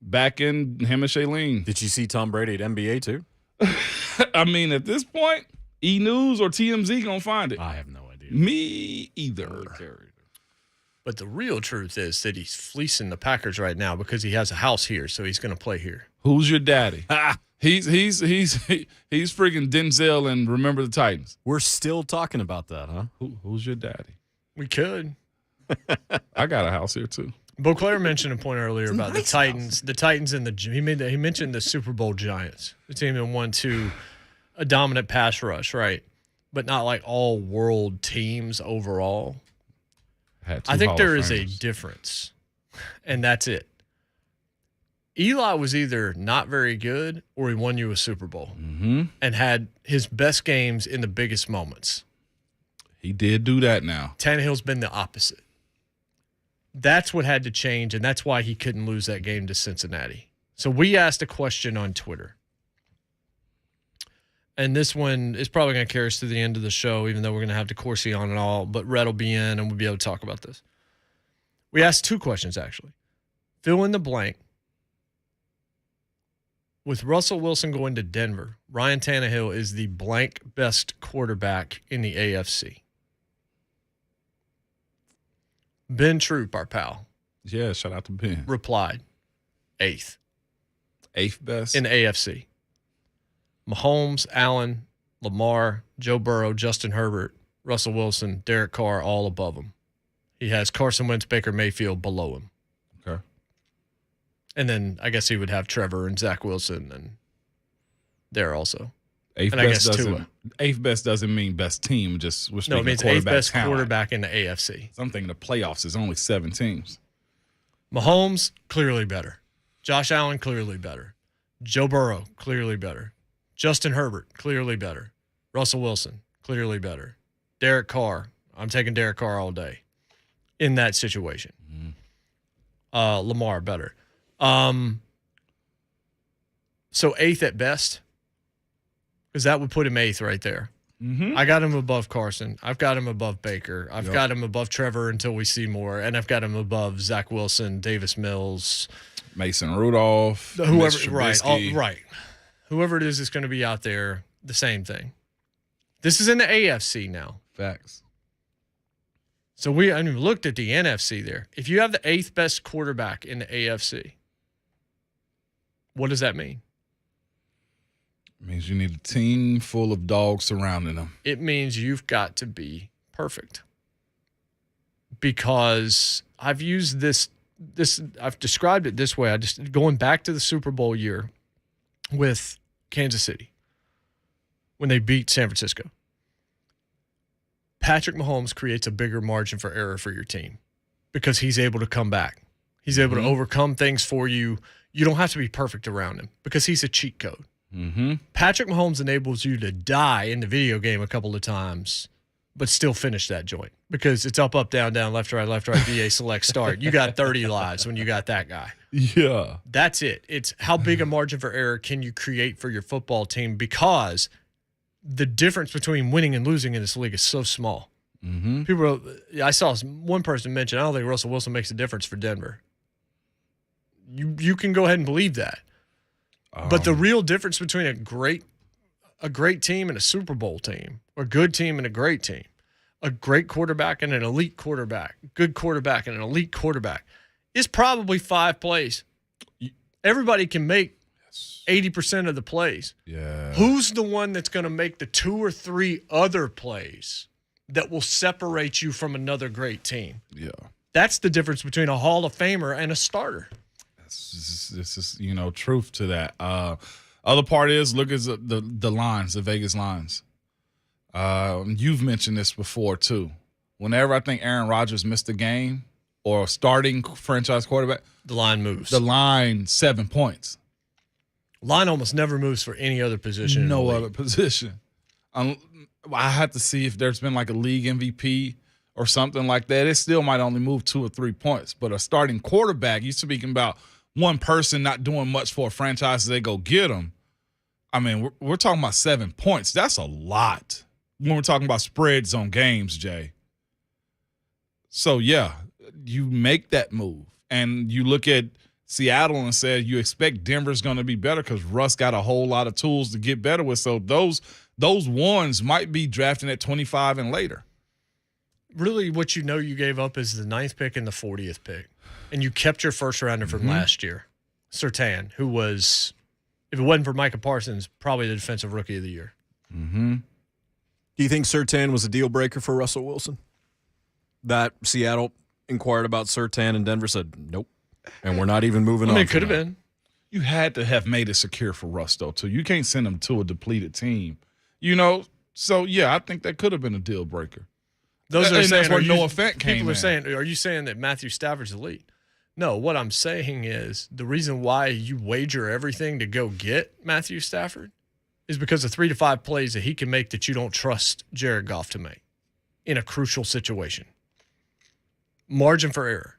Back in him and Shailene. Did you see Tom Brady at NBA too? I mean, at this point, News or TMZ gonna find it. I have no idea. Me either. But the real truth is that he's fleecing the Packers right now because he has a house here, so he's going to play here. Who's your daddy? He's freaking Denzel and Remember the Titans. We're still talking about that, huh? Who's your daddy? We could. I got a house here too. Boclair mentioned a point earlier about nice the Titans. House. The Titans and he mentioned the Super Bowl Giants, the team that won to a dominant pass rush, right? But not like all world teams overall. I think there is a difference, and that's it. Eli was either not very good or he won you a Super Bowl and had his best games in the biggest moments. He did do that now. Tannehill's been the opposite. That's what had to change, and that's why he couldn't lose that game to Cincinnati. So we asked a question on Twitter. And this one is probably going to carry us to the end of the show, even though we're going to have DeCourcy on and all, but Rhett will be in, and we'll be able to talk about this. We asked 2 questions, actually. Fill in the blank. With Russell Wilson going to Denver, Ryan Tannehill is the blank best quarterback in the AFC. Ben Troop, our pal. Yeah, shout out to Ben. Replied, 8th. 8th best? In the AFC. Mahomes, Allen, Lamar, Joe Burrow, Justin Herbert, Russell Wilson, Derek Carr, all above him. He has Carson Wentz, Baker Mayfield below him. Okay. And then I guess he would have Trevor and Zach Wilson and there also. 8th best doesn't mean best team. Just we're speaking it means 8th best quarterback in the AFC. So I'm thinking the playoffs is only 7 teams. Mahomes, clearly better. Josh Allen, clearly better. Joe Burrow, clearly better. Justin Herbert, clearly better. Russell Wilson, clearly better. Derek Carr, I'm taking Derek Carr all day in that situation. Lamar, better. So 8th at best, because that would put him 8th right there. I got him above Carson. I've got him above Baker. I've got him above Trevor until we see more. And I've got him above Zach Wilson, Davis Mills. Mason Rudolph. Whoever, right. Whoever it is that's going to be out there, the same thing. This is in the AFC now. Facts. So we looked at the NFC there. If you have the 8th best quarterback in the AFC, what does that mean? It means you need a team full of dogs surrounding them. It means you've got to be perfect. Because I've used this I've described it this way. Going back to the Super Bowl year with Kansas City when they beat San Francisco. Patrick Mahomes creates a bigger margin for error for your team because he's able to come back. He's able to overcome things for you. You don't have to be perfect around him because he's a cheat code. Patrick Mahomes enables you to die in the video game a couple of times, but still finish that joint because it's up, down, left, right, BA, select, start. You got 30 lives when you got that guy. Yeah. That's it. It's how big a margin for error can you create for your football team because the difference between winning and losing in this league is so small. I saw one person mention, I don't think Russell Wilson makes a difference for Denver. You can go ahead and believe that. But the real difference between a great team and a Super Bowl team, or a good team and a great team, a great quarterback and an elite quarterback, good quarterback and an elite quarterback, is probably 5 plays. Everybody can make 80% of the plays. Yeah. Who's the one that's going to make the 2 or 3 other plays that will separate you from another great team? Yeah. That's the difference between a Hall of Famer and a starter. This is truth to that. Other part is look at the lines, the Vegas lines. You've mentioned this before too. Whenever I think Aaron Rodgers missed a game or a starting franchise quarterback, the line moves. The line 7 points. Line almost never moves for any other position. No other position. I have to see if there's been like a league MVP or something like that. It still might only move 2 or 3 points. But a starting quarterback, you're speaking about one person not doing much for a franchise, they go get them. I mean, we're talking about 7 points. That's a lot when we're talking about spreads on games, Jay. So, yeah, you make that move. And you look at Seattle and say you expect Denver's going to be better because Russ got a whole lot of tools to get better with. So those ones might be drafting at 25 and later. Really, what you gave up is the 9th pick and the 40th pick. And you kept your first rounder from last year, Surtain, who was, if it wasn't for Micah Parsons, probably the defensive rookie of the year. Mm-hmm. Do you think Surtain was a deal breaker for Russell Wilson? That Seattle inquired about Surtain and Denver said, nope. And we're not even moving on. It could have been. You had to have made it secure for Russ, though, too. You can't send him to a depleted team. So, yeah, I think that could have been a deal breaker. That's where Noah Fant came in. People are saying, are you saying that Matthew Stafford's elite? No, what I'm saying is the reason why you wager everything to go get Matthew Stafford is because of 3 to 5 plays that he can make that you don't trust Jared Goff to make in a crucial situation. Margin for error.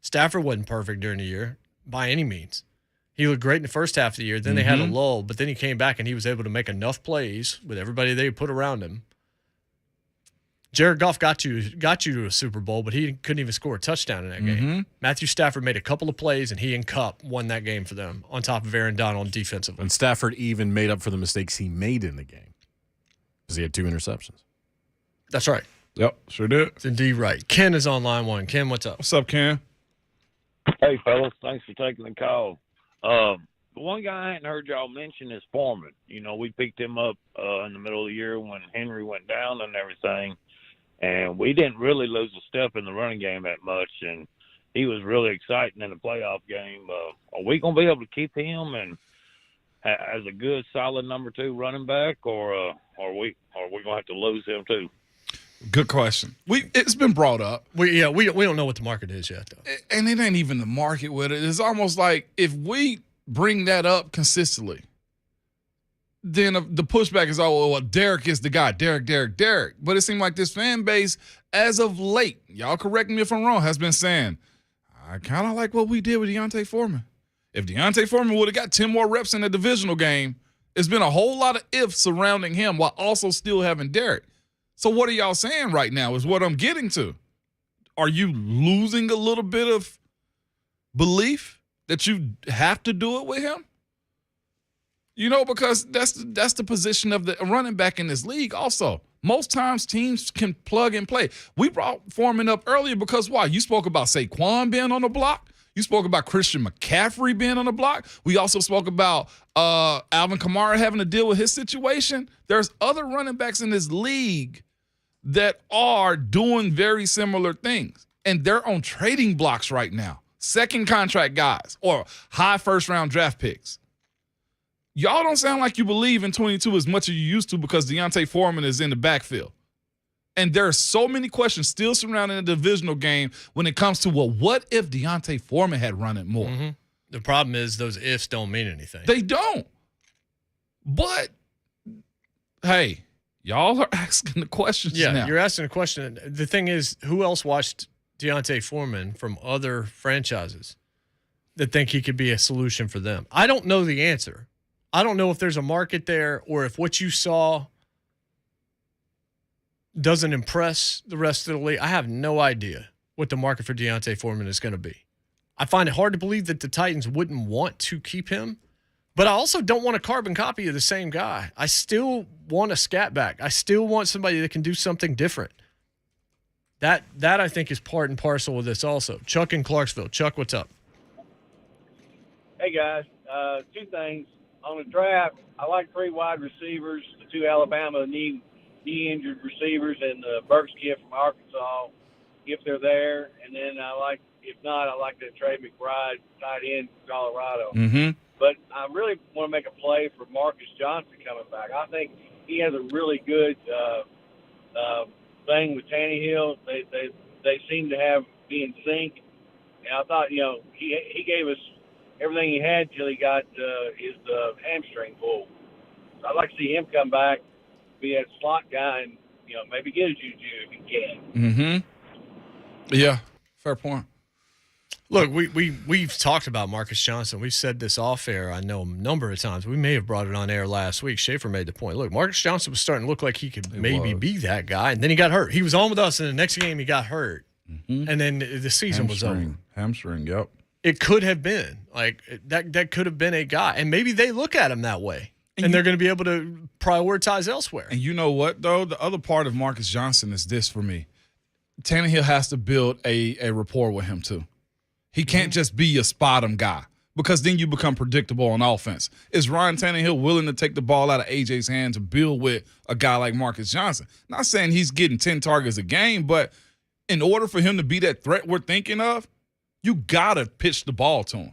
Stafford wasn't perfect during the year by any means. He looked great in the first half of the year. Then they had a lull, but then he came back and he was able to make enough plays with everybody they put around him. Jared Goff got you to a Super Bowl, but he couldn't even score a touchdown in that game. Matthew Stafford made a couple of plays, and he and Kupp won that game for them on top of Aaron Donald defensively. And Stafford even made up for the mistakes he made in the game because he had 2 interceptions. That's right. Yep, sure did. It's indeed right. Ken is on line 1. Ken, what's up? What's up, Ken? Hey, fellas. Thanks for taking the call. The one guy I hadn't heard y'all mention is Foreman. We picked him up in the middle of the year when Henry went down and everything. And we didn't really lose a step in the running game that much, and he was really exciting in the playoff game. Are we going to be able to keep him and as a good, solid number 2 running back, or are we going to have to lose him too? Good question. It's been brought up. We don't know what the market is yet, though. And it ain't even the market with it. It's almost like if we bring that up consistently, then the pushback is, well, Derek is the guy. Derek. But it seemed like this fan base, as of late, y'all correct me if I'm wrong, has been saying, I kind of like what we did with Deontay Foreman. If Deontay Foreman would have got 10 more reps in the divisional game, it's been a whole lot of ifs surrounding him while also still having Derek. So what are y'all saying right now is what I'm getting to. Are you losing a little bit of belief that you have to do it with him? Because that's the position of the running back in this league also. Most times teams can plug and play. We brought Foreman up earlier because why? You spoke about Saquon being on the block. You spoke about Christian McCaffrey being on the block. We also spoke about Alvin Kamara having to deal with his situation. There's other running backs in this league that are doing very similar things, and they're on trading blocks right now. Second contract guys or high first-round draft picks. Y'all don't sound like you believe in 22 as much as you used to because Deontay Foreman is in the backfield. And there are so many questions still surrounding the divisional game when it comes to, well, what if Deontay Foreman had run it more? Mm-hmm. The problem is those ifs don't mean anything. They don't. But, hey, y'all are asking the questions now. Yeah, you're asking a question. The thing is, who else watched Deontay Foreman from other franchises that think he could be a solution for them? I don't know the answer. I don't know if there's a market there or if what you saw doesn't impress the rest of the league. I have no idea what the market for Deontay Foreman is going to be. I find it hard to believe that the Titans wouldn't want to keep him, but I also don't want a carbon copy of the same guy. I still want a scat back. I still want somebody that can do something different. That I think is part and parcel of this also. Chuck in Clarksville. Chuck, what's up? Hey, guys. 2 things. On the draft, I like 3 wide receivers, the 2 Alabama knee-injured receivers, and the Burks kid from Arkansas, if they're there. And then if not, I like the Trey McBride tight end from Colorado. Mm-hmm. But I really want to make a play for Marcus Johnson coming back. I think he has a really good thing with Tannehill. They seem to be in sync. And I thought, he gave us everything he had till he got his hamstring pulled. So I'd like to see him come back, be that slot guy, and maybe get a juju if he can. Mm-hmm. Yeah, fair point. Look, we've talked about Marcus Johnson. We've said this off air, I know, a number of times. We may have brought it on air last week. Schaefer made the point. Look, Marcus Johnson was starting to look like he could maybe be that guy, and then he got hurt. He was on with us, and the next game he got hurt, and then the season was over. Hamstring, yep. It could have been like that could have been a guy, and maybe they look at him that way, and they're going to be able to prioritize elsewhere. And you know what, though? The other part of Marcus Johnson is this for me. Tannehill has to build a rapport with him, too. He can't just be your spot him guy because then you become predictable on offense. Is Ryan Tannehill willing to take the ball out of AJ's hands and build with a guy like Marcus Johnson? Not saying he's getting 10 targets a game, but in order for him to be that threat we're thinking of, you got to pitch the ball to him.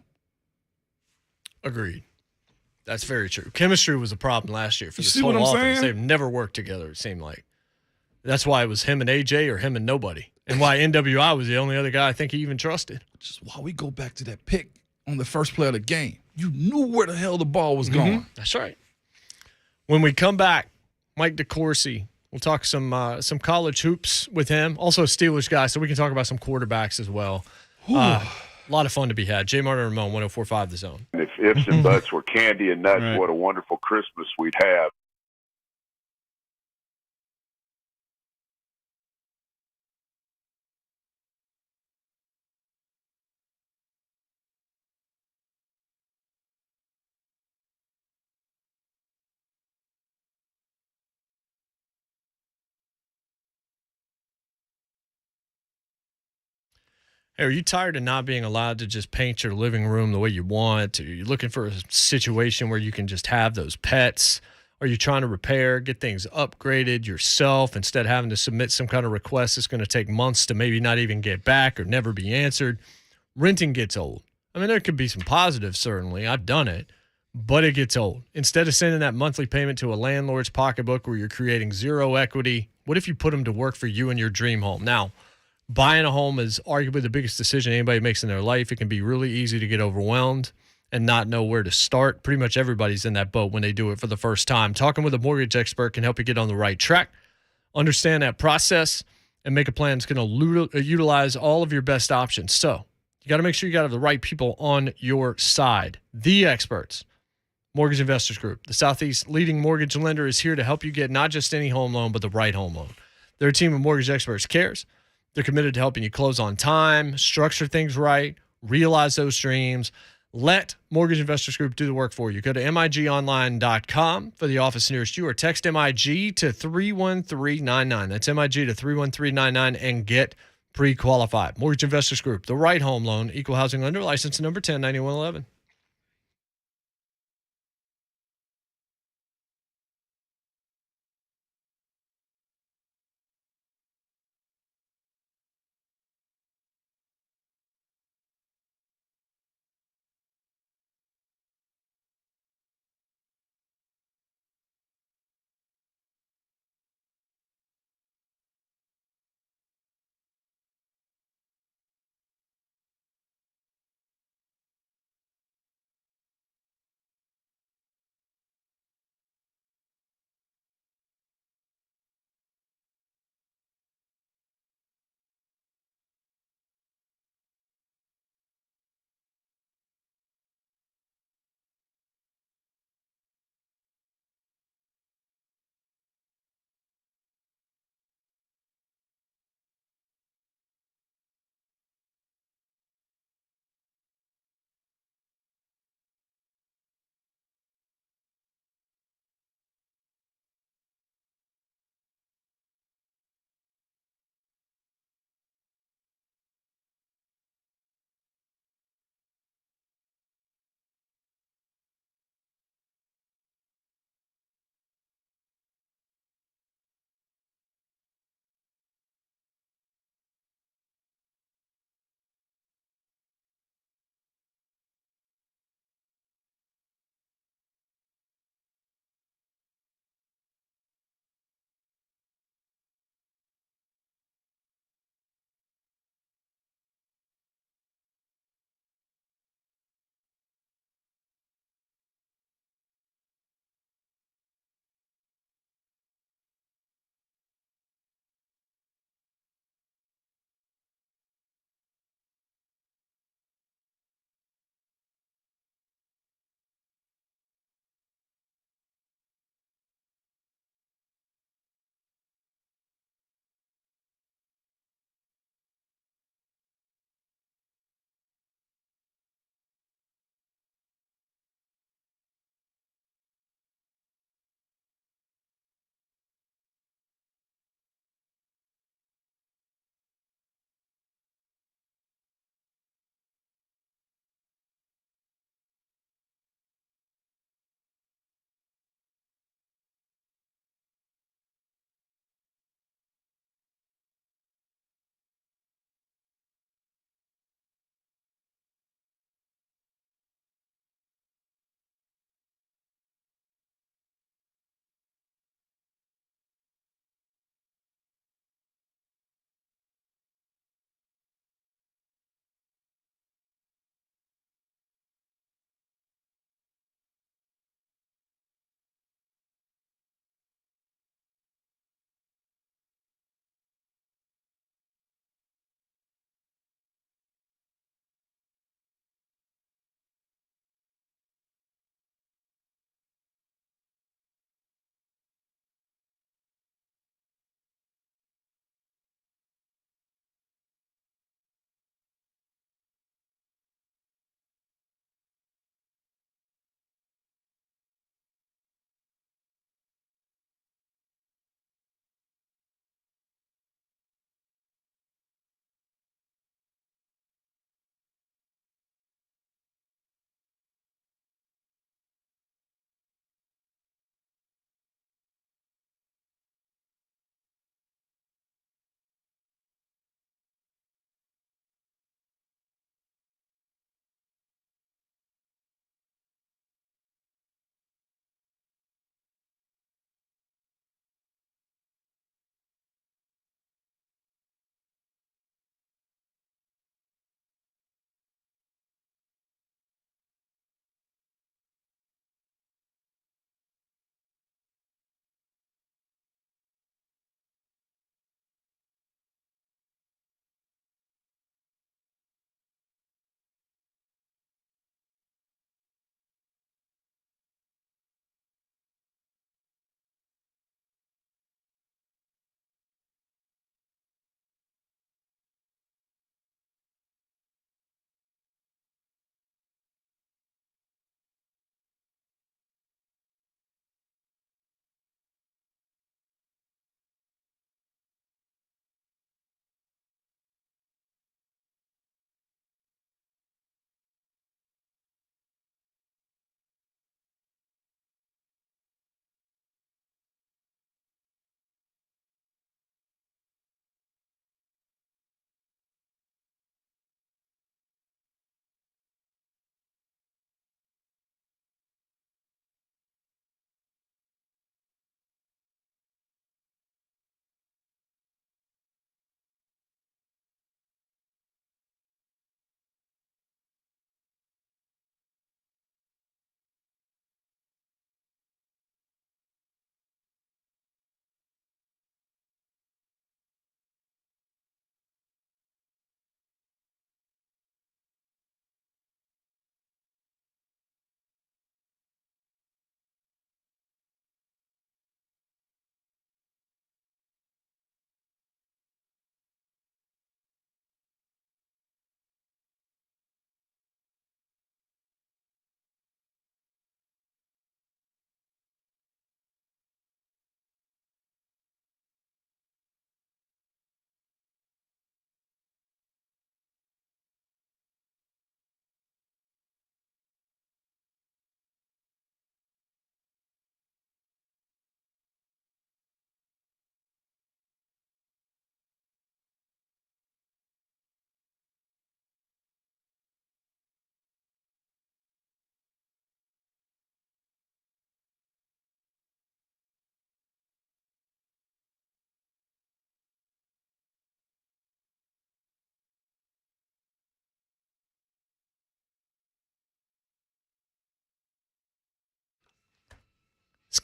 Agreed. That's very true. Chemistry was a problem last year for this whole what I'm offense. saying? They've never worked together, it seemed like. That's why it was him and AJ or him and nobody. And why NWI was the only other guy I think he even trusted. Which is why we go back to that pick on the first play of the game. You knew where the hell the ball was going. That's right. When we come back, Mike DeCourcy, we'll talk some college hoops with him. Also a Steelers guy, so we can talk about some quarterbacks as well. A lot of fun to be had. JMart and Ramon, 104.5 The Zone. If ifs and buts were candy and nuts, what a wonderful Christmas we'd have. Hey, are you tired of not being allowed to just paint your living room the way you want? Are you looking for a situation where you can just have those pets? Are you trying to repair, get things upgraded yourself instead of having to submit some kind of request that's going to take months to maybe not even get back or never be answered? Renting gets old. I mean, there could be some positives, certainly. I've done it, but it gets old. Instead of sending that monthly payment to a landlord's pocketbook where you're creating zero equity, what if you put them to work for you and your dream home? Now, buying a home is arguably the biggest decision anybody makes in their life. It can be really easy to get overwhelmed and not know where to start. Pretty much everybody's in that boat when they do it for the first time. Talking with a mortgage expert can help you get on the right track, understand that process, and make a plan that's going to utilize all of your best options. So you got to make sure you got the right people on your side. The experts, Mortgage Investors Group, the Southeast's leading mortgage lender, is here to help you get not just any home loan, but the right home loan. Their team of mortgage experts cares. They're committed to helping you close on time, structure things right, realize those dreams. Let Mortgage Investors Group do the work for you. Go to migonline.com for the office nearest you or text MIG to 31399. That's MIG to 31399 and get pre-qualified. Mortgage Investors Group, the right home loan, equal housing lender, license number 109111.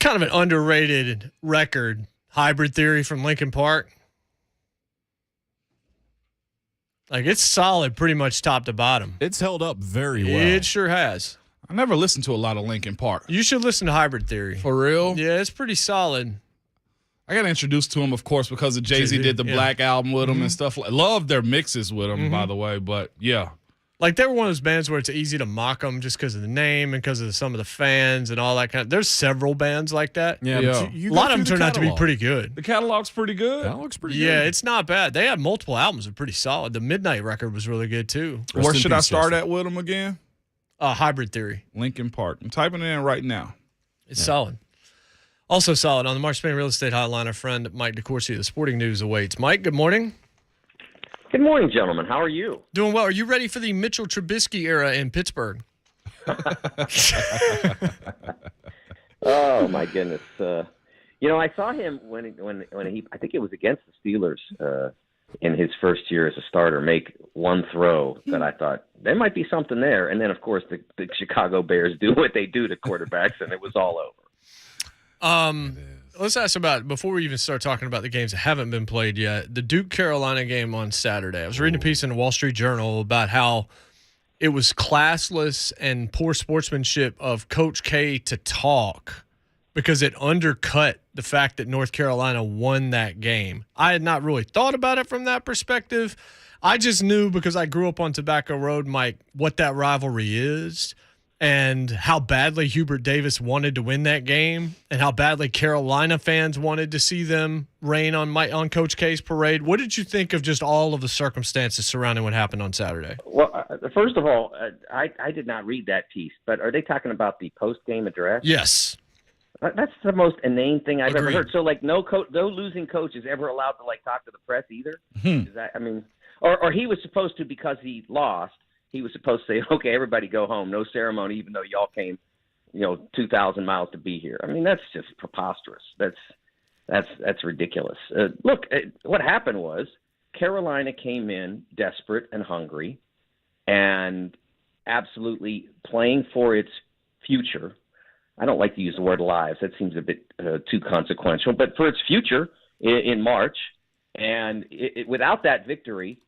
kind of an underrated record, hybrid theory from Lincoln Park. Like, it's solid pretty much top to bottom. It's held up very well. It sure has. I never listened to a lot of Lincoln Park. You should listen to Hybrid Theory. For real? Yeah, it's pretty solid. I got introduced to him, of course, because of Jay-Z did the Black album with him and stuff. Love their mixes with him, by the way, but yeah. Like, they were one of those bands where it's easy to mock them just because of the name and because of some of the fans and all that kind of. There's several bands like that. Yeah. A lot of them turn out to be pretty good. The catalog's pretty good. Catalog's pretty good. Yeah, it's not bad. They have multiple albums that are pretty solid. The Midnight record was really good, too. Where should I start at with them again? Hybrid Theory. Lincoln Park. I'm typing it in right now. It's solid. Also solid on the Mark Spain Real Estate Hotline, our friend Mike DeCourcy of the Sporting News awaits. Mike, good morning. Good morning, gentlemen. How are you? Doing well. Are you ready for the Mitchell Trubisky era in Pittsburgh? Oh my goodness! I saw him when he I think it was against the Steelers in his first year as a starter make one throw that I thought there might be something there, and then of course the Chicago Bears do what they do to quarterbacks, and it was all over. Let's ask about, before we even start talking about the games that haven't been played yet, the Duke-Carolina game on Saturday. I was reading a piece in the Wall Street Journal about how it was classless and poor sportsmanship of Coach K to talk because it undercut the fact that North Carolina won that game. I had not really thought about it from that perspective. I just knew, because I grew up on Tobacco Road, Mike, what that rivalry is, and how badly Hubert Davis wanted to win that game, and how badly Carolina fans wanted to see them rain on Coach K's parade. What did you think of just all of the circumstances surrounding what happened on Saturday? Well, first of all, I did not read that piece, but are they talking about the post-game address? Yes. That's the most inane thing I've ever Agreed. heard. So, like, no losing coach is ever allowed to, like, talk to the press either? Is that, or he was supposed to, because he lost, he was supposed to say, okay, everybody go home, no ceremony, even though y'all came, 2,000 miles to be here. I mean, that's just preposterous. That's ridiculous. Look, what happened was Carolina came in desperate and hungry and absolutely playing for its future. I don't like to use the word lives. That seems a bit too consequential, but for its future in March. And without that victory,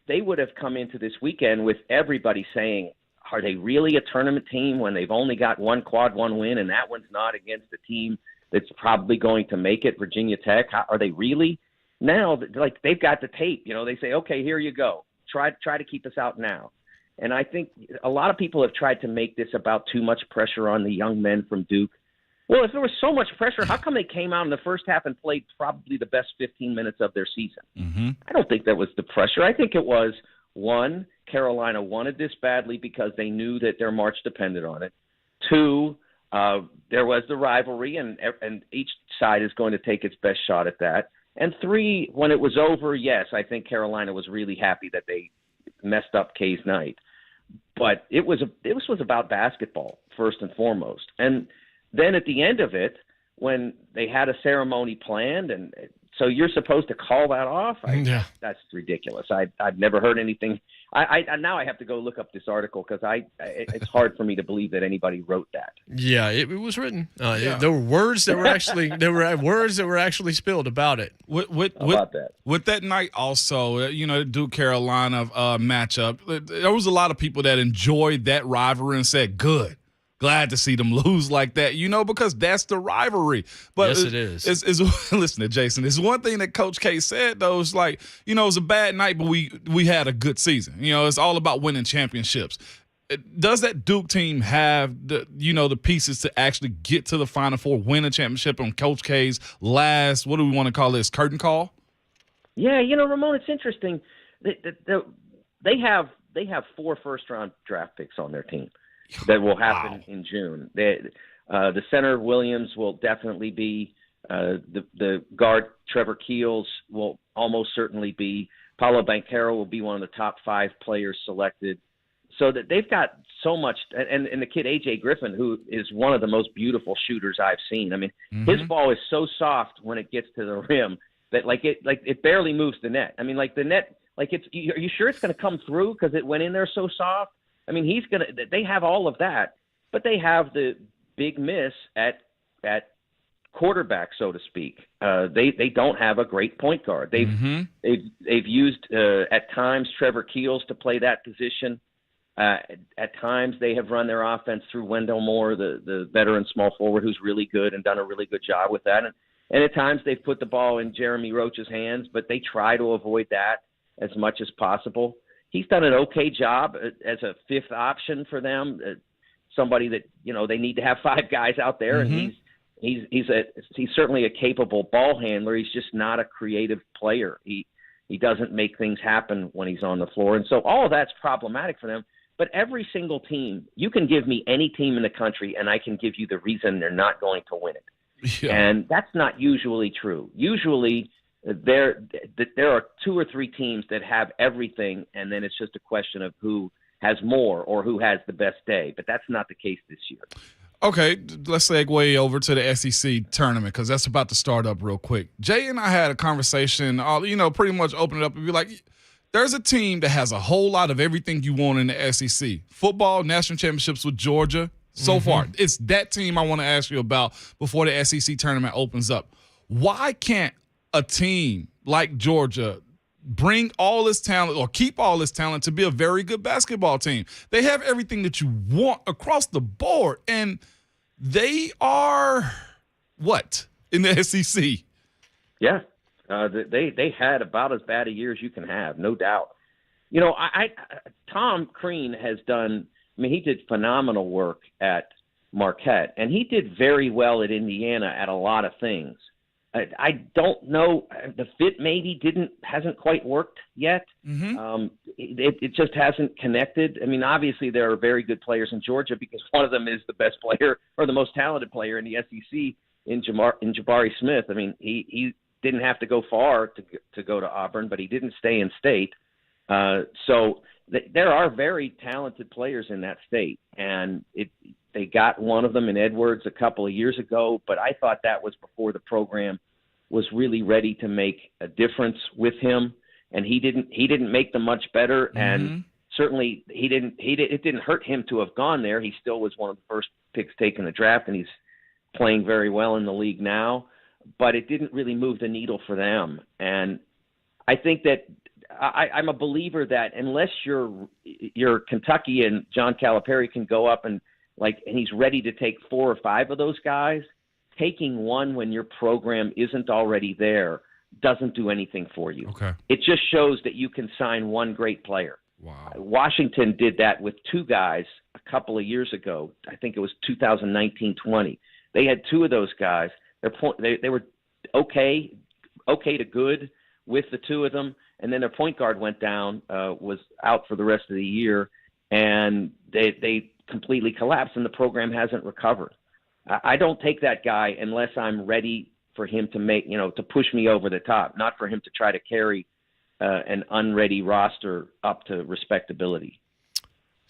they would have come into this weekend with everybody saying, are they really a tournament team when they've only got one quad one win, and that one's not against a team that's probably going to make it, Virginia Tech? Are they really? Now, like, they've got the tape. They say, okay, here you go. Try to keep us out now. And I think a lot of people have tried to make this about too much pressure on the young men from Duke. Well, if there was so much pressure, how come they came out in the first half and played probably the best 15 minutes of their season? Mm-hmm. I don't think that was the pressure. I think it was, one, Carolina wanted this badly because they knew that their march depended on it. Two, there was the rivalry, and each side is going to take its best shot at that. And three, when it was over, yes, I think Carolina was really happy that they messed up K's night. But it was about basketball first and foremost. And then at the end of it, when they had a ceremony planned, and so you're supposed to call that off? That's ridiculous. I've never heard anything. Now I have to go look up this article because it's hard for me to believe that anybody wrote that. Yeah, it was written. There were words that were actually spilled about it. About that. With that night also, the Duke Carolina matchup, there was a lot of people that enjoyed that rivalry and said, good. Glad to see them lose like that, because that's the rivalry. But yes, it is. Listen to Jason. It's one thing that Coach K said, though. It's like, it was a bad night, but we had a good season. It's all about winning championships. Does that Duke team have the pieces to actually get to the Final Four, win a championship on Coach K's last, what do we want to call this, curtain call? Yeah, Ramon, it's interesting. They have 4 first-round draft picks on their team. That will happen in June. The center Williams will definitely be. The guard Trevor Keels will almost certainly be. Paulo Banchero will be one of the top 5 players selected. So that they've got so much. And the kid A.J. Griffin, who is one of the most beautiful shooters I've seen. I mean, his ball is so soft when it gets to the rim that it barely moves the net. I mean, like the net, are you sure it's going to come through because it went in there so soft? I mean, they have all of that, but they have the big miss at quarterback, so to speak. They don't have a great point guard. They've used at times Trevor Keels to play that position. At times they have run their offense through Wendell Moore, the veteran small forward who's really good and done a really good job with that. And at times they've put the ball in Jeremy Roach's hands, but they try to avoid that as much as possible. He's done an okay job as a fifth option for them, somebody that, they need to have five guys out there, and he's certainly a capable ball handler. He's just not a creative player. He doesn't make things happen when he's on the floor. And so all of that's problematic for them. But every single team, you can give me any team in the country, and I can give you the reason they're not going to win it. Yeah. And that's not usually true. Usually there are two or three teams that have everything, and then it's just a question of who has more or who has the best day. But that's not the case this year. Okay, let's segue over to the SEC tournament because that's about to start up real quick. Jay and I had a conversation, pretty much open it up and be like, there's a team that has a whole lot of everything you want in the SEC. Football, national championships with Georgia. So far, it's that team I want to ask you about before the SEC tournament opens up. Why can't a team like Georgia bring all this talent or keep all this talent to be a very good basketball team? They have everything that you want across the board, and they are what in the SEC? Yeah, they had about as bad a year as you can have, no doubt. Tom Crean has done. He did phenomenal work at Marquette, and he did very well at Indiana at a lot of things. I don't know. The fit maybe hasn't quite worked yet. It just hasn't connected. Obviously there are very good players in Georgia because one of them is the best player or the most talented player in the SEC in Jabari Smith. He didn't have to go far to go to Auburn, but he didn't stay in state. So there are very talented players in that state, and they got one of them in Edwards a couple of years ago, but I thought that was before the program was really ready to make a difference with him, and he didn't make them much better, and certainly it didn't hurt him to have gone there. He still was one of the first picks taken in the draft, and he's playing very well in the league now, but it didn't really move the needle for them. And I think that I'm a believer that unless you're Kentucky and John Calipari can go up and he's ready to take 4 or 5 of those guys, taking one when your program isn't already there doesn't do anything for you. Okay. It just shows that you can sign one great player. Wow. Washington did that with 2 guys a couple of years ago. I think it was 2019-20. They had 2 of those guys. They were okay to good with the 2 of them, and then their point guard went down, was out for the rest of the year, and they completely collapsed, and the program hasn't recovered. I don't take that guy unless I'm ready for him to to push me over the top, not for him to try to carry an unready roster up to respectability.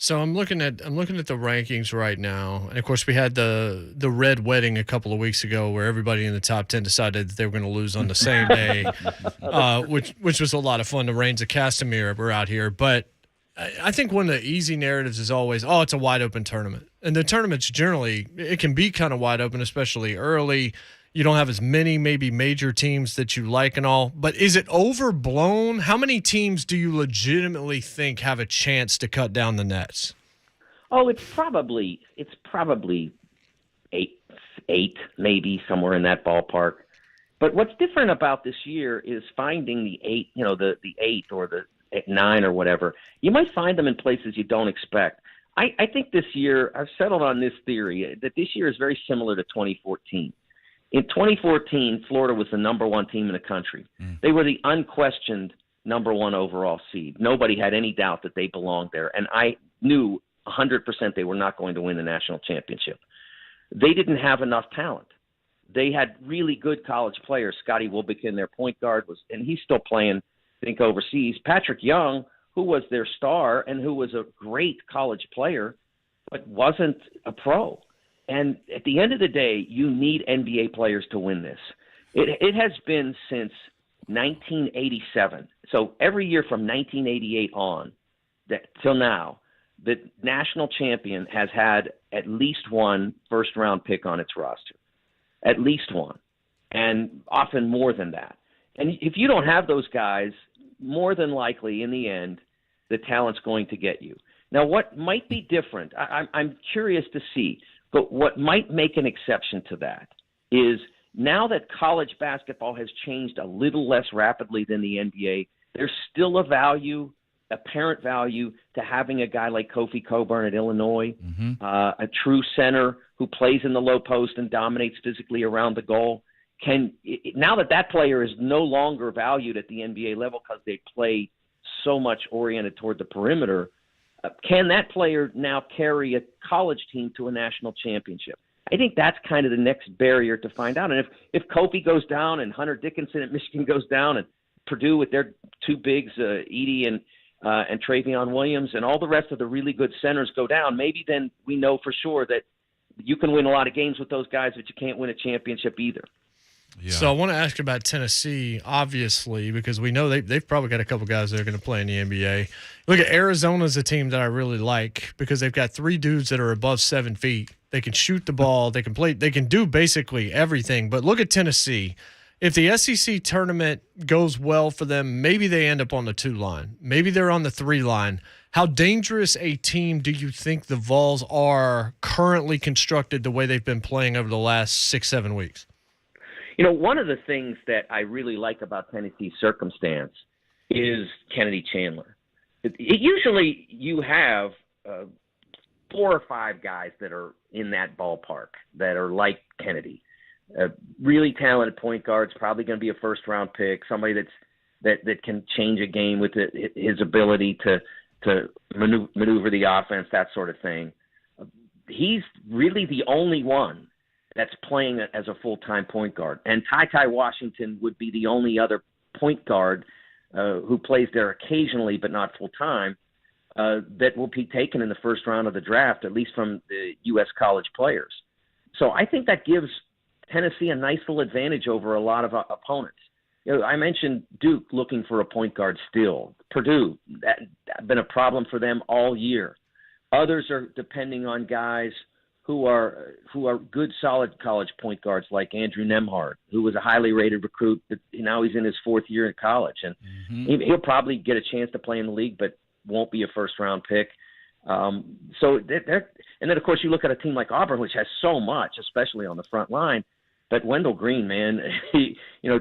So I'm looking at the rankings right now, and of course we had the red wedding a couple of weeks ago where everybody in the top 10 decided that they were going to lose on the same day, which was a lot of fun. The Reigns of Castamere were out here, but I think one of the easy narratives is always, it's a wide open tournament, and the tournaments generally it can be kind of wide open, especially early. You don't have as many maybe major teams that you like and all, but is it overblown? How many teams do you legitimately think have a chance to cut down the nets? Oh, it's probably 8, maybe somewhere in that ballpark. But what's different about this year is finding the 8, the 8 or the 9 or whatever. You might find them in places you don't expect. I think this year, I've settled on this theory that this year is very similar to 2014. In 2014, Florida was the number 1 team in the country. They were the unquestioned number 1 overall seed. Nobody had any doubt that they belonged there. And I knew 100% they were not going to win the national championship. They didn't have enough talent. They had really good college players. Scotty Wilbekin, their point guard, and he's still playing, I think, overseas. Patrick Young, who was their star and who was a great college player, but wasn't a pro. And at the end of the day, you need NBA players to win this. It has been since 1987. So every year from 1988 on till now, the national champion has had at least one first-round pick on its roster. at least one, and often more than that. And if you don't have those guys, more than likely in the end, the talent's going to get you. Now, what might be different, I'm curious to see, but what might make an exception to that is now that college basketball has changed a little less rapidly than the NBA, there's still apparent value to having a guy like Kofi Cockburn at Illinois, a true center who plays in the low post and dominates physically around the goal. Now that player is no longer valued at the NBA level because they play so much oriented toward the perimeter, can that player now carry a college team to a national championship? I think that's kind of the next barrier to find out. And if Kofi goes down and Hunter Dickinson at Michigan goes down and Purdue with their two bigs, Edie and Travion Williams, and all the rest of the really good centers go down, maybe then we know for sure that you can win a lot of games with those guys, but you can't win a championship either. Yeah. So I want to ask you about Tennessee, obviously, because we know they've probably got a couple guys that are going to play in the NBA. Look at Arizona's a team that I really like because they've got three dudes that are above 7 feet. They can shoot the ball. They can play. They can do basically everything. But look at Tennessee. If the SEC tournament goes well for them, maybe they end up on the 2 line. Maybe they're on the 3 line. How dangerous a team do you think the Vols are currently constructed the way they've been playing over the last 6-7 weeks? You know, one of the things that I really like about Tennessee's circumstance is Kennedy Chandler. Usually you have 4 or 5 guys that are in that ballpark that are like Kennedy. Really talented point guards, probably going to be a first-round pick, somebody that can change a game with his ability to maneuver the offense, that sort of thing. He's really the only one that's playing as a full-time point guard. And Ty Washington would be the only other point guard who plays there occasionally but not full-time that will be taken in the first round of the draft, at least from the U.S. college players. So I think that gives Tennessee a nice little advantage over a lot of opponents. You know, I mentioned Duke looking for a point guard still. Purdue, that's been a problem for them all year. Others are depending on guys who are good, solid college point guards like Andrew Nembhard, who was a highly rated recruit, but now he's in his 4th year in college. And he'll probably get a chance to play in the league, but won't be a first-round pick. And then, of course, you look at a team like Auburn, which has so much, especially on the front line. But Wendell Green, man,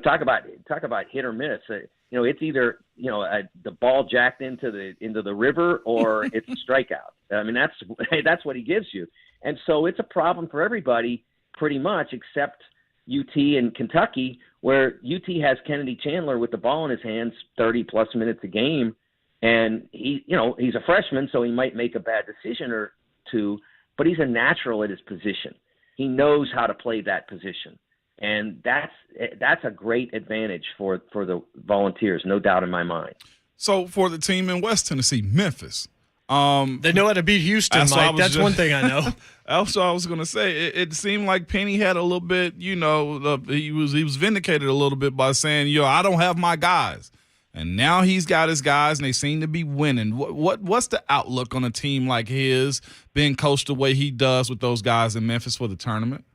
talk about hit or miss. It's either the ball jacked into the river or it's a strikeout. I mean, that's what he gives you, and so it's a problem for everybody pretty much, except UT and Kentucky, where UT has Kennedy Chandler with the ball in his hands 30-plus minutes a game, and he's a freshman, so he might make a bad decision or two, but he's a natural at his position. He knows how to play that position, and that's a great advantage for the Volunteers, no doubt in my mind. So for the team in West Tennessee, Memphis, they know how to beat Houston, Mike. That's one thing I know. That's what I was going to say. It seemed like Penny had a little bit, he was vindicated a little bit by saying, I don't have my guys. And now he's got his guys, and they seem to be winning. What's the outlook on a team like his, being coached the way he does with those guys in Memphis for the tournament?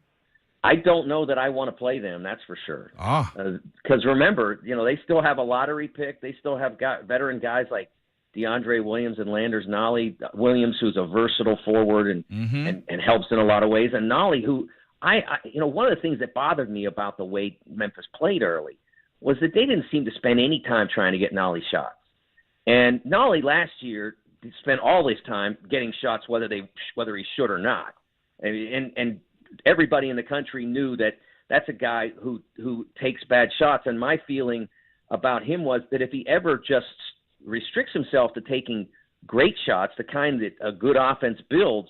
I don't know that I want to play them, that's for sure. Because remember, they still have a lottery pick. They still have veteran guys like DeAndre Williams and Landers Nolly. Williams, who's a versatile forward and helps in a lot of ways. And Nolly, who one of the things that bothered me about the way Memphis played early was that they didn't seem to spend any time trying to get Nolly shots. And Nolly last year spent all his time getting shots whether he should or not. And everybody in the country knew that that's a guy who takes bad shots. And my feeling about him was that if he ever just restricts himself to taking great shots, the kind that a good offense builds,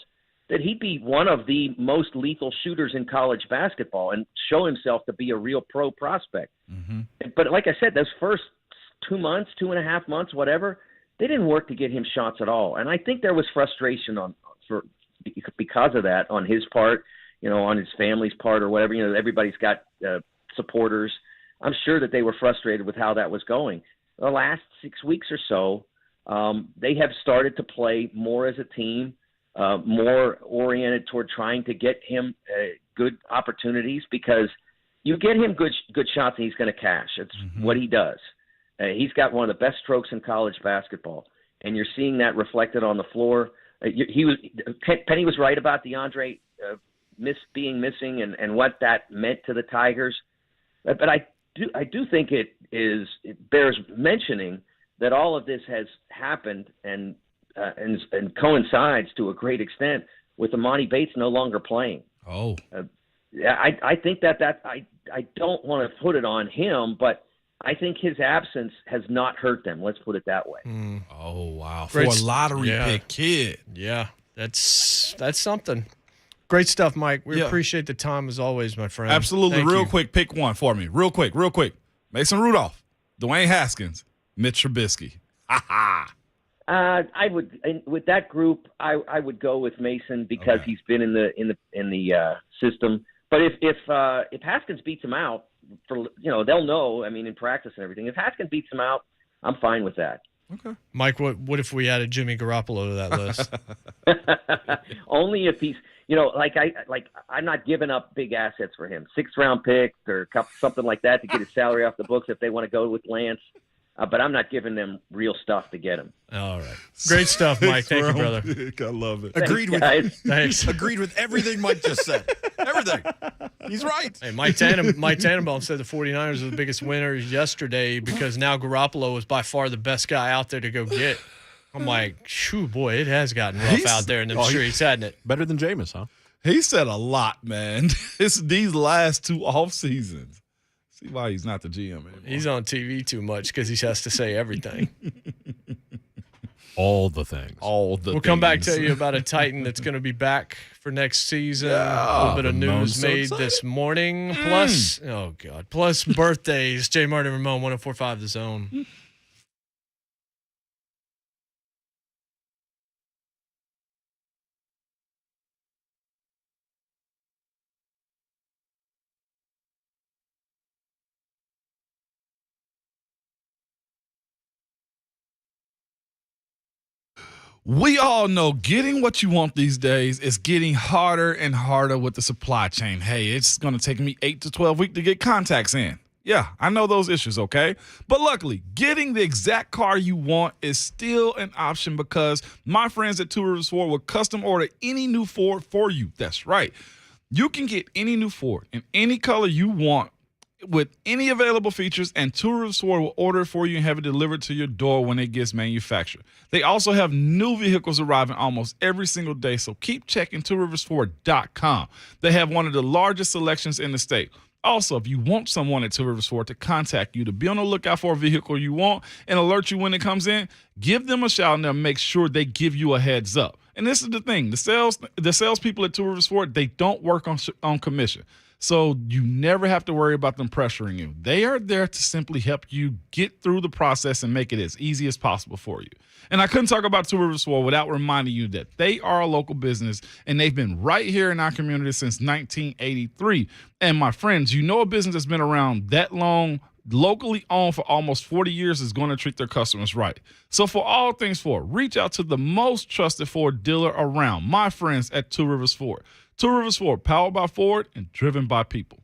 that he'd be one of the most lethal shooters in college basketball and show himself to be a real pro prospect. But like I said, those first 2 months, 2.5 months, whatever, they didn't work to get him shots at all. And I think there was frustration because of that on his part, on his family's part or whatever. Everybody's got supporters. I'm sure that they were frustrated with how that was going. The last 6 weeks or so, they have started to play more as a team, more oriented toward trying to get him good opportunities because you get him good shots and he's going to cash. It's what he does. He's got one of the best strokes in college basketball, and you're seeing that reflected on the floor. Penny was right about DeAndre being missing and what that meant to the Tigers. But I do think it bears mentioning that all of this has happened and coincides to a great extent with Imani Bates no longer playing. Oh, I think that I don't want to put it on him, but I think his absence has not hurt them. Let's put it that way. Oh, wow. Great For a lottery pick kid. Yeah, that's something. Great stuff, Mike. We appreciate the time as always, my friend. Absolutely. Thank Real you. quick, pick one for me. Real quick. Mason Rudolph, Dwayne Haskins, Mitch Trubisky. I would, with that group, I would go with Mason because he's been in the system. But if Haskins beats him out, they'll know. I mean, in practice and everything. If Haskins beats him out, I'm fine with that. Okay, Mike. What if we added Jimmy Garoppolo to that list? Only if he's, I'm not giving up big assets for him. 6th round pick or something like that to get his salary off the books if they want to go with Lance. But I'm not giving them real stuff to get him. All right. Great stuff, Mike. Thank you, brother. I love it. Agreed with Thanks. Agreed with everything Mike just said. Everything. He's right. Hey, Mike Tannenbaum said the 49ers are the biggest winners yesterday because now Garoppolo is by far the best guy out there to go get. I'm like, shoo, boy, it has gotten rough out there in them streets, hasn't it? Better than Jameis, huh? He said a lot, man. It's these last 2 off seasons. See why he's not the GM anymore. He's on TV too much because he has to say everything. All the things. We'll come back to you about a Titan that's going to be back for next season. A little bit of news made this morning. Plus birthdays. JMart and Ramon, 104.5 The Zone. We all know getting what you want these days is getting harder and harder with the supply chain. Hey, it's going to take me 8 to 12 weeks to get contacts in. Yeah, I know those issues, okay? But luckily, getting the exact car you want is still an option because my friends at Two Rivers Ford will custom order any new Ford for you. That's right. You can get any new Ford in any color you want with any available features, and Two Rivers Ford will order it for you and have it delivered to your door when it gets manufactured. They also have new vehicles arriving almost every single day, so keep checking TwoRiversFord.com. They have one of the largest selections in the state. Also, if you want someone at Two Rivers Ford to contact you to be on the lookout for a vehicle you want and alert you when it comes in, give them a shout and they'll make sure they give you a heads up. And this is the thing, the salespeople at Two Rivers Ford, they don't work on commission. So you never have to worry about them pressuring you. They are there to simply help you get through the process and make it as easy as possible for you. And I couldn't talk about Two Rivers Ford without reminding you that they are a local business and they've been right here in our community since 1983. And my friends, you know a business that's been around that long, locally owned for almost 40 years is going to treat their customers right. So for all things Ford, reach out to the most trusted Ford dealer around, my friends at Two Rivers Ford. Two Rivers Ford, powered by Ford and driven by people.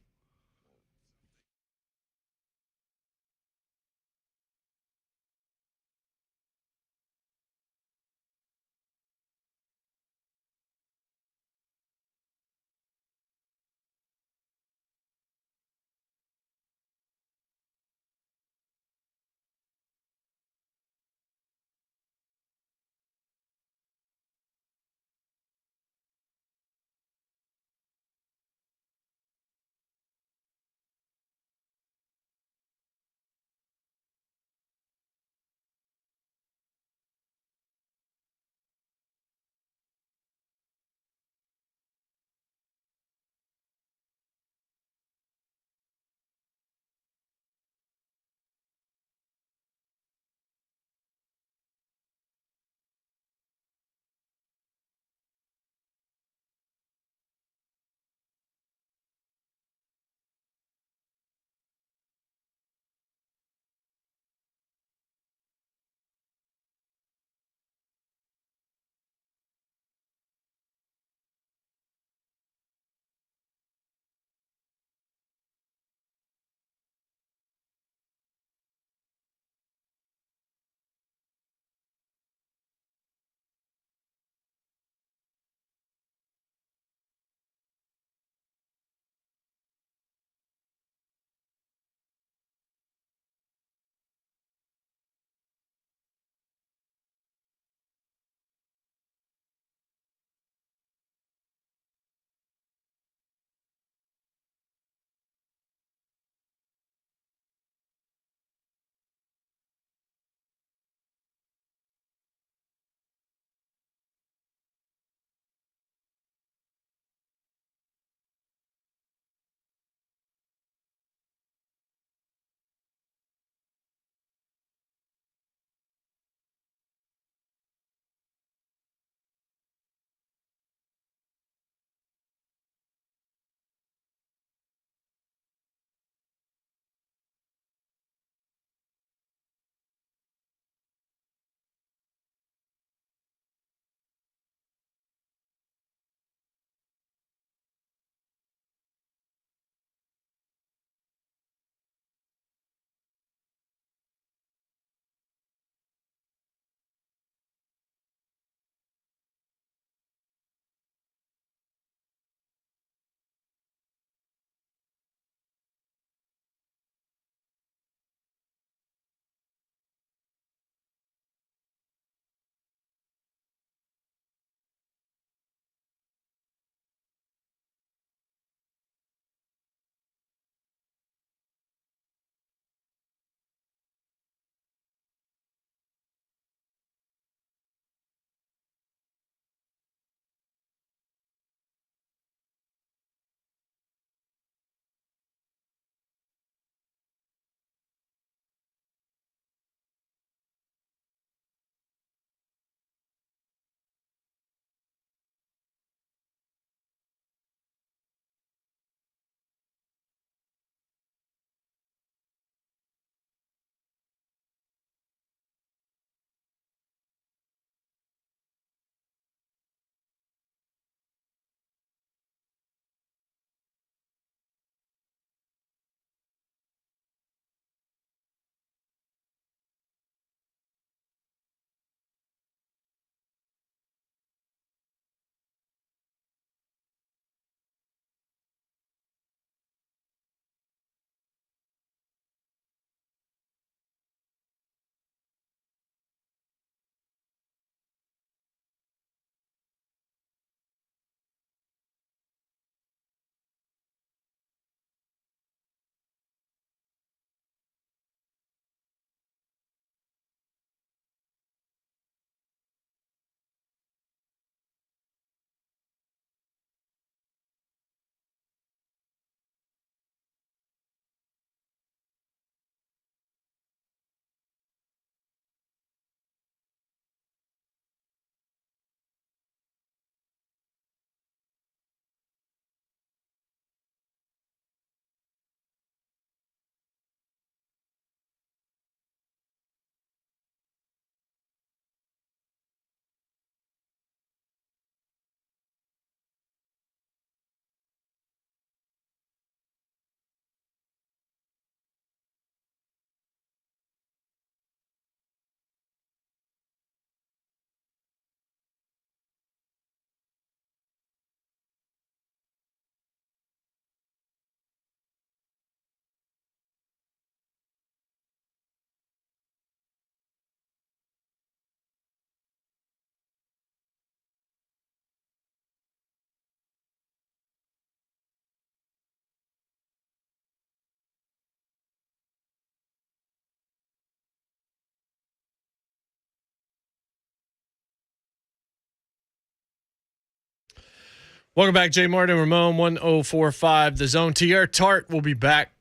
Welcome back, JMart and Ramon, 1045 The Zone. Tierre Tart will be back.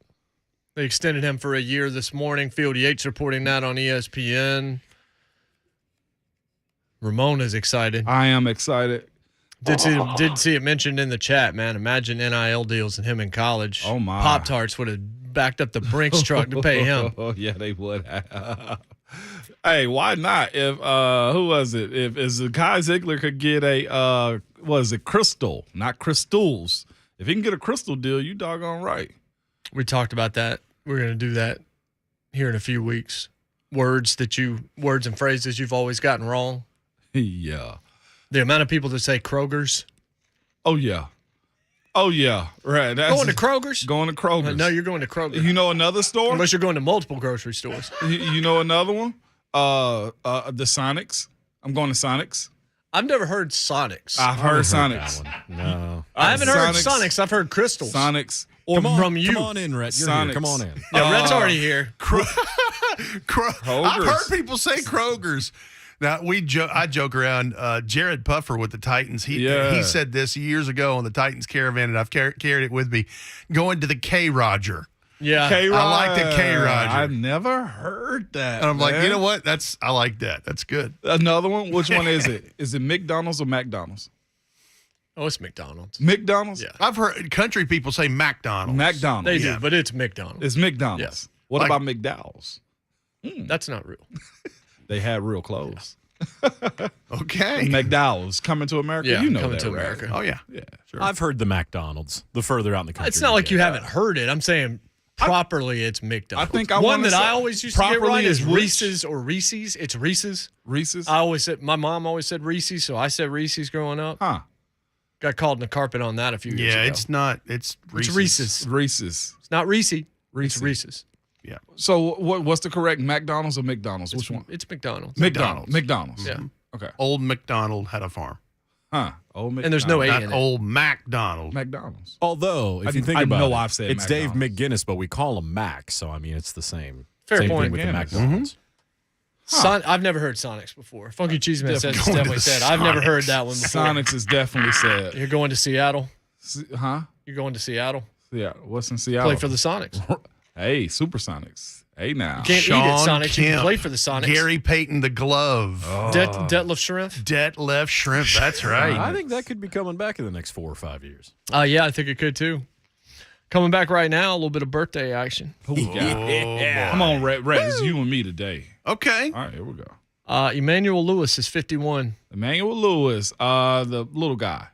They extended him for a year this morning. Field Yates reporting that on ESPN. Ramon is excited. I am excited. Did see it mentioned in the chat, man. Imagine NIL deals and him in college. Oh, my. Pop-Tarts would have backed up the Brinks truck to pay him. Oh, yeah, they would have. Hey, why not? If who was it? If Kai Ziegler could get a Crystal, not crystals. If he can get a crystal deal, you doggone right. We talked about that. We're gonna do that here in a few weeks. Words and phrases you've always gotten wrong. Yeah. The amount of people that say Kroger's. Oh yeah. Right. Going to Kroger's? Going to Kroger's. No, you're going to Kroger. You know another store? Unless you're going to multiple grocery stores. You know another one? The Sonics. I'm going to Sonics. I've never heard Sonics. I've heard Sonics. No. I haven't heard Sonics. I've heard Crystals. Sonics. Come on in, Rhett. You're here. Come on in. Yeah, Rhett's already here. I've heard people say Kroger's. Now I joke around. Jared Puffer with the Titans. He said this years ago on the Titans caravan, and I've carried it with me. Going to the K Roger. Yeah, K-Roger. I like the K Roger. I've never heard that. And I'm like, you know what? I like that. That's good. Another one. Which one is it? Is it McDonald's or McDonald's? Oh, it's McDonald's. McDonald's. Yeah, I've heard country people say McDonald's. McDonald's. They do, but it's McDonald's. It's McDonald's. Yes. What Like- about McDowell's? That's not real. They had real clothes. Okay. McDowell's coming to America. Yeah, you know coming that, to right? America. Oh yeah. Yeah, sure. I've heard the McDonald's, the further out in the country. It's not like you haven't heard it. I'm saying properly it's McDonald's. I think one that I always used to get properly right is is which? Reese's or Reese's. It's Reese's. Reese's. I always said, my mom always said Reese's, so I said Reese's growing up. Huh. Got called in the carpet on that a few years ago. Yeah, it's not. It's Reese's. It's Reese's. Reese's. It's not Reese. It's Reese's. Reese's. Yeah. So what's the correct McDonald's or McDonald's? Which one? It's McDonald's. McDonald's. Yeah. Okay. Old McDonald had a farm. Huh. Old McDonald's. And there's no A Not in it. old McDonald. McDonald's. Although, if you think I about know it, I've said it's Dave McDonald's. McGinnis, but we call him Mac. So, I mean, it's the same. Fair same point. thing with the McGinnis. McDonald's. I've never heard Sonics before. Funky Cheeseman says it's Going to definitely the said. I've never heard that one before. Sonics is definitely said. You're going to Seattle? Huh? You're going to Seattle? Yeah. What's in Seattle? Play for the Sonics. Hey, Supersonics. Hey now. You can't eat at Sonics. You can Kemp, play for the Sonics. Gary Payton, the glove. Detlef Schrempf. Detlef Shrimp. That's right. I think that could be coming back in the next 4 or 5 years. Yeah, I think it could too. Coming back right now, a little bit of birthday action. Who we got? Come on, Rhett. It's you and me today. Okay. All right, here we go. Emmanuel Lewis is 51. Emmanuel Lewis, the little guy,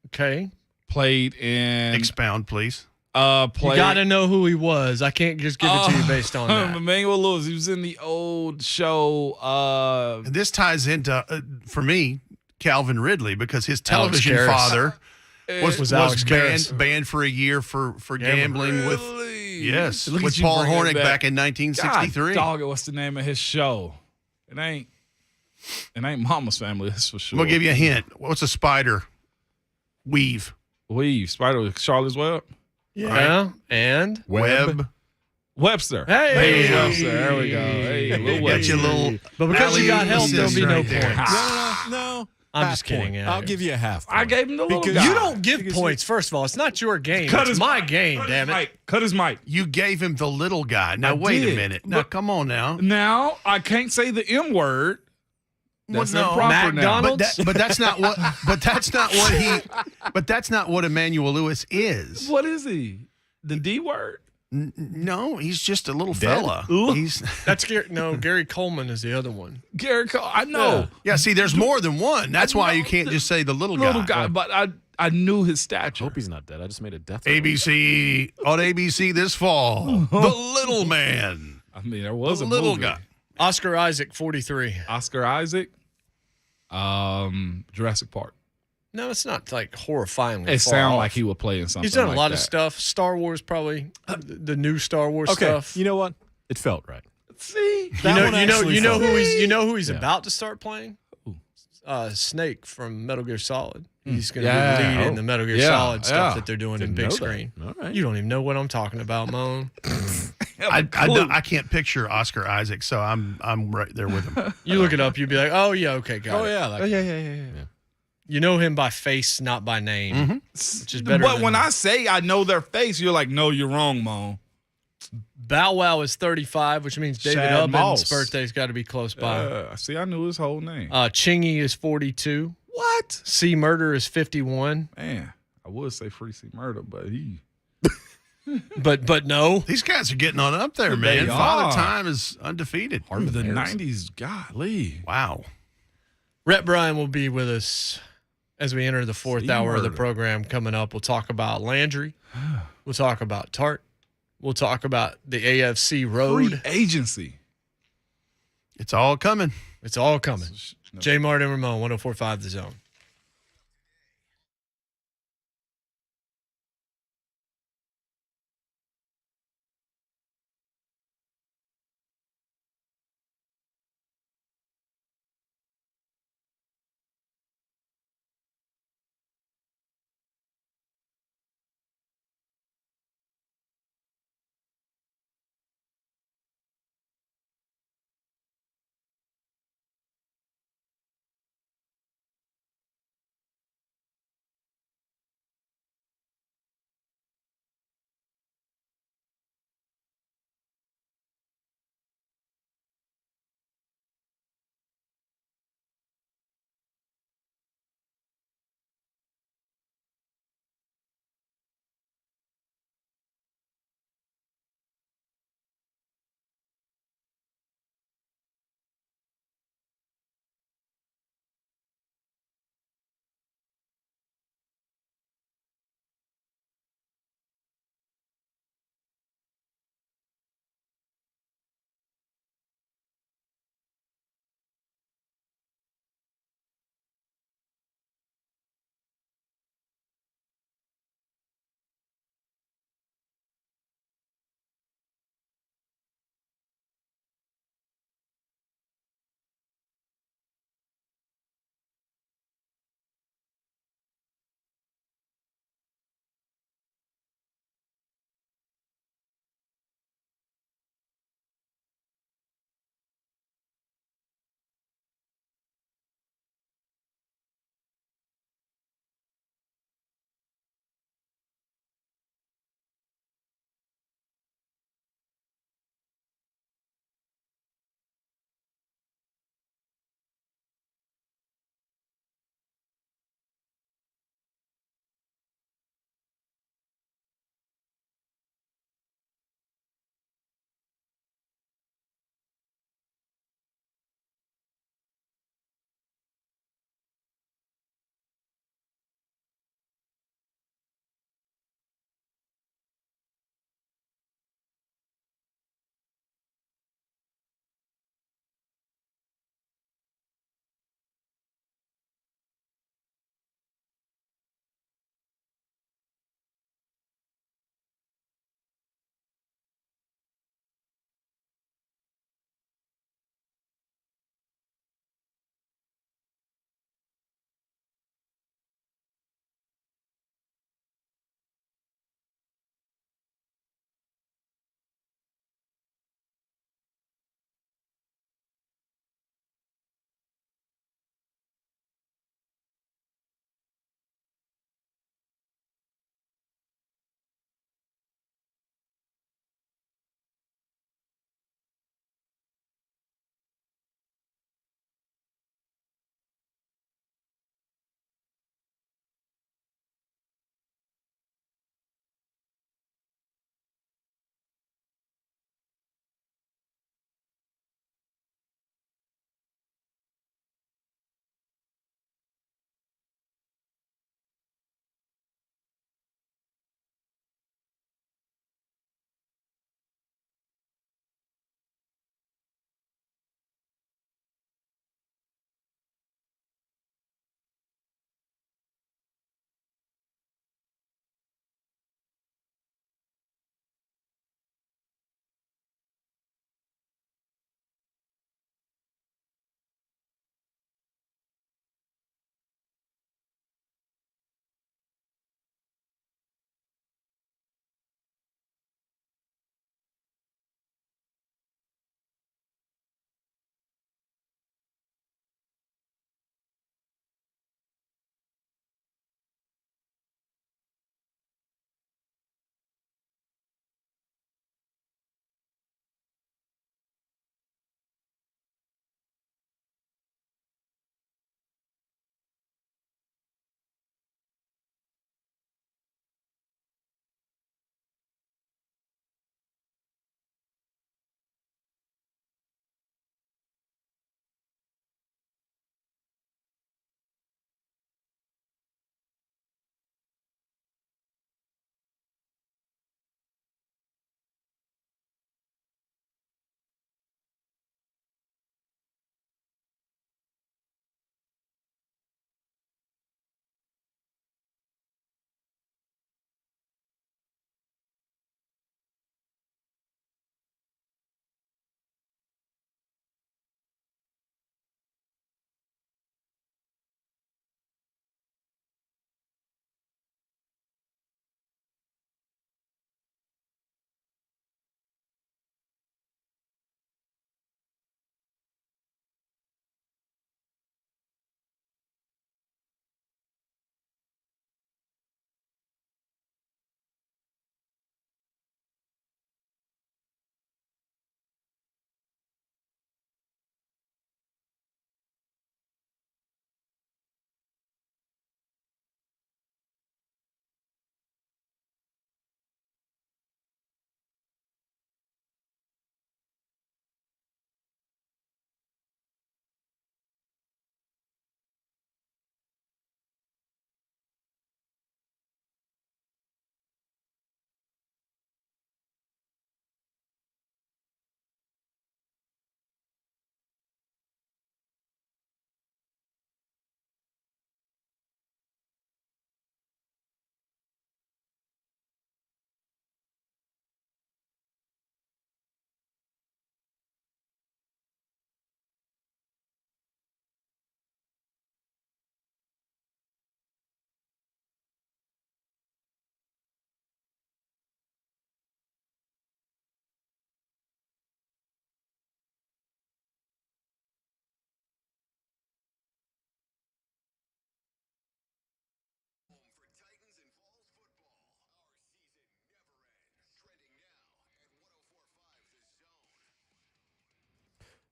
Okay. played in. Expound, please. You got to know who he was. I can't just give it to you based on that. Emmanuel Lewis. He was in the old show. This ties into, for me, Calvin Ridley, because his television Karras. father was Alex Karras. banned for a year for gambling with yes Look at with you Paul bringing it Hornick back in 1963. God, dog it, what's the name of his show? It ain't Mama's Family. That's for sure. I'm gonna give you a hint. What's a spider? Weave. Spider with Charlotte's Web. Yeah. And? Web. Webster. Hey. Webster. There we go. Hey, little Got Webster. your little. But because you got help, there'll be no right there. points. No. I'm just kidding. I'll give you a half point. I gave him the little Because guy. You don't give points, first of all. It's not your game. It's my game, damn it. Cut his mic. You gave him the little guy. Now I wait did. a minute. Now come on now. Now I can't say the M word. That's Well, no. improper now. McDonald's? But that's not what. But that's not what he. But that's not what Emmanuel Lewis is. What is he? The D word? No, he's just a little Dead? fella. He's That's Gary Coleman is the other one. Gary Cole. I know. yeah. See, there's more than one. That's why you can't just say the little guy. But I knew his stature. Hope he's not dead. I just made a death threat. ABC on ABC this fall. The Little Man. I mean, there was The a little movie. guy. Oscar Isaac, 43. Oscar Isaac. Jurassic Park. No, it's not like horrifyingly It far sounded off. like he would play in something. He's done like a lot that. of stuff. Star Wars, probably the new Star Wars Okay, stuff. you know what? It felt right. See, You know who he's Yeah. about to start playing? Snake from Metal Gear Solid. He's going to Yeah. be leading Oh. the Metal Gear Yeah, Solid stuff yeah. that they're doing Didn't in big know that. screen. All right. You don't even know what I'm talking about, Moan. I can't picture Oscar Isaac, so I'm right there with him. You look it up, you'd be like, oh yeah, okay, got it. Oh, yeah. Yeah. You know him by face, not by name, Mm-hmm. which is better. But when I say I know their face, you're like, no, you're wrong, Mo. Bow Wow is 35, which means David Shad Hubbins' Moss. birthday's got to be close by. See, I knew his whole name. Chingy is 42. What? C Murder is 51. Man, I would say Free C Murder, but he. But no. These guys are getting on up there, They man. are. Father Time is undefeated. Part of the 90s, golly. Wow. Rhett Bryan will be with us as we enter the fourth C hour of the Murder. program coming up. We'll talk about Landry. We'll talk about Tart. We'll talk about the AFC Road. Free agency. It's all coming. It's all coming. JMart and Ramon, 104.5 The Zone.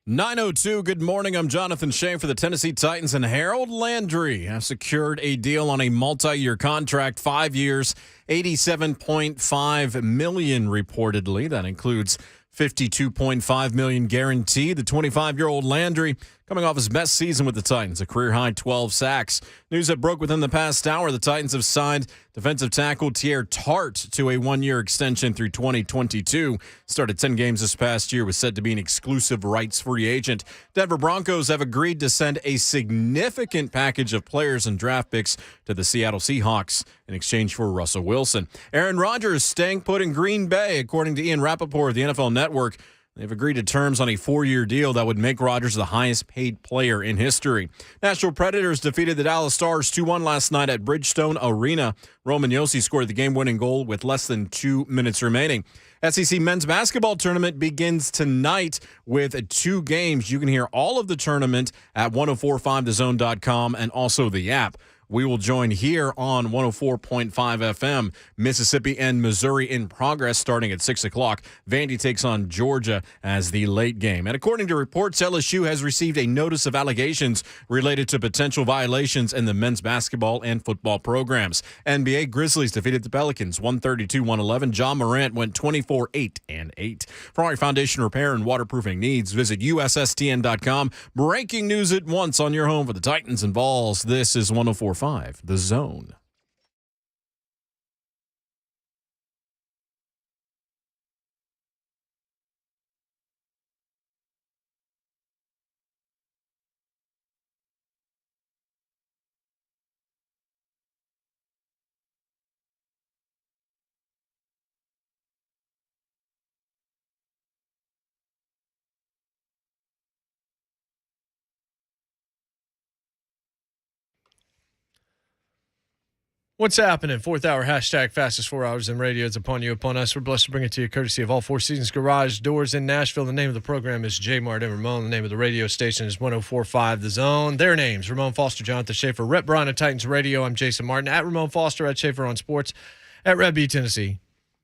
9:02, good morning. I'm Jonathan Shea for the Tennessee Titans, and Harold Landry has secured a deal on a multi-year contract, 5 years, $87.5 million reportedly. That includes $52.5 million guaranteed. The 25-year-old Landry coming off his best season with the Titans, a career-high 12 sacks. News that broke within the past hour, the Titans have signed defensive tackle Tier Tart to a one-year extension through 2022. Started 10 games this past year, was said to be an exclusive rights free agent. Denver Broncos have agreed to send a significant package of players and draft picks to the Seattle Seahawks in exchange for Russell Wilson. Aaron Rodgers staying put in Green Bay, according to Ian Rappaport of the NFL Network. They've agreed to terms on a 4-year deal that would make Rodgers the highest-paid player in history. Nashville Predators defeated the Dallas Stars 2-1 last night at Bridgestone Arena. Roman Josi scored the game-winning goal with less than 2 minutes remaining. SEC men's basketball tournament begins tonight with 2 games. You can hear all of the tournament at 1045thezone.com and also the app. We will join here on 104.5 FM, Mississippi and Missouri in progress starting at 6 o'clock. Vandy takes on Georgia as the late game. And according to reports, LSU has received a notice of allegations related to potential violations in the men's basketball and football programs. NBA Grizzlies defeated the Pelicans 132-111. John Morant went 24-8-8. For all your foundation repair and waterproofing needs, visit USSTN.com. Breaking news at once on your home for the Titans and Vols. This is 104.5 The Zone. What's happening? 4th hour, hashtag fastest 4 hours in radio. It's upon you, upon us. We're blessed to bring it to you courtesy of All Four Seasons Garage Doors in Nashville. The name of the program is JMart and Ramon. The name of the radio station is 104.5 The Zone. Their names, Ramon Foster, Jonathan Schaefer, Rhett Bryan of Titans Radio. I'm Jason Martin. At Ramon Foster, at Schaefer on Sports, at Red B Tennessee,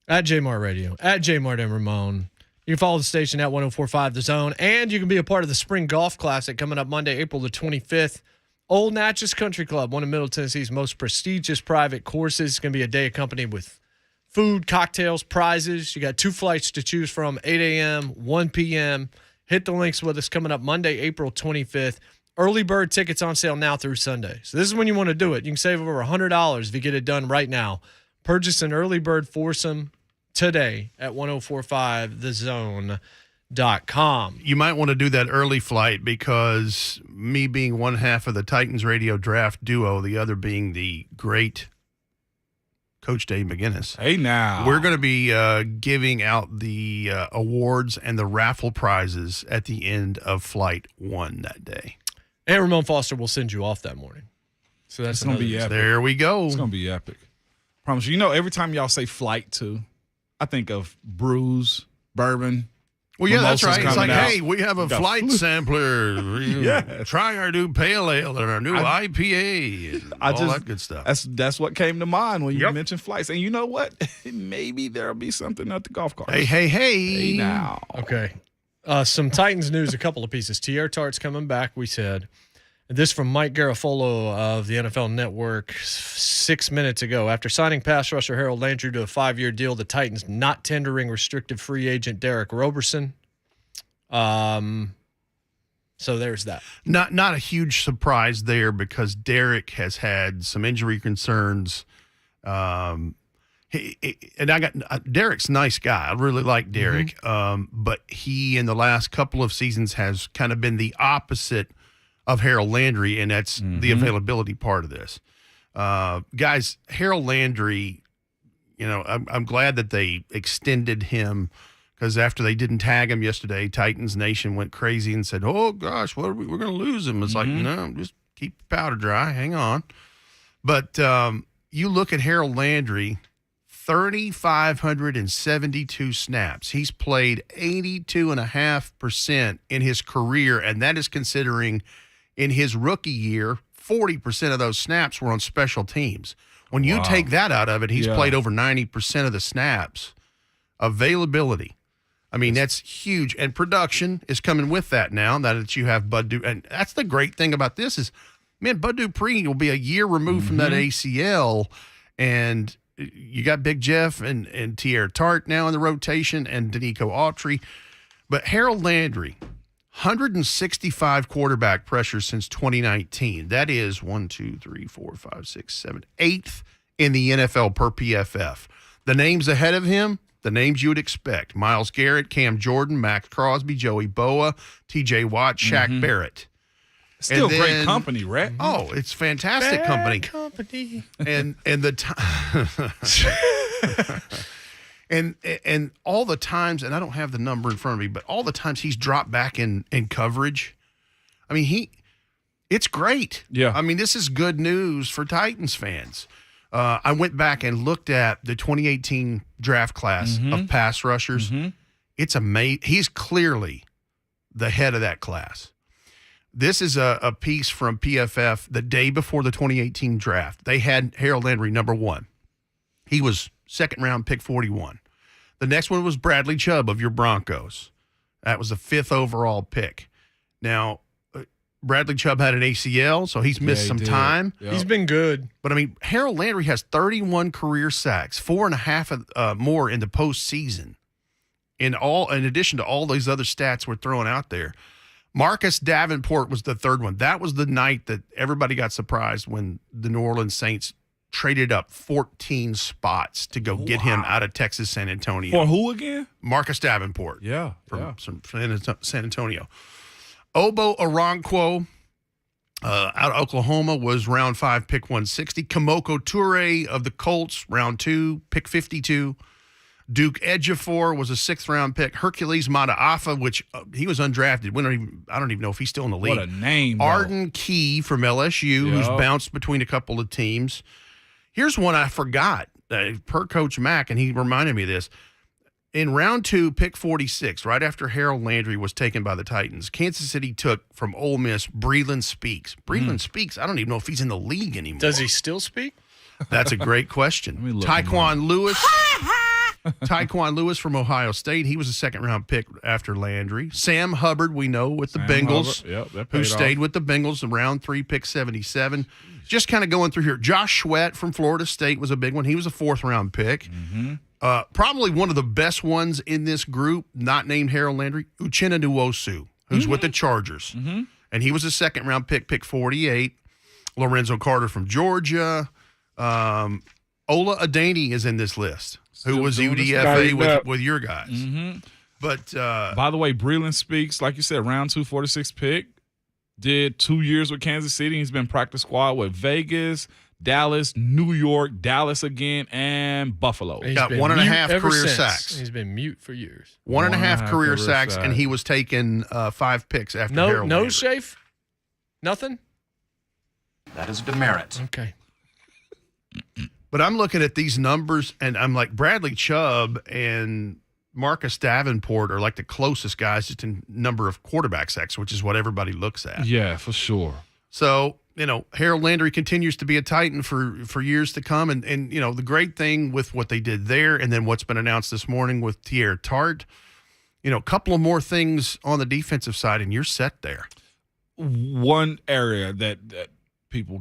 at JMart Radio, at JMart and Ramon. You can follow the station at 104.5 The Zone, and you can be a part of the Spring Golf Classic coming up Monday, April the 25th. Old Natchez Country Club, one of Middle Tennessee's most prestigious private courses. It's going to be a day accompanied with food, cocktails, prizes. You got 2 flights to choose from, 8 a.m., 1 p.m. Hit the links with us coming up Monday, April 25th. Early bird tickets on sale now through Sunday. So this is when you want to do it. You can save over $100 if you get it done right now. Purchase an early bird foursome today at 1045thezone.com. You might want to do that early flight because me being one half of the Titans radio draft duo, the other being the great Coach Dave McGinnis. Hey, now. We're going to be giving out the awards and the raffle prizes at the end of flight 1 that day. And Ramon Foster will send you off that morning. So that's going to be epic. There we go. It's going to be epic. Promise you. You know, every time y'all say flight 2, I think of brews, bourbon. Well, yeah, that's right. It's like, out. Hey, we have a flight sampler. Yeah. Try our new pale ale and our new IPA and all that good stuff. That's what came to mind when you mentioned flights. And you know what? Maybe there'll be something at the golf course. Hey now. Okay. Some Titans news, a couple of pieces. Tier Tart's coming back, we said. This from Mike Garafolo of the NFL Network 6 minutes ago. After signing pass rusher Harold Landry to a 5-year deal, the Titans not tendering restricted free agent Derek Roberson. So there's that. Not a huge surprise there because Derek has had some injury concerns. And Derek's a nice guy. I really like Derek. But he in the last couple of seasons has kind of been the opposite of Harold Landry, and that's the availability part of this. Guys, Harold Landry, I'm glad that they extended him because after they didn't tag him yesterday, Titans Nation went crazy and said, oh, gosh, we're going to lose him. It's like, no, just keep the powder dry. Hang on. But you look at Harold Landry, 3,572 snaps. He's played 82.5% in his career, and that is considering – in his rookie year, 40% of those snaps were on special teams. When you take that out of it, he's played over 90% of the snaps. Availability. I mean, that's huge. And production is coming with that now that you have Bud Dupree. And that's the great thing about this is, man, Bud Dupree will be a year removed from that ACL. And you got Big Jeff and Tierre Tart now in the rotation and Danico Autry. But Harold Landry, 165 quarterback pressures since 2019. That is 8th in the NFL per PFF. The names ahead of him, the names you would expect: Myles Garrett, Cam Jordan, Max Crosby, Joey Boa, TJ Watt, Shaq Barrett. Still great company, Rhett. Oh, it's fantastic company. And the and all the times, and I don't have the number in front of me, but all the times he's dropped back in coverage. I mean, it's great. Yeah. I mean, this is good news for Titans fans. I went back and looked at the 2018 draft class of pass rushers. It's amazing. He's clearly the head of that class. This is a piece from PFF the day before the 2018 draft. They had Harold Landry number 1. He was second round pick 41. The next one was Bradley Chubb of your Broncos. That was the 5th overall pick. Now, Bradley Chubb had an ACL, so he's missed some time. Yep. He's been good. But, I mean, Harold Landry has 31 career sacks, 4.5 more in the postseason. In addition to all these other stats we're throwing out there. Marcus Davenport was the third one. That was the night that everybody got surprised when the New Orleans Saints traded up 14 spots to go get him out of Texas San Antonio. For who again? Marcus Davenport. Yeah. From San Antonio. Obo Oronquo out of Oklahoma was round 5, pick 160. Kamoko Toure of the Colts, round 2, pick 52. Duke Ejiofor was a 6th round pick. Hercules Mataafa, which he was undrafted. I don't even know if he's still in the league. What a name. Arden Key from LSU, who's bounced between a couple of teams. Here's one I forgot, per Coach Mack, and he reminded me of this. In round 2, pick 46, right after Harold Landry was taken by the Titans, Kansas City took from Ole Miss Breeland Speaks. Breeland Speaks, I don't even know if he's in the league anymore. Does he still speak? That's a great question. Tyquan Lewis from Ohio State. He was a 2nd-round pick after Landry. Sam Hubbard, we know, with the Bengals, who stayed with the Bengals in round 3, pick 77. Just kind of going through here. Josh Sweat from Florida State was a big one. He was a 4th-round pick. Probably one of the best ones in this group, not named Harold Landry, Uchenna Nwosu, who's with the Chargers. And he was a 2nd-round pick 48. Lorenzo Carter from Georgia. Ola Adani is in this list, who was UDFA with your guys. But by the way, Breeland Speaks, like you said, round 2, 46 pick. Did 2 years with Kansas City. He's been practice squad with Vegas, Dallas, New York, Dallas again, and Buffalo. He's got 1.5 career sacks. He's been mute for years. 1.5 career sacks, and he was taken 5 picks after Harold Landry. Shafe? Nothing? That is a demerit. Okay. But I'm looking at these numbers, and I'm like, Bradley Chubb and Marcus Davenport are like the closest guys just in number of quarterback sacks, which is what everybody looks at. Yeah, for sure. So, Harold Landry continues to be a Titan for years to come. And the great thing with what they did there and then what's been announced this morning with Tierre Tart, a couple of more things on the defensive side, and you're set there. One area that people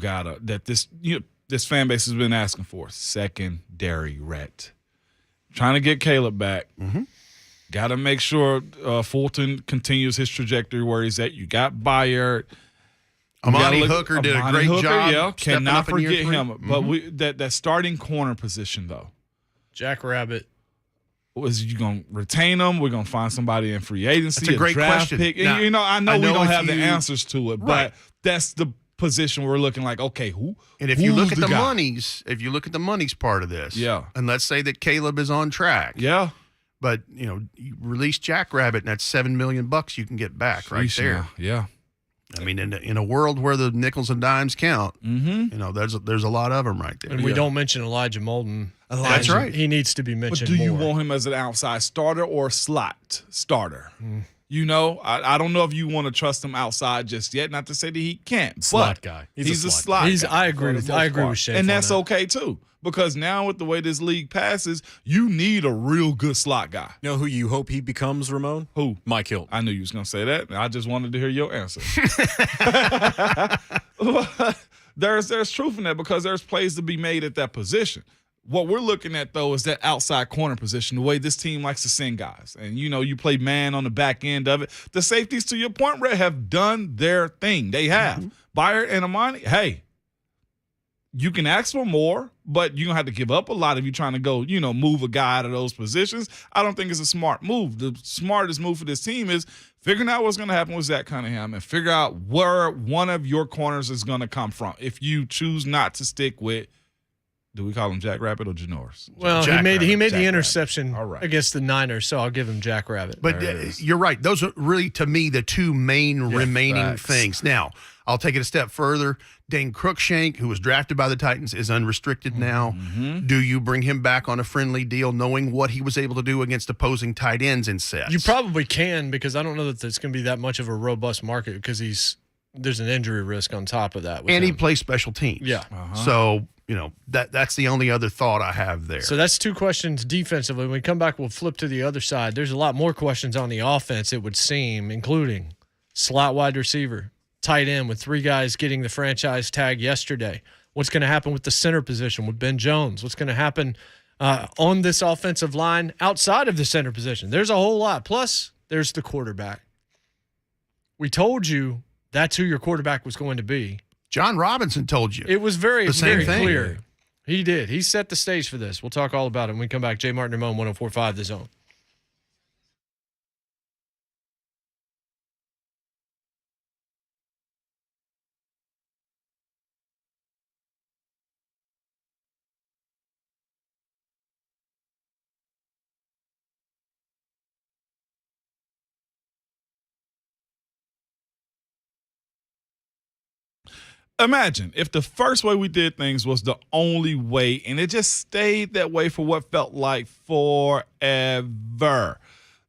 this fan base has been asking for, secondary Rhett. Trying to get Caleb back. Got to make sure Fulton continues his trajectory where he's at. You got Bayard. Amani Hooker did a great job. Yeah, cannot forget him. But that starting corner position, though. Jack Rabbit. Was you going to retain them? We're going to find somebody in free agency. That's a great draft question. Pick. Now, I know we don't have the answers to it, but that's the position we're looking like, okay, who? And if you look at the monies, part of this, and let's say that Caleb is on track, but you release Jack Rabbit, and that's $7 million you can get back right there. Yeah. I mean, in a world where the nickels and dimes count, there's a lot of them right there. And we don't mention Elijah Molden. That's right. He needs to be mentioned. But do you more. want him as an outside starter or slot starter? You know, I don't know if you want to trust him outside just yet. Not to say that he can't, Slot but guy. He's a slot guy. I agree with Shane, and that's okay too. Because now with the way this league passes, you need a real good slot guy. You know who you hope he becomes, Ramon? Who? Mike Hilton. I knew you was going to say that. I just wanted to hear your answer. There's truth in that because there's plays to be made at that position. What we're looking at, though, is that outside corner position, the way this team likes to send guys. And, you know, you play man on the back end of it. The safeties, to your point, Rhett, have done their thing. They have. Mm-hmm. Byard and Amani, hey, you can ask for more, but you're going to have to give up a lot if you're trying to go, you know, move a guy out of those positions. I don't think it's a smart move. The smartest move for this team is figuring out what's going to happen with Zach Cunningham and figure out where one of your corners is going to come from if you choose not to stick with, do we call him Jack Rabbit or Janoris? Well, he made the interception against the Niners, so I'll give him Jack Rabbit. But you're right. Those are really, to me, the two main remaining things. Now, I'll take it a step further. Dane Cruikshank, who was drafted by the Titans, is unrestricted now. Mm-hmm. Do you bring him back on a friendly deal knowing what he was able to do against opposing tight ends in sets? You probably can, because I don't know that there's going to be that much of a robust market because there's an injury risk on top of that. And he plays special teams. Yeah. So, you know, that's the only other thought I have there. So that's two questions defensively. When we come back, we'll flip to the other side. There's a lot more questions on the offense, it would seem, including slot wide receiver, tight end, with three guys getting the franchise tag yesterday. What's going to happen with the center position with Ben Jones? What's going to happen on this offensive line outside of the center position? There's a whole lot. Plus, there's the quarterback. We told you that's who your quarterback was going to be. John Robinson told you. It was very clear. He did. He set the stage for this. We'll talk all about it when we come back. JMart and Ramon, 104.5 The Zone. Imagine if the first way we did things was the only way, and it just stayed that way for what felt like forever.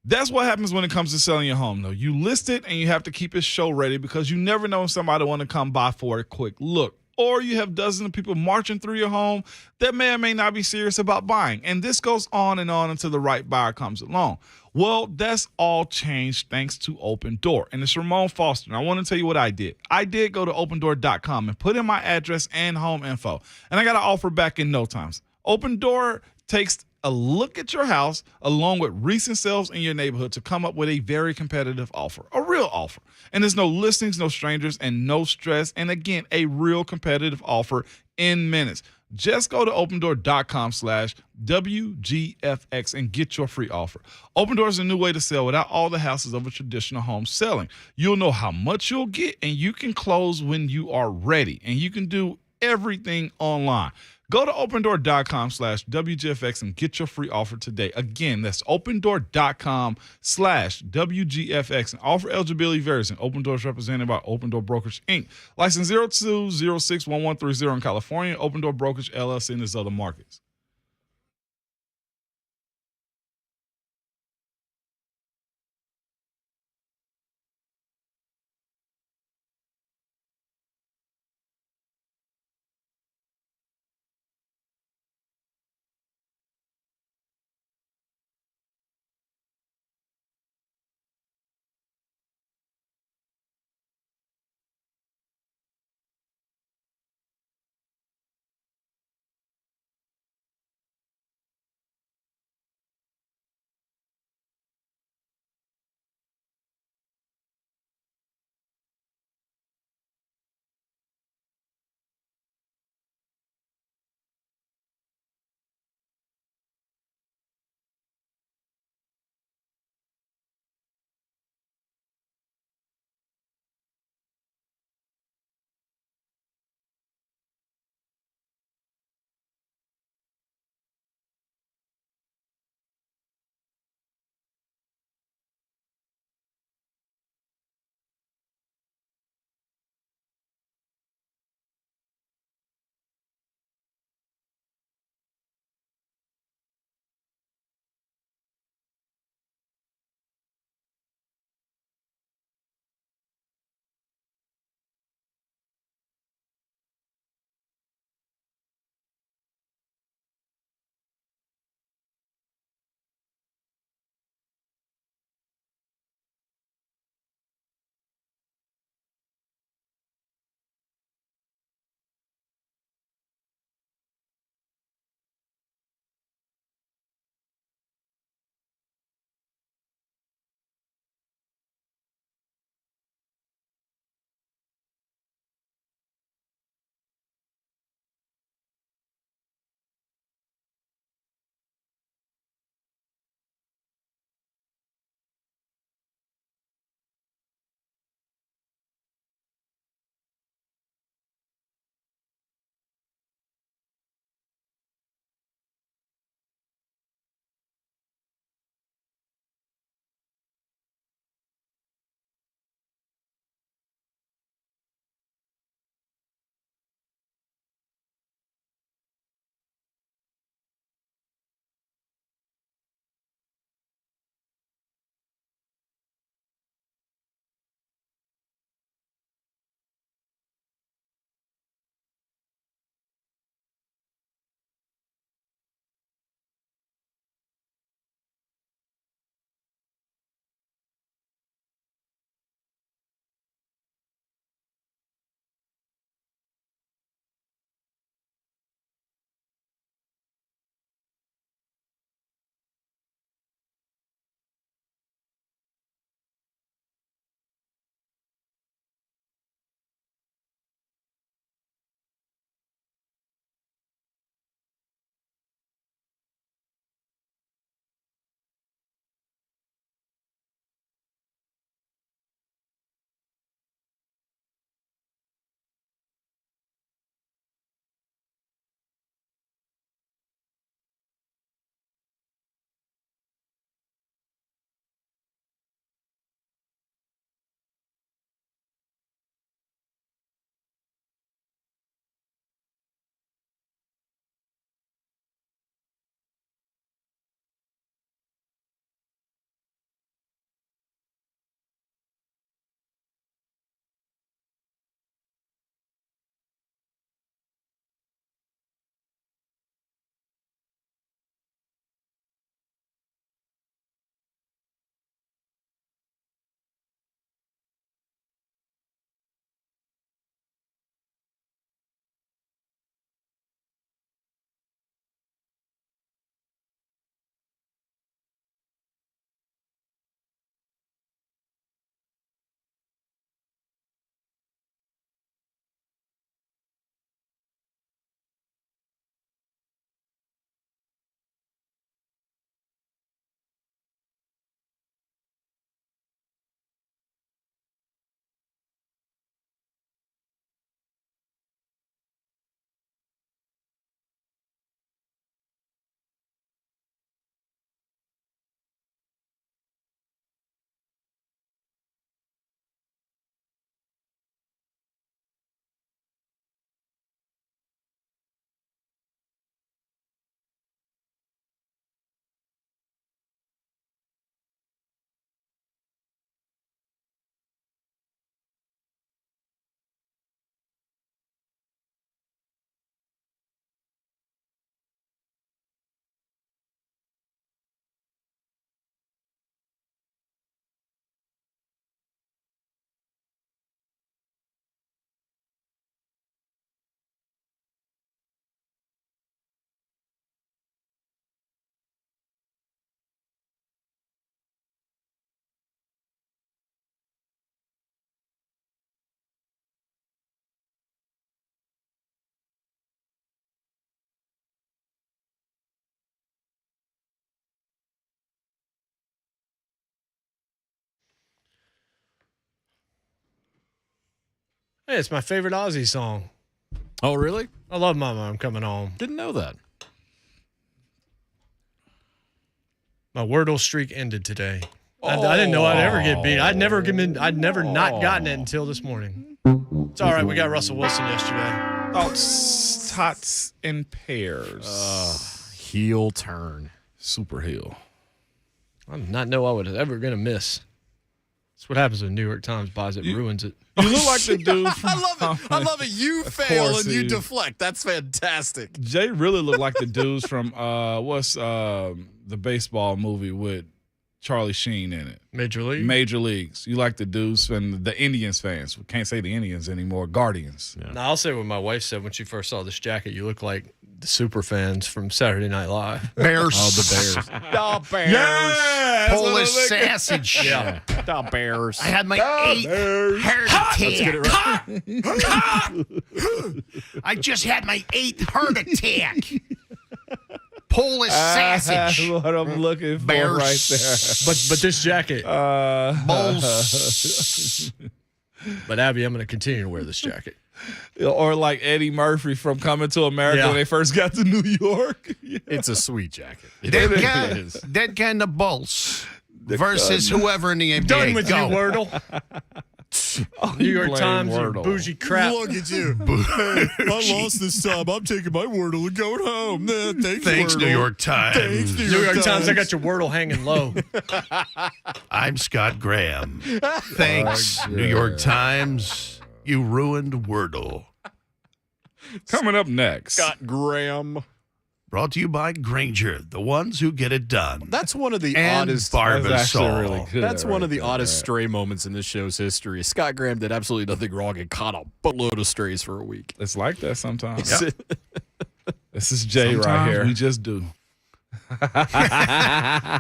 That's what happens when it comes to selling your home, though. You list it, and you have to keep it show ready because you never know if somebody want to come by for a quick look. Or you have dozens of people marching through your home that may or may not be serious about buying. And this goes on and on until the right buyer comes along. Well, that's all changed thanks to Open Door. And it's Ramon Foster. And I want to tell you what I did. I did go to opendoor.com and put in my address and home info. And I got an offer back in no time. Open Door takes a look at your house along with recent sales in your neighborhood to come up with a very competitive offer, a real offer. And there's no listings, no strangers, and no stress. And again, a real competitive offer in minutes. Just go to opendoor.com/WGFX and get your free offer. Open Door is a new way to sell without all the hassles of a traditional home selling. You'll know how much you'll get, and you can close when you are ready. And you can do everything online. Go to opendoor.com/WGFX and get your free offer today. Again, that's opendoor.com/WGFX. And offer eligibility varies. And Open Door is represented by Open Door Brokerage, Inc. License 02061130 in California. Open Door Brokerage, LLC in its other markets. Hey, it's my favorite Ozzy song. Oh, really? I love Mama, I'm Coming Home. Didn't know that. My Wordle streak ended today. I didn't know I'd ever get beat. I'd never not gotten it until this morning. It's all right. We got Russell Wilson yesterday. Thoughts, tots, and pairs. Heel turn. Super heel. I did not know I was ever going to miss. That's what happens when New York Times buys it and ruins it. You look like the dude from, I love it. You Of fail course and you he- deflect. That's fantastic. Jay really looked like the dudes from what's the baseball movie with Charlie Sheen in it? Major League? Major Leagues. You like the dudes and the Indians fans. We can't say the Indians anymore. Guardians. Yeah. Now, I'll say what my wife said when she first saw this jacket. You look like the super fans from Saturday Night Live. Bears. Oh, the Bears. The Bears. Yeah! Polish sausage. Yeah. The Bears. I had my 8th heart attack. Let's get it right. I just had my 8th heart attack. Polish sausage. What I'm looking for Bears. right there. But this jacket. Bulls. But Abby, I'm going to continue to wear this jacket. Or like Eddie Murphy from Coming to America when they first got to New York. Yeah. It's a sweet jacket. It Dead really guy, is. dead guy in the Bulls versus whoever in the NBA. Done with Go. you, Wordle. New York blame Times, you Wordle. bougie crap. Look at you. I lost this time. I'm taking my Wordle and going home. Thanks, Wordle. New York Times. Thanks, New York Times, I got your Wordle hanging low. I'm Scott Graham. Thanks, New York Times. You ruined Wordle. Coming up next. Scott Graham. Brought to you by Granger, the ones who get it done. That's one of the And oddest. Barbasol. really good. That's one right of the there. oddest stray moments in this show's history. Scott Graham did absolutely nothing wrong and caught a buttload of strays for a week. It's like that sometimes. This is Jay right Sometimes here. We just do.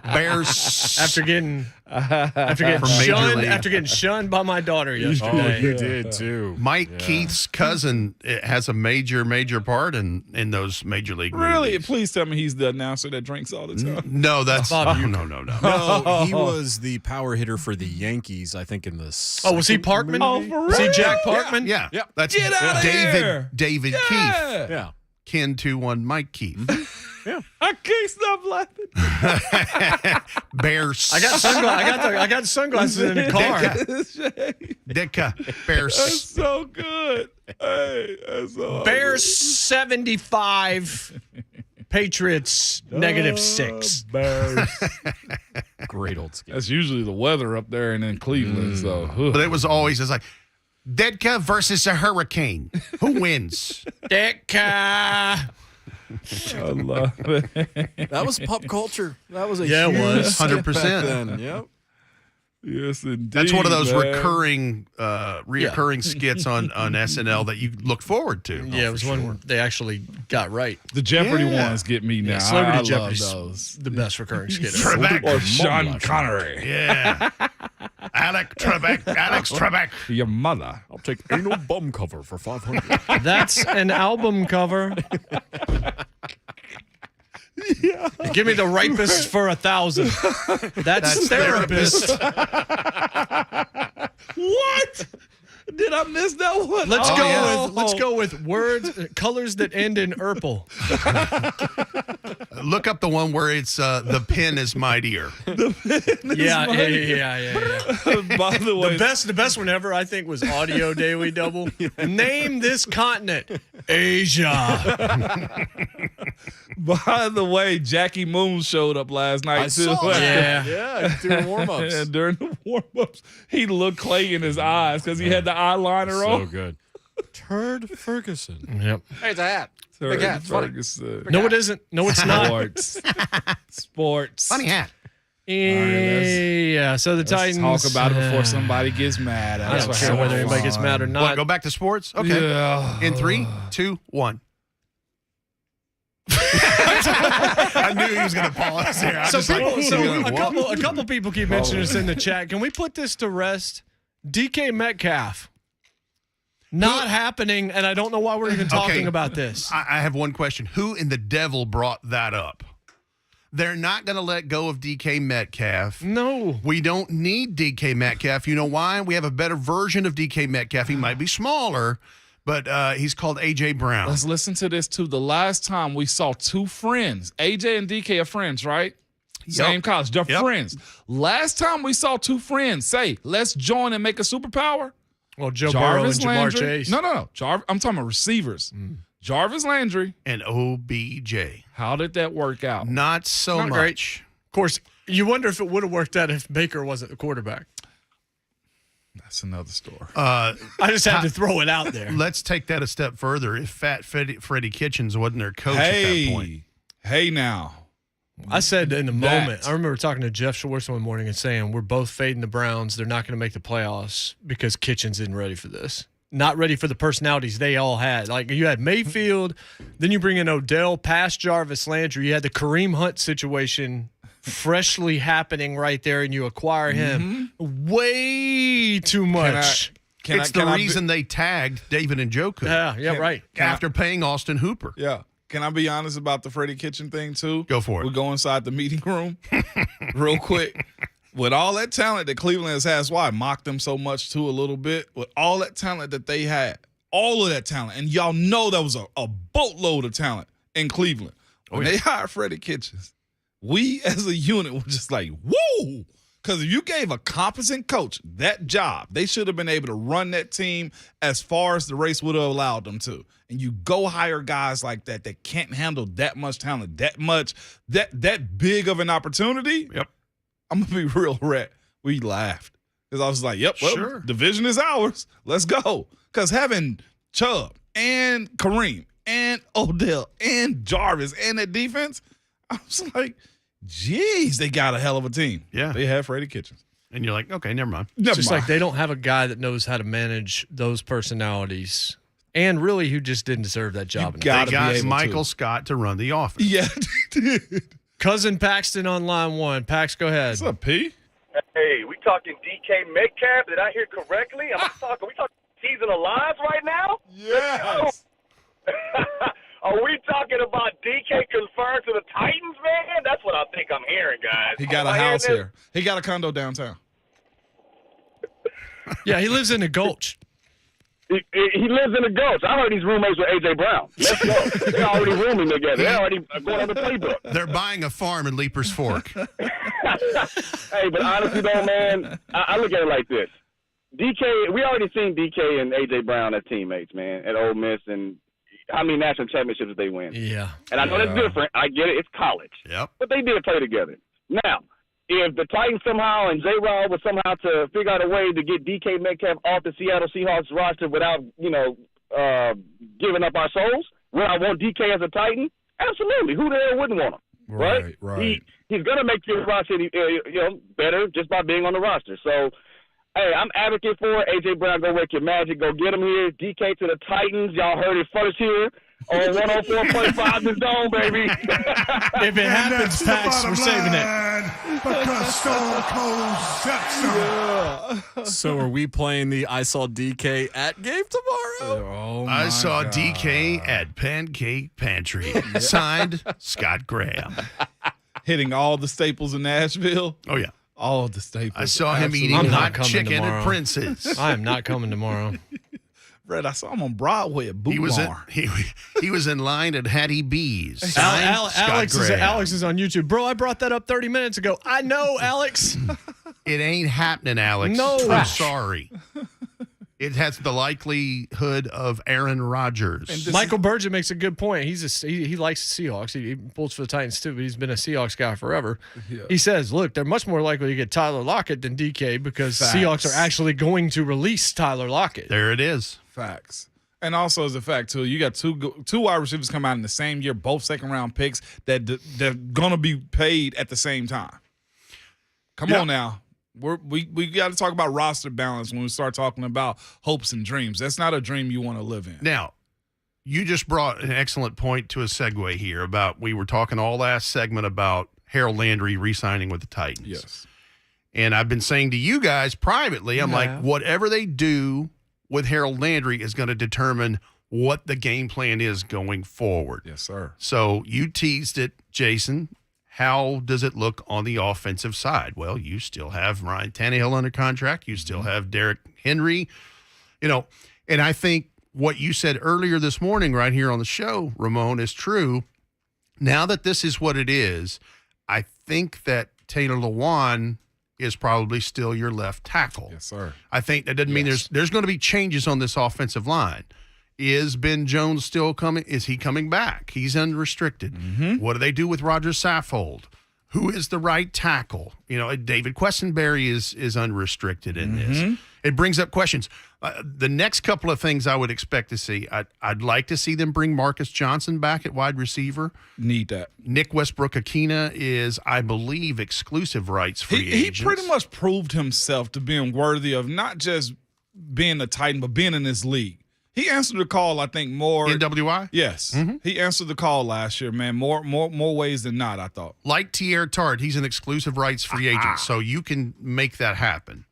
Bears. After getting From Major shunned, League. after getting shunned by my daughter yesterday. You did too. Mike Keith's cousin has a major part in those Major League Really? movies. Please tell me he's the announcer that drinks all the time. No, that's Bob no. No, he was the power hitter for the Yankees, I think, in the Oh, was he second Parkman? movie. for Was he real? Jack Parkman? Yeah, Yep. that's Get outta here. David Keith, Yeah. kin to one Mike Keith. I can't stop laughing. Bears. I got sunglasses in the car. Dicka. Bears. That's so good. Hey, that's so Bears 75, Patriots -6. Bears. Great old scheme. That's usually the weather up there and in Cleveland. So But it was always it's like Dedka versus a hurricane. Who wins? Decca. I love it. That was pop culture. That was a Yeah, it huge was. skit 100%. back then. Yep. Yes, indeed. That's one of those man. reoccurring skits on SNL that you look forward to. Yeah, it was one they actually got right. The Jeopardy Yeah. ones get me now. Yeah, Celebrity I Jeopardy's love those. the best recurring skit ever. Trebek. Or Sean Connery. Yeah. Alex Trebek. Your mother. I'll take anal bum cover for $500. That's an album cover. Give me the rapist for 1,000. That's therapist. What? Did I miss that one? Let's go with words, colors that end in "erple." Look up the one where it's the pen is mightier. Yeah. By the way, The best one ever, I think, was Audio Daily Double. Name this continent, Asia. by the way, Jackie Moon showed up last night I too. saw that. Yeah. Yeah, during warm-ups. And during the warm-ups, he looked clay in his eyes because he had the eyeliner So on. good. Turd Ferguson. Yep. Hey, it's a hat. Big hat, it's funny. No, it isn't. No, it's not. Sports. Funny hat. Yeah. So the Titans Let's talk about it before somebody gets mad at I us. don't care whether anybody gets mad or What, not. go back to sports? Okay. Yeah. In 3, 2, 1. I knew he was going to pause there. So a couple people keep mentioning this in the chat. Can we put this to rest? DK Metcalf. Not happening, and I don't know why we're even talking about this. I have one question. Who in the devil brought that up? They're not going to let go of DK Metcalf. No. We don't need DK Metcalf. You know why? We have a better version of DK Metcalf. He might be smaller, but he's called A.J. Brown. Let's listen to this, too. The last time we saw two friends, AJ and DK are friends, right? Same college. They're friends. Last time we saw two friends say, let's join and make a superpower. Well, Joe Burrow and Jamar Landry. Chase. No. I'm talking about receivers. Jarvis Landry and OBJ. How did that work out? Not so much. Great. Of course, you wonder if it would have worked out if Baker wasn't the quarterback. That's another story. I just had to throw it out there. Let's take that a step further. If Fat Freddie Kitchens wasn't their coach at that point. Hey, now. I said in the moment, I remember talking to Jeff Schwartz one morning and saying, we're both fading the Browns. They're not going to make the playoffs because Kitchens isn't ready for this. Not ready for the personalities they all had. Like, you had Mayfield, then you bring in Odell, past Jarvis Landry. You had the Kareem Hunt situation freshly happening right there, and you acquire him way too much. It's the reason they tagged David Njoku. Yeah, right. After paying Austin Hooper. Yeah. Can I be honest about the Freddie Kitchen thing, too? Go for it. We go inside the meeting room real quick. With all that talent that Cleveland has had, that's why I mocked them so much, too, a little bit. With all that talent that they had, all of that talent, and y'all know that was a boatload of talent in Cleveland. When they hired Freddie Kitchens, we as a unit were just like, woo! Because if you gave a competent coach that job, they should have been able to run that team as far as the race would have allowed them to. And you go hire guys like that that can't handle that much talent, that big of an opportunity. Yep. I'm going to be real, Rhett. We laughed. Because I was like, sure. Division is ours. Let's go. Because having Chubb and Kareem and Odell and Jarvis and that defense, I was like, geez, they got a hell of a team. Yeah. They have Freddie Kitchens. And you're like, okay, never mind. It's just like they don't have a guy that knows how to manage those personalities and really who just didn't deserve that job. They got Michael Scott to run the offense. Yeah, Cousin Paxton on line one. Pax, go ahead. What's up, P? Hey, we talking DK Metcalf? Did I hear correctly? We talking season of lives right now? Yes. Are we talking about DK confirmed to the Titans, man? That's what I think I'm hearing, guys. He got a house here. He got a condo downtown. Yeah, he lives in the Gulch. He lives in the Gulch. I heard he's roommates with A.J. Brown. Let's go. They're already rooming together. They're already going on the playbook. They're buying a farm in Leaper's Fork. Hey, but honestly, though, man, I look at it like this. DK, we already seen DK and A.J. Brown as teammates, man, at Ole Miss, and how many national championships did they win? Yeah. And I know that's different. I get it. It's college. Yep. But they did play together. Now, if the Titans somehow and J-Rod was somehow to figure out a way to get DK Metcalf off the Seattle Seahawks roster without, giving up our souls, would I want DK as a Titan? Absolutely. Who the hell wouldn't want him? Right. He's going to make your roster, better just by being on the roster. So, hey, I'm advocate for it. A.J. Brown, go work your magic. Go get him here. DK to the Titans. Y'all heard it first here on 104.5 The Zone, baby. If it happens, Pax, we're saving it. Because Stone Cold said so. So are we playing the I Saw DK at game tomorrow? I saw DK at Pancake Pantry. Signed, Scott Graham. Hitting all the staples in Nashville. Oh, yeah. All of the staples. I saw him Absolutely. eating hot chicken at Prince's. I am not coming tomorrow. Brett, I saw him on Broadway at Boot Bar. He was in line at Hattie B's. Signed, Alex is on YouTube. Bro, I brought that up 30 minutes ago. I know, Alex. It ain't happening, Alex. No. I'm sorry. It has the likelihood of Aaron Rodgers. Michael Burgett makes a good point. He likes the Seahawks. He pulls for the Titans too, but he's been a Seahawks guy forever. Yeah. He says, look, they're much more likely to get Tyler Lockett than DK because Seahawks are actually going to release Tyler Lockett. There it is. Facts. And also as a fact, too, you got two wide receivers come out in the same year, both second-round picks, that they're going to be paid at the same time. Come on now. We got to talk about roster balance when we start talking about hopes and dreams. That's not a dream you want to live in. Now, you just brought an excellent point to a segue here about we were talking all last segment about Harold Landry re-signing with the Titans. Yes. And I've been saying to you guys privately, I'm like, whatever they do with Harold Landry is going to determine what the game plan is going forward. Yes, sir. So you teased it, Jason. how does it look on the offensive side? Well, you still have Ryan Tannehill under contract. You still have Derrick Henry, and I think what you said earlier this morning right here on the show, Ramon, is true. Now that this is what it is, I think that Taylor Lewan is probably still your left tackle. Yes, sir. I think that doesn't mean there's going to be changes on this offensive line. Is Ben Jones still coming? Is he coming back? He's unrestricted. What do they do with Rodgers Saffold? Who is the right tackle? David Quessenberry is unrestricted in this. It brings up questions. The next couple of things I would expect to see, I'd like to see them bring Marcus Johnson back at wide receiver. Need that. Nick Westbrook-Akina is, I believe, exclusive rights free agent. He pretty much proved himself to being worthy of not just being a Titan, but being in this league. He answered the call, I think, more. NWI? Yes. He answered the call last year, man, more ways than not, I thought. Like Tierre Tart, he's an exclusive rights free agent, so you can make that happen.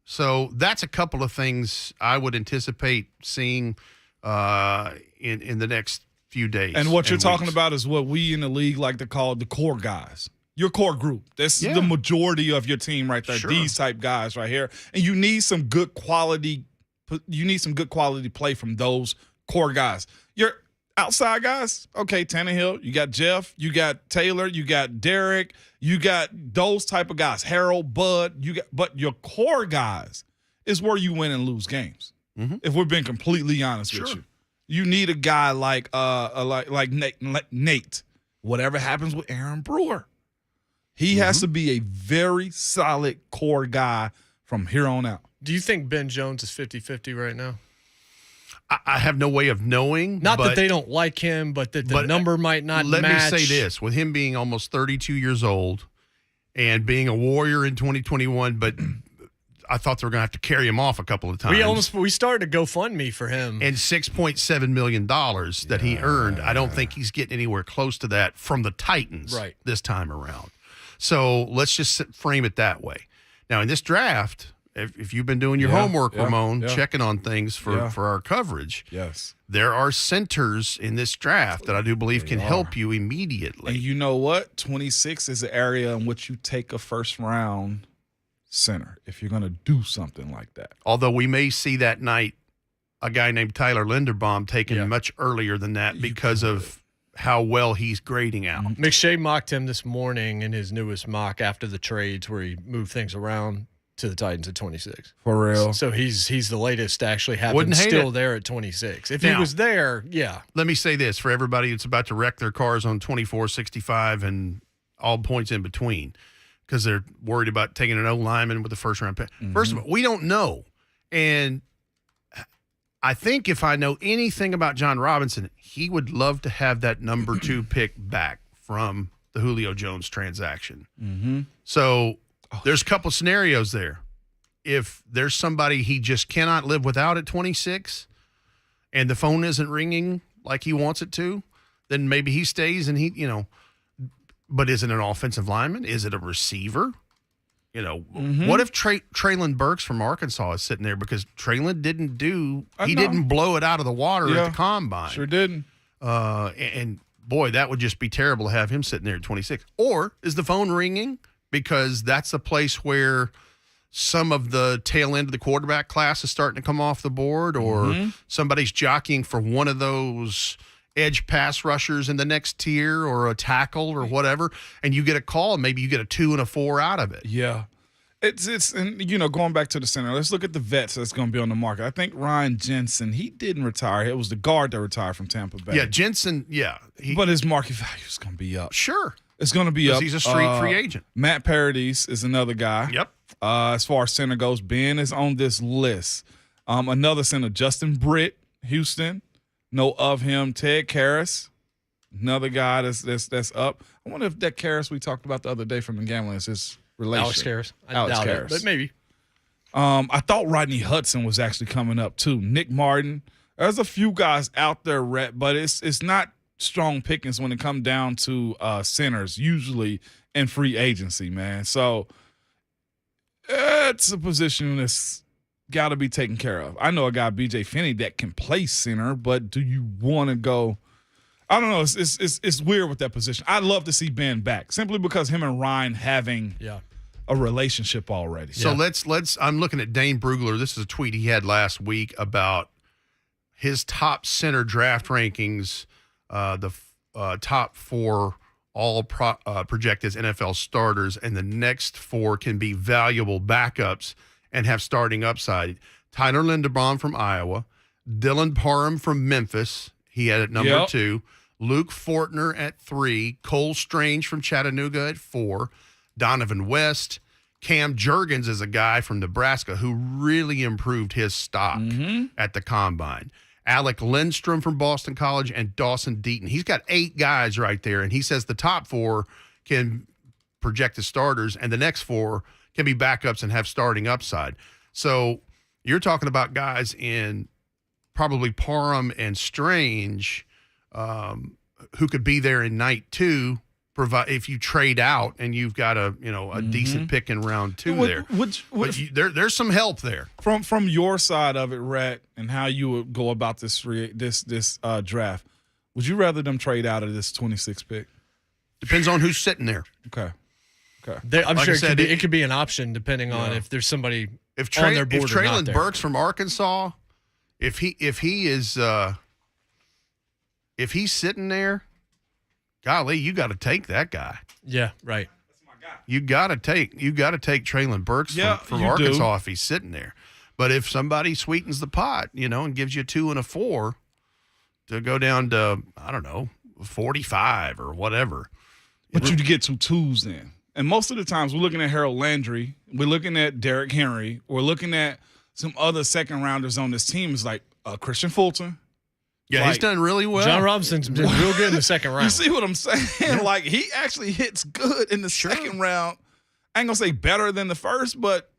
So that's a couple of things I would anticipate seeing in the next few days. And what you're talking about is what we in the league like to call the core guys. Your core group. That's the majority of your team right there. Sure. These type guys right here. And you need some good quality play from those core guys. Your outside guys, okay, Tannehill, you got Jeff, you got Taylor, you got Derek, you got those type of guys, Harold, Bud, but your core guys is where you win and lose games. If we're being completely honest with you. You need a guy like Nate. Whatever happens with Aaron Brewer, he has to be a very solid core guy from here on out. Do you think Ben Jones is 50-50 right now? I have no way of knowing. Not that they don't like him, but that the number might not match. Let me say this. With him being almost 32 years old and being a Warrior in 2021, but I thought they were going to have to carry him off a couple of times. We started a GoFundMe for him. And $6.7 million that he earned, I don't think he's getting anywhere close to that from the Titans this time around. So let's just frame it that way. Now, in this draft, if you've been doing your homework, Ramon, checking on things for our coverage, there are centers in this draft that I do believe can help you immediately. And you know what? 26 is an area in which you take a first-round center if you're going to do something like that. Although we may see that night a guy named Tyler Linderbaum taken much earlier than that because of how well he's grading out. McShay mocked him this morning in his newest mock after the trades where he moved things around to the Titans at 26. For real. So he's the latest to actually have him still there at 26. If he was there, Let me say this for everybody that's about to wreck their cars on 24, 65, and all points in between because they're worried about taking an O-lineman with the first-round pick. First of all, we don't know. And I think if I know anything about John Robinson, he would love to have that number 2 pick back from the Julio Jones transaction. So there's a couple scenarios there. If there's somebody he just cannot live without at 26 and the phone isn't ringing like he wants it to, then maybe he stays and but is it an offensive lineman? Is it a receiver? What if Traylon Burks from Arkansas is sitting there because Traylon didn't blow it out of the water at the combine. Sure didn't. And boy, that would just be terrible to have him sitting there at 26. Or is the phone ringing? Because that's a place where some of the tail end of the quarterback class is starting to come off the board, or somebody's jockeying for one of those edge pass rushers in the next tier or a tackle or whatever, and you get a call and maybe you get a 2 and a 4 out of it. Yeah. It's going back to the center, let's look at the vets that's going to be on the market. I think Ryan Jensen, he didn't retire. It was the guard that retired from Tampa Bay. Yeah, Jensen, but his market value is going to be up. Sure. It's going to be up. He's a street free agent. Matt Paradis is another guy. Yep. As far as center goes, Ben is on this list. Another center, Justin Britt, Houston. Know of him. Ted Karras, another guy that's up. I wonder if that Karras we talked about the other day from the gambling is his relation. Alex Karras. Alex Karras. But maybe. I thought Rodney Hudson was actually coming up too. Nick Martin. There's a few guys out there, Rhett, but it's not strong pickings when it comes down to centers, usually in free agency, man. So it's a position that's got to be taken care of. I know a guy, BJ Finney, that can play center, but do you want to go? I don't know. It's weird with that position. I'd love to see Ben back simply because him and Ryan having a relationship already. So let's. I'm looking at Dane Brugler. This is a tweet he had last week about his top center draft rankings. The top 4 all project as NFL starters, and the next 4 can be valuable backups and have starting upside. Tyler Linderbaum from Iowa, Dylan Parham from Memphis. He had at number 2. Luke Fortner at 3. Cole Strange from Chattanooga at 4. Donovan West. Cam Jurgens is a guy from Nebraska who really improved his stock at the Combine. Alec Lindstrom from Boston College and Dawson Deaton. He's got 8 guys right there, and he says the top 4 can project as starters, and the next 4 can be backups and have starting upside. So you're talking about guys in probably Parham and Strange who could be there in night 2, if you trade out and you've got a decent pick in round 2 there. There's some help there. From your side of it, Rhett, and how you would go about this draft, would you rather them trade out of this 26th pick? Depends on who's sitting there. Okay. I'm sure it could be an option depending on if there's somebody on their board if or not Traylon there. Burks from Arkansas, if he's sitting there, golly, you got to take that guy. Yeah, right. You got to take Traylon Burks from Arkansas if he's sitting there. But if somebody sweetens the pot, and gives you a 2 and a 4 to go down to 45 or whatever. But you get 2 2s then. And most of the times we're looking at Harold Landry, we're looking at Derrick Henry, we're looking at some other second rounders on this team. It's like Christian Fulton. Yeah, he's done really well. John Robinson's been real good in the second round. You see what I'm saying? Like, he actually hits good in the second round. I ain't going to say better than the first, but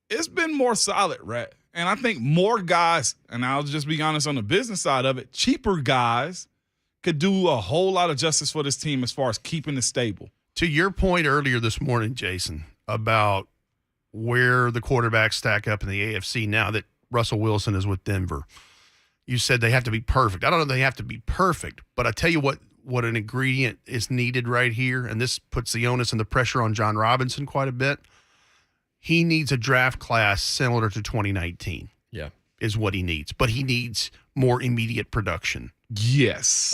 it's been more solid, right? And I think more guys, and I'll just be honest on the business side of it, cheaper guys could do a whole lot of justice for this team as far as keeping it stable. To your point earlier this morning, Jason, about where the quarterbacks stack up in the AFC now that Russell Wilson is with Denver. You said they have to be perfect. I don't know if they have to be perfect, but I tell you what an ingredient is needed right here, and this puts the onus and the pressure on John Robinson quite a bit. He needs a draft class similar to 2019. Yeah. Is what he needs. But he needs more immediate production. Yes.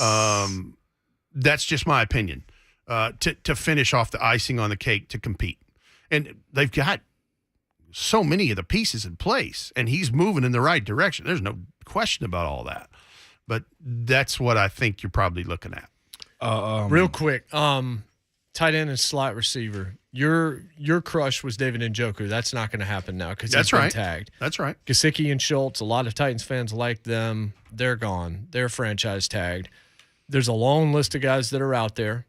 That's just my opinion. To finish off the icing on the cake to compete. And they've got so many of the pieces in place, and he's moving in the right direction. There's no question about all that. But that's what I think you're probably looking at. Real quick, tight end and slot receiver. Your crush was David Njoku. That's not going to happen now because he's been tagged. That's right. Gesicki and Schultz, a lot of Titans fans like them. They're gone. They're franchise tagged. There's a long list of guys that are out there.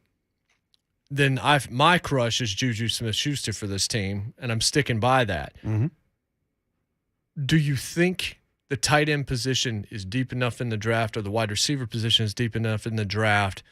Then my crush is Juju Smith-Schuster for this team, and I'm sticking by that. Mm-hmm. Do you think the tight end position is deep enough in the draft or the wide receiver position is deep enough in the draft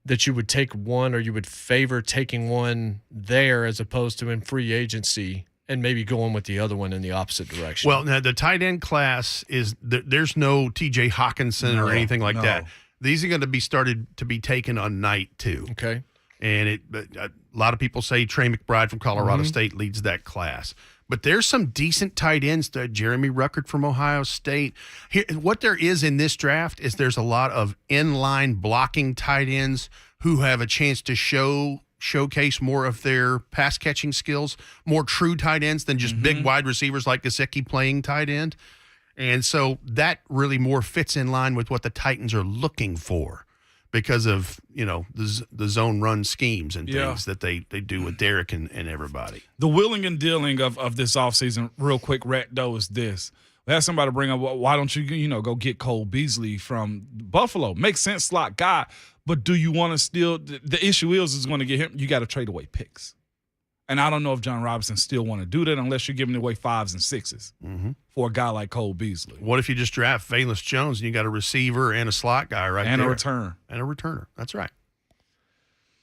that you would take one or you would favor taking one there as opposed to in free agency and maybe going with the other one in the opposite direction? Well, now the tight end class is there's no TJ Hawkinson or anything like that. These are going to be started to be taken on night 2. Okay. And a lot of people say Trey McBride from Colorado State leads that class. But there's some decent tight ends. Jeremy Ruckert from Ohio State. Here, what there is in this draft is there's a lot of inline blocking tight ends who have a chance to showcase more of their pass catching skills, more true tight ends than just big wide receivers like Gesicki playing tight end. And so that really more fits in line with what the Titans are looking for because of, the zone run schemes and things that they do with Derek and everybody. The willing and dealing of this offseason, real quick, Rhett, though, is this. We had somebody bring up, why don't you, go get Cole Beasley from Buffalo? Makes sense, slot guy. But do you want to still – the issue is going to get him – you got to trade away picks. And I don't know if John Robinson still want to do that unless you're giving away 5s and 6s for a guy like Cole Beasley. What if you just draft Valus Jones and you got a receiver and a slot guy right and there? And a returner. That's right.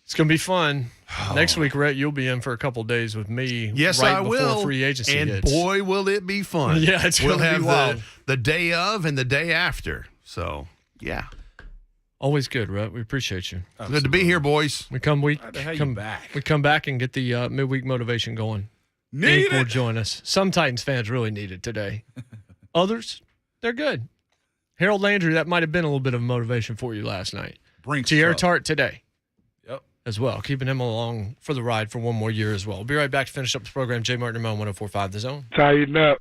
It's going to be fun. Next week, Rhett, you'll be in for a couple of days with me. Yes, right I before will. Free agency and hits. Boy, will it be fun. Yeah, it's going to be wild. The day of and the day after. So, yeah. Always good, Rhett. We appreciate you. Absolutely. Good to be here, boys. We come back. We come back and get the midweek motivation going. Need Ink will it. join us. Some Titans fans really need it today. Others, they're good. Harold Landry, that might have been a little bit of motivation for you last night. Tierra Tart today. Yep. As well. Keeping him along for the ride for one more year as well. We'll be right back to finish up the program. JMart and Ramon, 104.5 The Zone. Tighten up.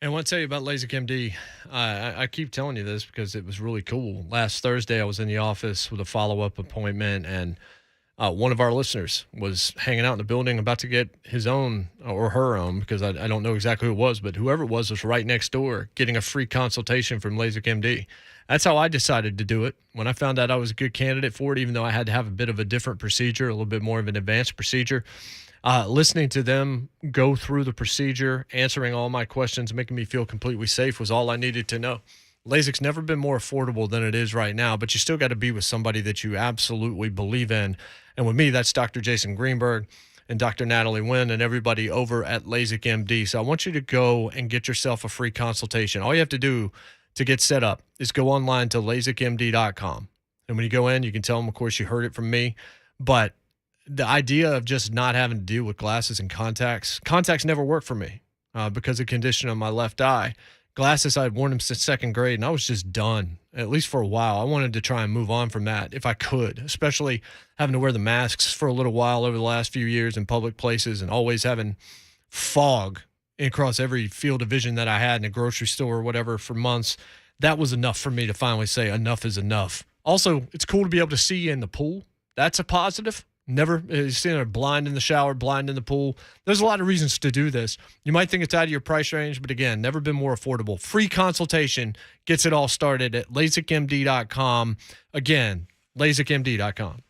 And I want to tell you about LASIK MD. I keep telling you this because it was really cool. Last Thursday, I was in the office with a follow-up appointment, and one of our listeners was hanging out in the building about to get his own or her own, because I don't know exactly who it was, but whoever it was right next door getting a free consultation from LASIK MD. That's how I decided to do it. When I found out I was a good candidate for it, even though I had to have a bit of a different procedure, a little bit more of an advanced procedure, listening to them go through the procedure, answering all my questions, making me feel completely safe was all I needed to know. LASIK's never been more affordable than it is right now, but you still got to be with somebody that you absolutely believe in. And with me, that's Dr. Jason Greenberg and Dr. Natalie Wynn and everybody over at LASIK MD. So I want you to go and get yourself a free consultation. All you have to do to get set up is go online to LASIKMD.com. And when you go in, you can tell them, of course, you heard it from me. But the idea of just not having to deal with glasses and contacts never worked for me because of condition on my left eye. Glasses, I had worn them since second grade, and I was just done, at least for a while. I wanted to try and move on from that if I could, especially having to wear the masks for a little while over the last few years in public places and always having fog across every field of vision that I had in a grocery store or whatever for months. That was enough for me to finally say enough is enough. Also, it's cool to be able to see you in the pool. That's a positive. Never seen a blind in the shower, blind in the pool. There's a lot of reasons to do this. You might think it's out of your price range, but again, never been more affordable. Free consultation gets it all started at LASIKMD.com. Again, LASIKMD.com.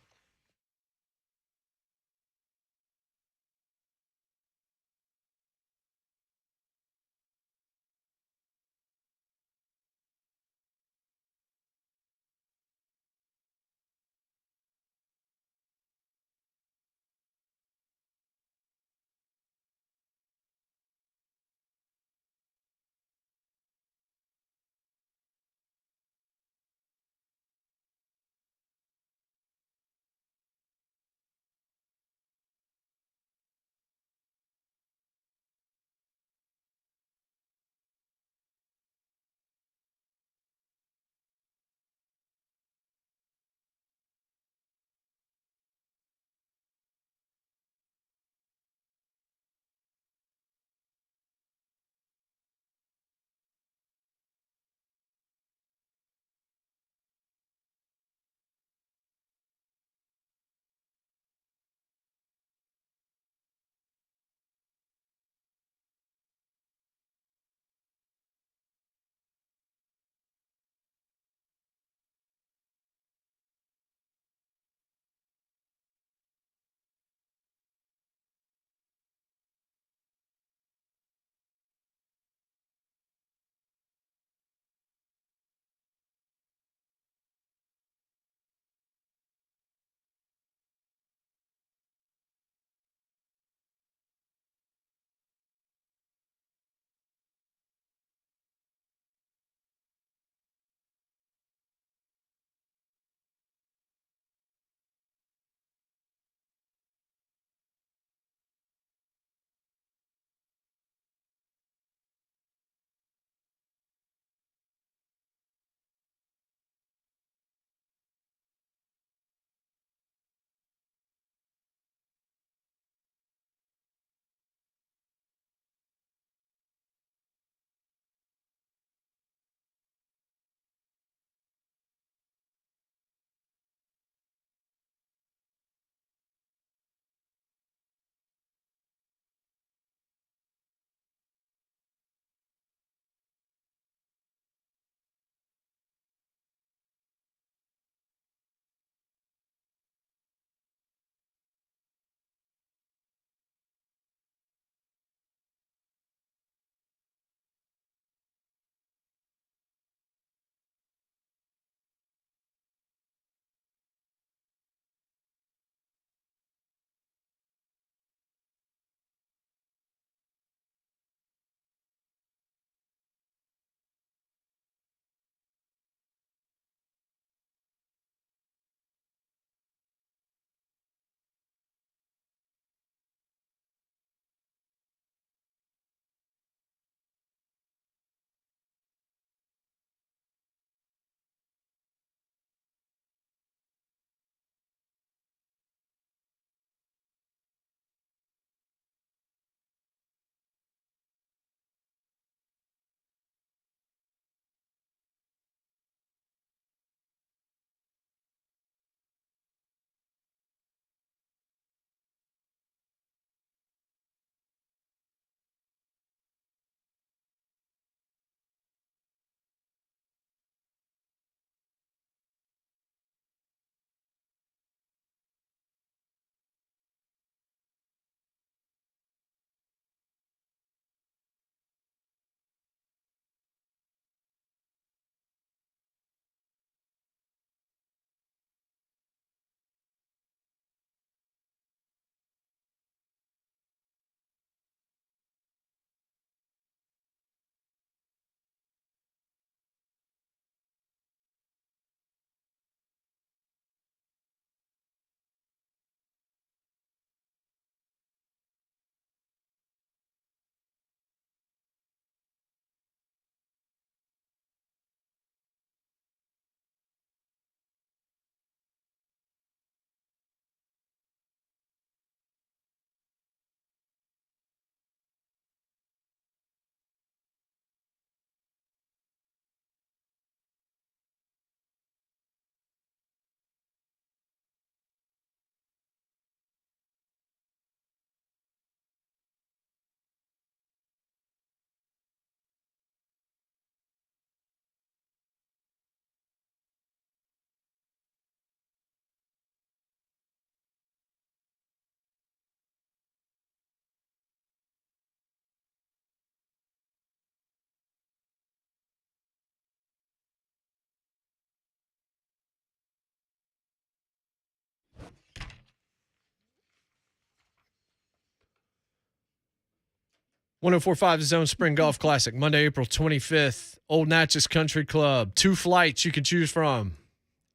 1045 Zone Spring Golf Classic, Monday, April 25th. Old Natchez Country Club. 2 flights you can choose from.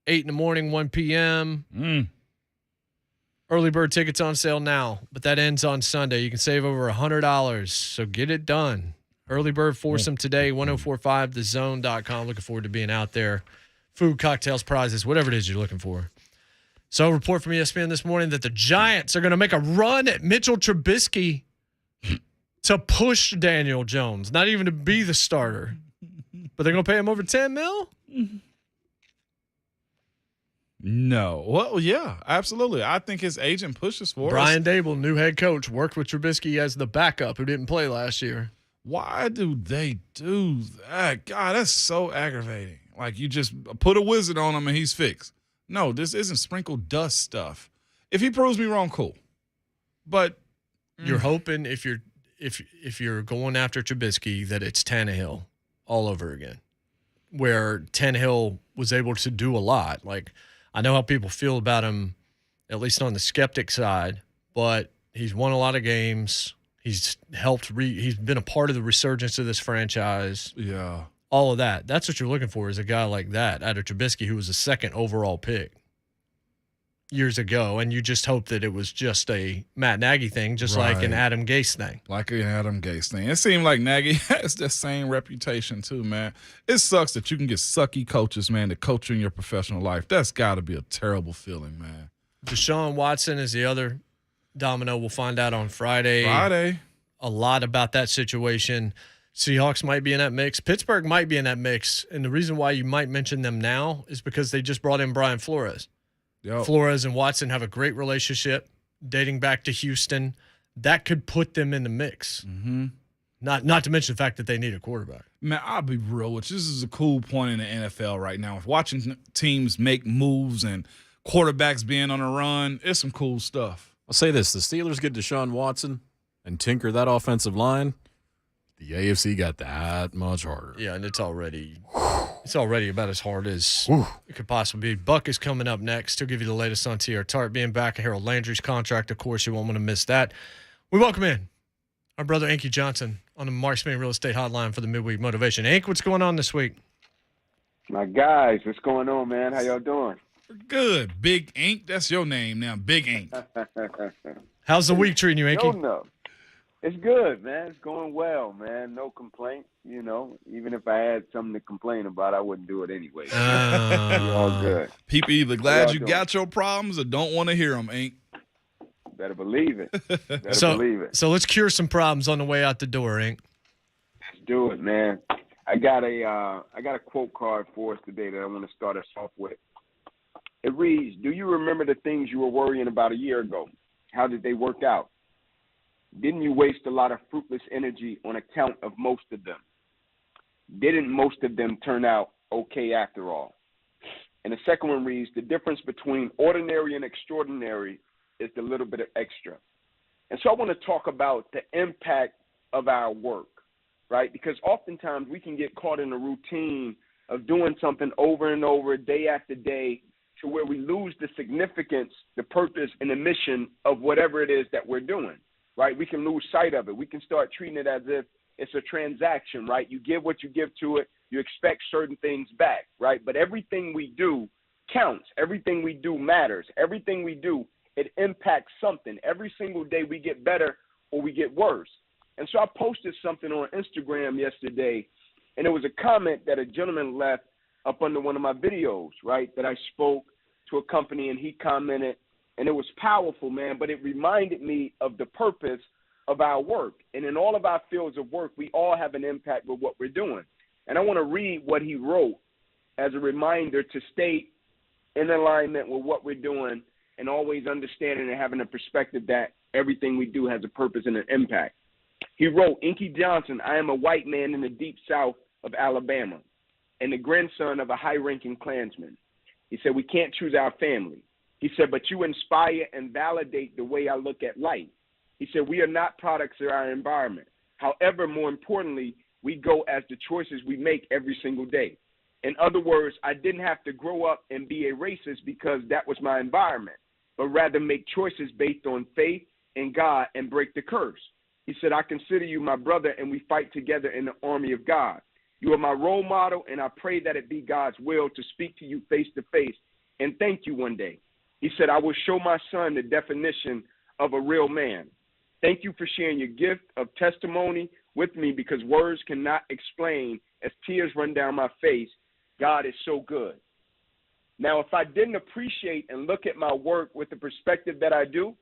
8 in the morning, 1 p.m. Early bird tickets on sale now, but that ends on Sunday. You can save over $100, so get it done. Early bird foursome today, 1045thezone.com. Looking forward to being out there. Food, cocktails, prizes, whatever it is you're looking for. So, a report from ESPN this morning that the Giants are going to make a run at Mitchell Trubisky to push Daniel Jones, not even to be the starter, but they're going to pay him over $10 million? No. Well, yeah, absolutely. I think his agent pushes for Brian Dable, new head coach, worked with Trubisky as the backup who didn't play last year. Why do they do that? God, that's so aggravating. Like, you just put a wizard on him and he's fixed. No, this isn't sprinkled dust stuff. If he proves me wrong, cool. But you're hoping if you're going after Trubisky that it's Tannehill all over again, where Tannehill was able to do a lot. Like, I know how people feel about him, at least on the skeptic side, but he's won a lot of games. He's helped. He's been a part of the resurgence of this franchise. Yeah. All of that. That's what you're looking for, is a guy like that out of Trubisky, who was a second overall pick years ago. And you just hope that it was just a Matt Nagy thing, just like an Adam Gase thing. Like an Adam Gase thing. It seemed like Nagy has the same reputation too, man. It sucks that you can get sucky coaches, man, to coach you in your professional life. That's got to be a terrible feeling, man. Deshaun Watson is the other domino. We'll find out on Friday. A lot about that situation. Seahawks might be in that mix. Pittsburgh might be in that mix. And the reason why you might mention them now is because they just brought in Brian Flores. Yep. Flores and Watson have a great relationship dating back to Houston. That could put them in the mix. Mm-hmm. Not to mention the fact that they need a quarterback. Man, I'll be real with you. This is a cool point in the NFL right now. Watching teams make moves and quarterbacks being on a run, it's some cool stuff. I'll say this. The Steelers get Deshaun Watson and tinker that offensive line. The AFC got that much harder. Yeah, and it's already about as hard as it could possibly be. Buck is coming up next. He'll give you the latest on T.R. Tart being back, and Harold Landry's contract. Of course, you won't want to miss that. We welcome in our brother Inky Johnson on the Mark Spain Real Estate Hotline for the Midweek Motivation. Ink, what's going on this week? My guys, what's going on, man? How y'all doing? Good. Big Ink. That's your name now. Big Ink. How's the week treating you, Inky? No. It's good, man. It's going well, man. No complaints. You know, even if I had something to complain about, I wouldn't do it anyway. All good. People either glad you got your problems or don't want to hear them, Ink. Better believe it. Believe it. So let's cure some problems on the way out the door, Ink. Let's do it, man. I got a quote card for us today that I want to start us off with. It reads, "Do you remember the things you were worrying about a year ago? How did they work out? Didn't you waste a lot of fruitless energy on account of most of them? Didn't most of them turn out okay after all?" And the second one reads, "The difference between ordinary and extraordinary is the little bit of extra." And so I want to talk about the impact of our work, right? Because oftentimes we can get caught in a routine of doing something over and over, day after day, to where we lose the significance, the purpose, and the mission of whatever it is that we're doing. Right? We can lose sight of it. We can start treating it as if it's a transaction, right? You give what you give to it. You expect certain things back, right? But everything we do counts. Everything we do matters. Everything we do, it impacts something. Every single day we get better or we get worse. And so I posted something on Instagram yesterday, and it was a comment that a gentleman left up under one of my videos, right, that I spoke to a company, and he commented, and it was powerful, man, but it reminded me of the purpose of our work. And in all of our fields of work, we all have an impact with what we're doing. And I want to read what he wrote as a reminder to stay in alignment with what we're doing and always understanding and having a perspective that everything we do has a purpose and an impact. He wrote, "Inky Johnson, I am a white man in the deep south of Alabama and the grandson of a high-ranking Klansman." He said, "We can't choose our family." He said, "But you inspire and validate the way I look at life." He said, "We are not products of our environment. However, more importantly, we go as the choices we make every single day. In other words, I didn't have to grow up and be a racist because that was my environment, but rather make choices based on faith in God and break the curse. He said, I consider you my brother, and we fight together in the army of God. You are my role model, and I pray that it be God's will to speak to you face to face and thank you one day. He said, I will show my son the definition of a real man. Thank you for sharing your gift of testimony with me, because words cannot explain as tears run down my face. God is so good. Now, if I didn't appreciate and look at my work with the perspective that I do,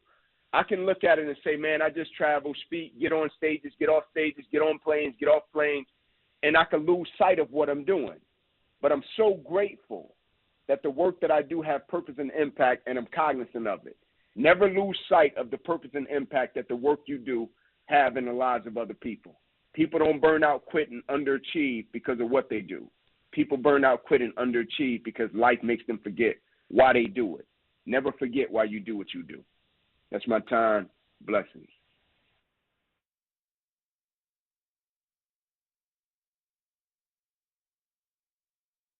I can look at it and say, man, I just travel, speak, get on stages, get off stages, get on planes, get off planes, and I can lose sight of what I'm doing. But I'm so grateful that the work that I do have purpose and impact, and I'm cognizant of it. Never lose sight of the purpose and impact that the work you do have in the lives of other people. People don't burn out, quit, and underachieve because of what they do. People burn out, quit, and underachieve because life makes them forget why they do it. Never forget why you do what you do. That's my time. Blessings.